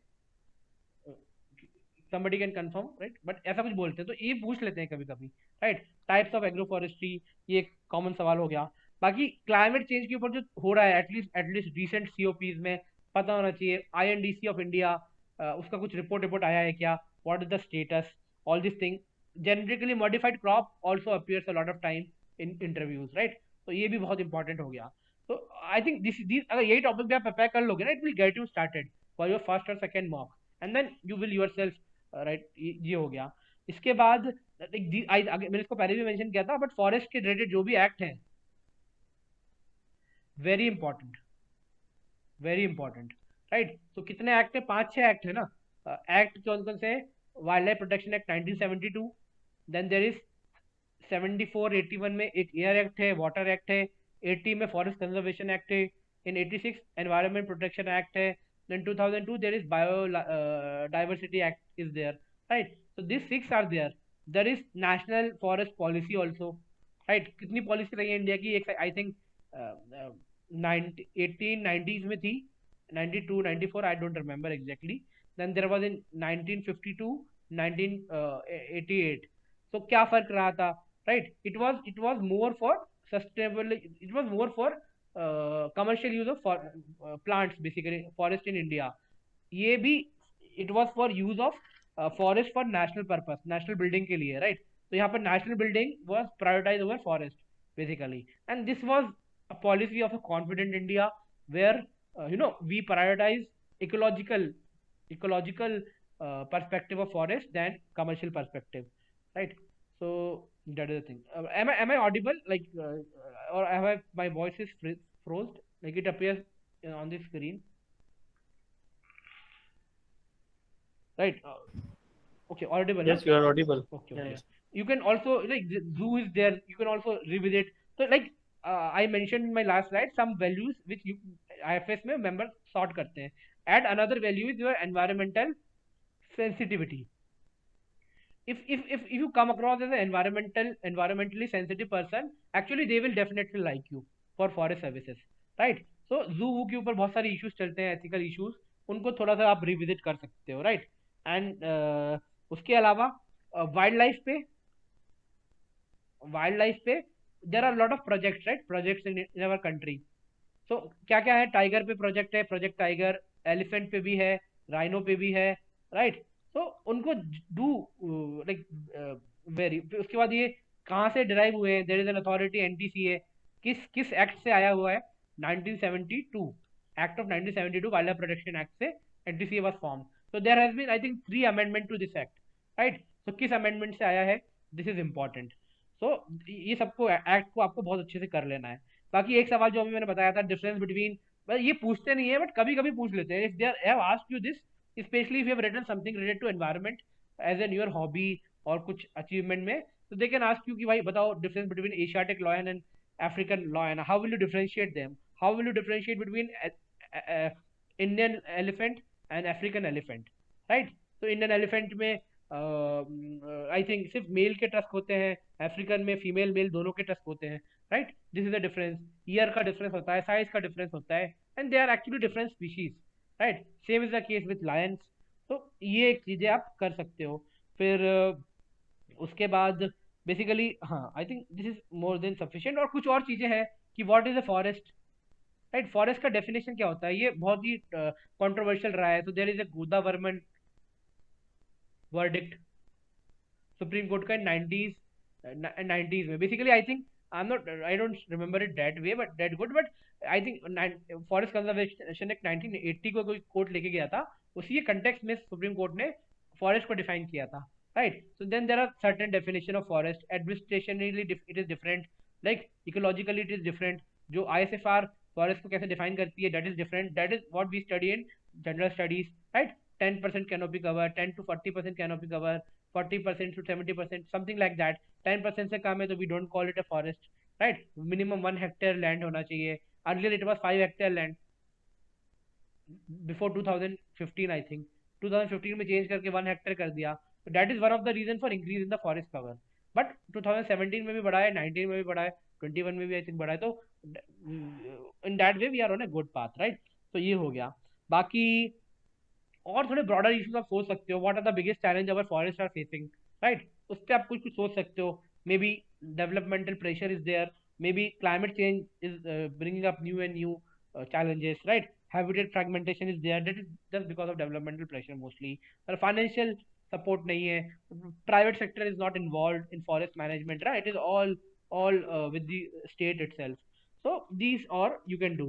somebody can confirm, right? But ऐसा कुछ बोलते हैं, तो ये पूछ लेते हैं कभी कभी, right? Types of agro forestry, ये एक कॉमन सवाल हो गया. बाकी क्लाइमेट चेंज के ऊपर जो हो रहा है, एटलीस्ट रिसेंट सीओपीज में पता होना चाहिए. आईएनडीसी ऑफ इंडिया, उसका कुछ रिपोर्ट आया है क्या? What is the status? All this thing. Genetically modified crop also appears a lot of time in interviews, right? तो ये भी बहुत इंपॉर्टेंट हो गया. तो आई थिंक दिस अगर यही टॉपिक भी आप प्रिपेयर कर लोगे ना, it will get you started for your first और second mock, and then you will your self, right? ये हो गया. इसके बाद मैंने इसको पहले भी मेंशन किया था, बट फॉरेस्ट के रिलेटेड जो भी एक्ट हैं, very important, very important, right? तो कितने एक्ट है? 5-6 एक्ट है ना. एक्ट कौन कौन से? Wild life protection act 1972, then there is 74-81 में एक एयर एक्ट है, वाटर एक्ट है. 80 में फॉरेस्ट कंजर्वेशन एक्ट है. इन 86 एनवायरमेंट प्रोटेक्शन एक्ट है. Then 2002 there is biodiversity act is there, right? So these 6 are there. There is national forest policy also, right? कितनी policy रही है India की? एक आई थिंक 1890s में थी, 92 94, I don't remember exactly. Then there was in 1952, 1988. So क्या फर्क रहा था, right? It was more for sustainable, it was more for commercial use of plants, basically forest in India. ये भी it was for use of forest for national purpose, national building के लिए, right? तो यहाँ पर national building was prioritized over forest basically, and this was a policy of a confident India where we prioritize ecological perspective of forest than commercial perspective, right? So that is the thing. Am I audible? Like, or have my voice is frozen? Like it appears on the screen, right? Okay, audible. Yes, you are audible. Okay, Yeah, okay. yeah. You can also, like, the zoo is there. You can also revisit. So like I mentioned in my last slide, some values which you IFS में members sort करते हैं. Add another value is your environmental sensitivity. If you come across as an environmentally sensitive person, actually they will definitely like you for forest services, right? So zoo के ऊपर बहुत सारे issues चलते हैं, ethical issues, उनको थोड़ा सा आप revisit कर सकते हो, right? And उसके अलावा वाइल्ड लाइफ पे there are lot of projects, right? Projects in our country. So क्या क्या है? टाइगर पे प्रोजेक्ट है, प्रोजेक्ट टाइगर. एलिफेंट पे भी है, राइनो पे भी है, राइट? तो उनको डू लाइक वेरी. उसके बाद ये कहाँ से डिराइव हुए हैं? There is an authority NTCA. किस एक्ट से आया हुआ है? 1972 act of 1972 wild life protection act से NTCA was formed. So there has been, I think, 3 amendment to this act, right? So किस amendment से आया है? This is important. सो ये सबको एक्ट को आपको बहुत अच्छे से कर लेना है. बाकी एक सवाल जो अभी मैंने बताया था, डिफरेंस बिटवीन, ये पूछते नहीं है बट कभी कभी पूछ लेते हैं. If they have asked you this, specially if you have written something related to environment as an your hobby और कुछ अचीवमेंट में, तो दे कैन आस्क यू कि भाई बताओ difference between Asiatic lion and African lion. How will you differentiate them? How will you differentiate between Indian elephant and African elephant? Right? तो Indian elephant में I think सिर्फ mail के tusk होते हैं, African में फीमेल मेल दोनों के tusk होते हैं. Right, this is the difference. Ear का डिफरेंस होता है, साइज का डिफरेंस होता है, and they are actually different species. Right, same is the case with lions. तो ये एक चीजें आप कर सकते हो. फिर उसके बाद बेसिकली हाँ, I think this is more than sufficient. और कुछ और चीजें हैं कि what is a forest. Right, forest का डेफिनेशन क्या होता है, ये बहुत ही कंट्रोवर्शियल रहा है. तो there is a Godavarman verdict supreme court का 90s में. Basically I think I don't remember it that way but that good, but I think forest conservation act 1980 को कोई कोर्ट लेके गया था, उसी कंटेक्स्ट में सुप्रीम कोर्ट ने फॉरेस्ट को डिफाइन किया था. Right, so then there are certain definition of forest. Administratively it is different, like ecologically it is different. जो ISFR फॉरेस्ट को कैसे डिफाइन करती है, that is different. That is what we study in general studies. Right, 10% canopy cover, 10 to 40% canopy cover, 40% to 70%, something like that. 10% से कम है तो we don't call it a forest. Right, minimum 1 hectare land होना चाहिए. Earlier it was 5 hectare land before 2015 I think. 2015 में change करके 1 hectare कर दिया. So that is one of the reason for increase in the forest cover. But 2017 में भी बढ़ा है, 19 में भी बढ़ा है, 21 में भी आई थिंक बढ़ा है. तो in that way we are on a good path. Right, तो ये हो गया. बाकी और थोड़े ब्रॉडर इश्यूज आप सोच सकते हो. What are the biggest challenge our forest are facing. Right, उस पर आप कुछ कुछ सोच सकते हो. Maybe developmental pressure is there, maybe climate change is bringing up new and new challenges. Right, habitat fragmentation is there, that is just because of developmental pressure mostly. और financial support नहीं है, private sector is not involved in forest management. Right, it is all with the state itself. So these are you can do.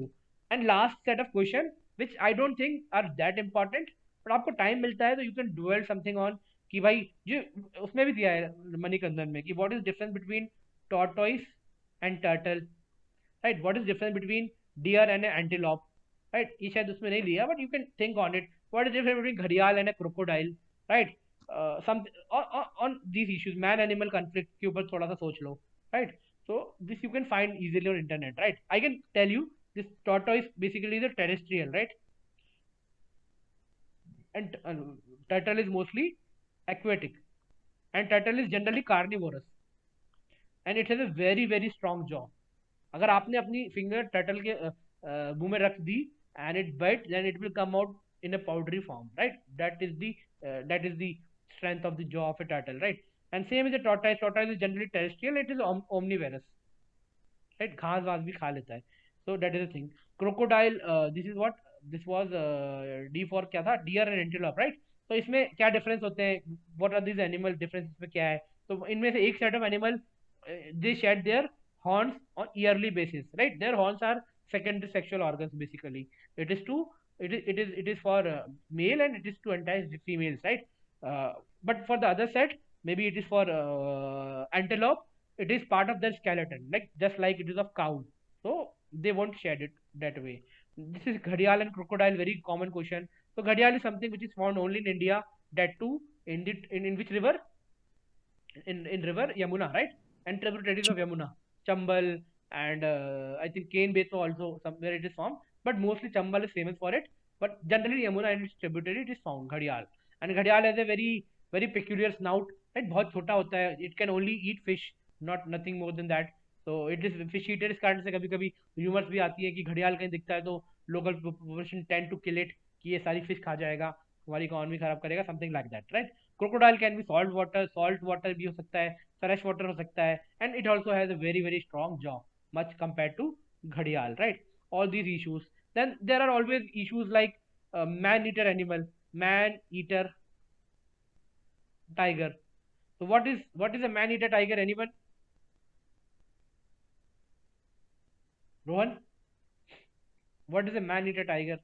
And last set of question which I don't think are that important, but आपको time मिलता है तो you can dwell something on. कि भाई जो उसमें भी दिया है मणिकंदन में कि what is difference between tortoise and turtle. Right, what is difference between deer and antelope. Right, ये शायद उसमें नहीं लिया but you can think on it. What is difference between घड़ियाल and a crocodile. Right, some on these issues, man animal conflict के ऊपर थोड़ा सा सोच लो. Right, so this you can find easily on internet. Right, I can tell you this tortoise basically is a terrestrial. Right, and turtle is mostly aquatic, and turtle is generally carnivorous, and it has a very very strong jaw. अगर आपने अपनी finger turtle के मुंह में रख दी and it bite, then it will come out in a powdery form. Right, that is the strength of the jaw of a turtle. Right, and same is a tortoise. Tortoise is generally terrestrial, it is omnivorous. Right, घास वास भी खा लेता है. So that is a thing. Crocodile, this is what this was D for क्या था, dear and antelope. Right, तो इसमें क्या डिफरेंस होते हैं, what are this animal difference इसमें क्या है. तो इनमें से एक set of animal they shed their horns on yearly basis. Right, their horns are secondary sexual organs basically. It is to it is for male and it is to entice females. Right, but for the other set maybe it is for antelope, it is part of their skeleton, like just like it is of cow. So they won't shed it that way. This is ghadial and crocodile, very common question. So ghadial is something which is found only in India, that too in which river, in river Yamuna. Right, and tributaries of Yamuna, Chambal, and I think Kane Basin also somewhere it is found, but mostly Chambal is famous for it. But generally Yamuna and its tributary it is found ghadial. And ghadial has a very very peculiar snout. Right, बहुत छोटा होता है. It can only eat fish, not nothing more than that. So it is fish eater. इस कारण से कभी कभी rumours भी आती है कि घड़ियाल कहीं दिखता है तो local population tend to kill it, कि ये सारी फिश खा जाएगा, हमारी इकोनॉमी खराब करेगा, something like that. Right, crocodile can be salt water भी हो सकता है, फ्रेश वाटर हो सकता है, and it also has a very very strong jaw much compared to ghadial. Right, all these issues. Then there are always issues like man eater animal, man eater tiger. So what is a man eater tiger, anyone? Rohan, what is a man eater tiger?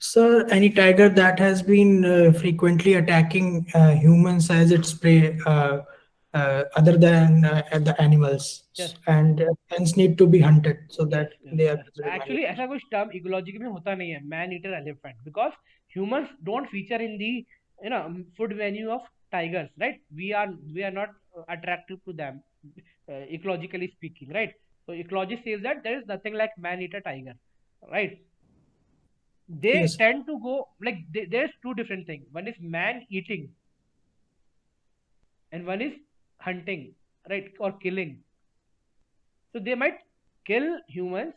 Sir, any tiger that has been frequently attacking humans as its prey, other than the animals, Yes. and hence need to be hunted so Yes, that yes. they are considered man Actually, eaters. ऐसा कुछ term ecology में होता नहीं है man eater elephant because humans don't feature in the food menu of tigers, right? We are not attractive to them, ecologically speaking, right? So ecology says that there is nothing like man eater tiger, right? They Yes. tend to go like there's two different things. One is man eating and one is hunting, right? Or killing. So they might kill humans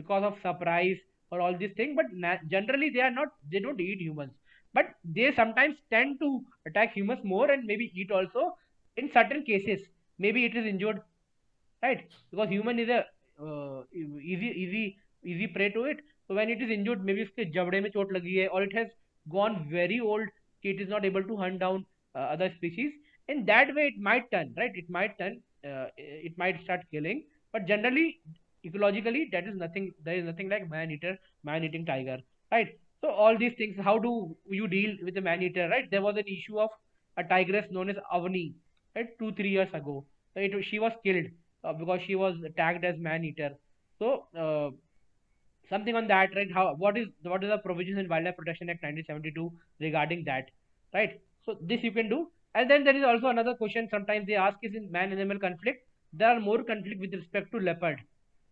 because of surprise or all these things, but generally they are not. They don't eat humans, but they sometimes tend to attack humans more and maybe eat also in certain cases. Maybe it is injured, right? Because human is a easy prey to it. So when it is injured, maybe उसके जबड़े में चोट लगी है or it has gone very old, it is not able to hunt down other species. In that way, it might turn, right? It might turn, it might start killing. But generally, ecologically, that is nothing. There is nothing like man-eating tiger, right? So all these things, how do you deal with the man-eater, right? There was an issue of a tigress known as Avni, right? 2-3 years ago. So she was killed because she was tagged as man-eater. So something on that, right? What is the provisions in Wildlife Protection Act 1972 regarding that, right? So this you can do, and then there is also another question. Sometimes they ask is in man-animal conflict. There are more conflict with respect to leopard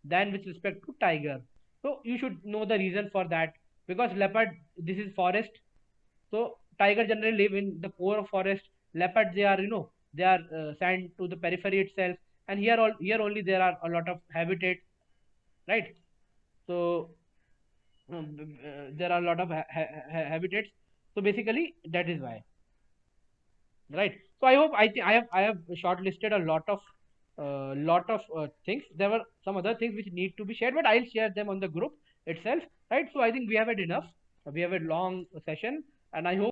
than with respect to tiger. So you should know the reason for that because leopard this is forest. So tiger generally live in the core of forest. Leopard they are they are sent to the periphery itself, and here only there are a lot of habitats, right? So there are a lot of habitats. So basically that is why, right? So I hope I have shortlisted a lot of things. There were some other things which need to be shared, but I'll share them on the group itself, right? So I think we have had enough. We have a long session, and I hope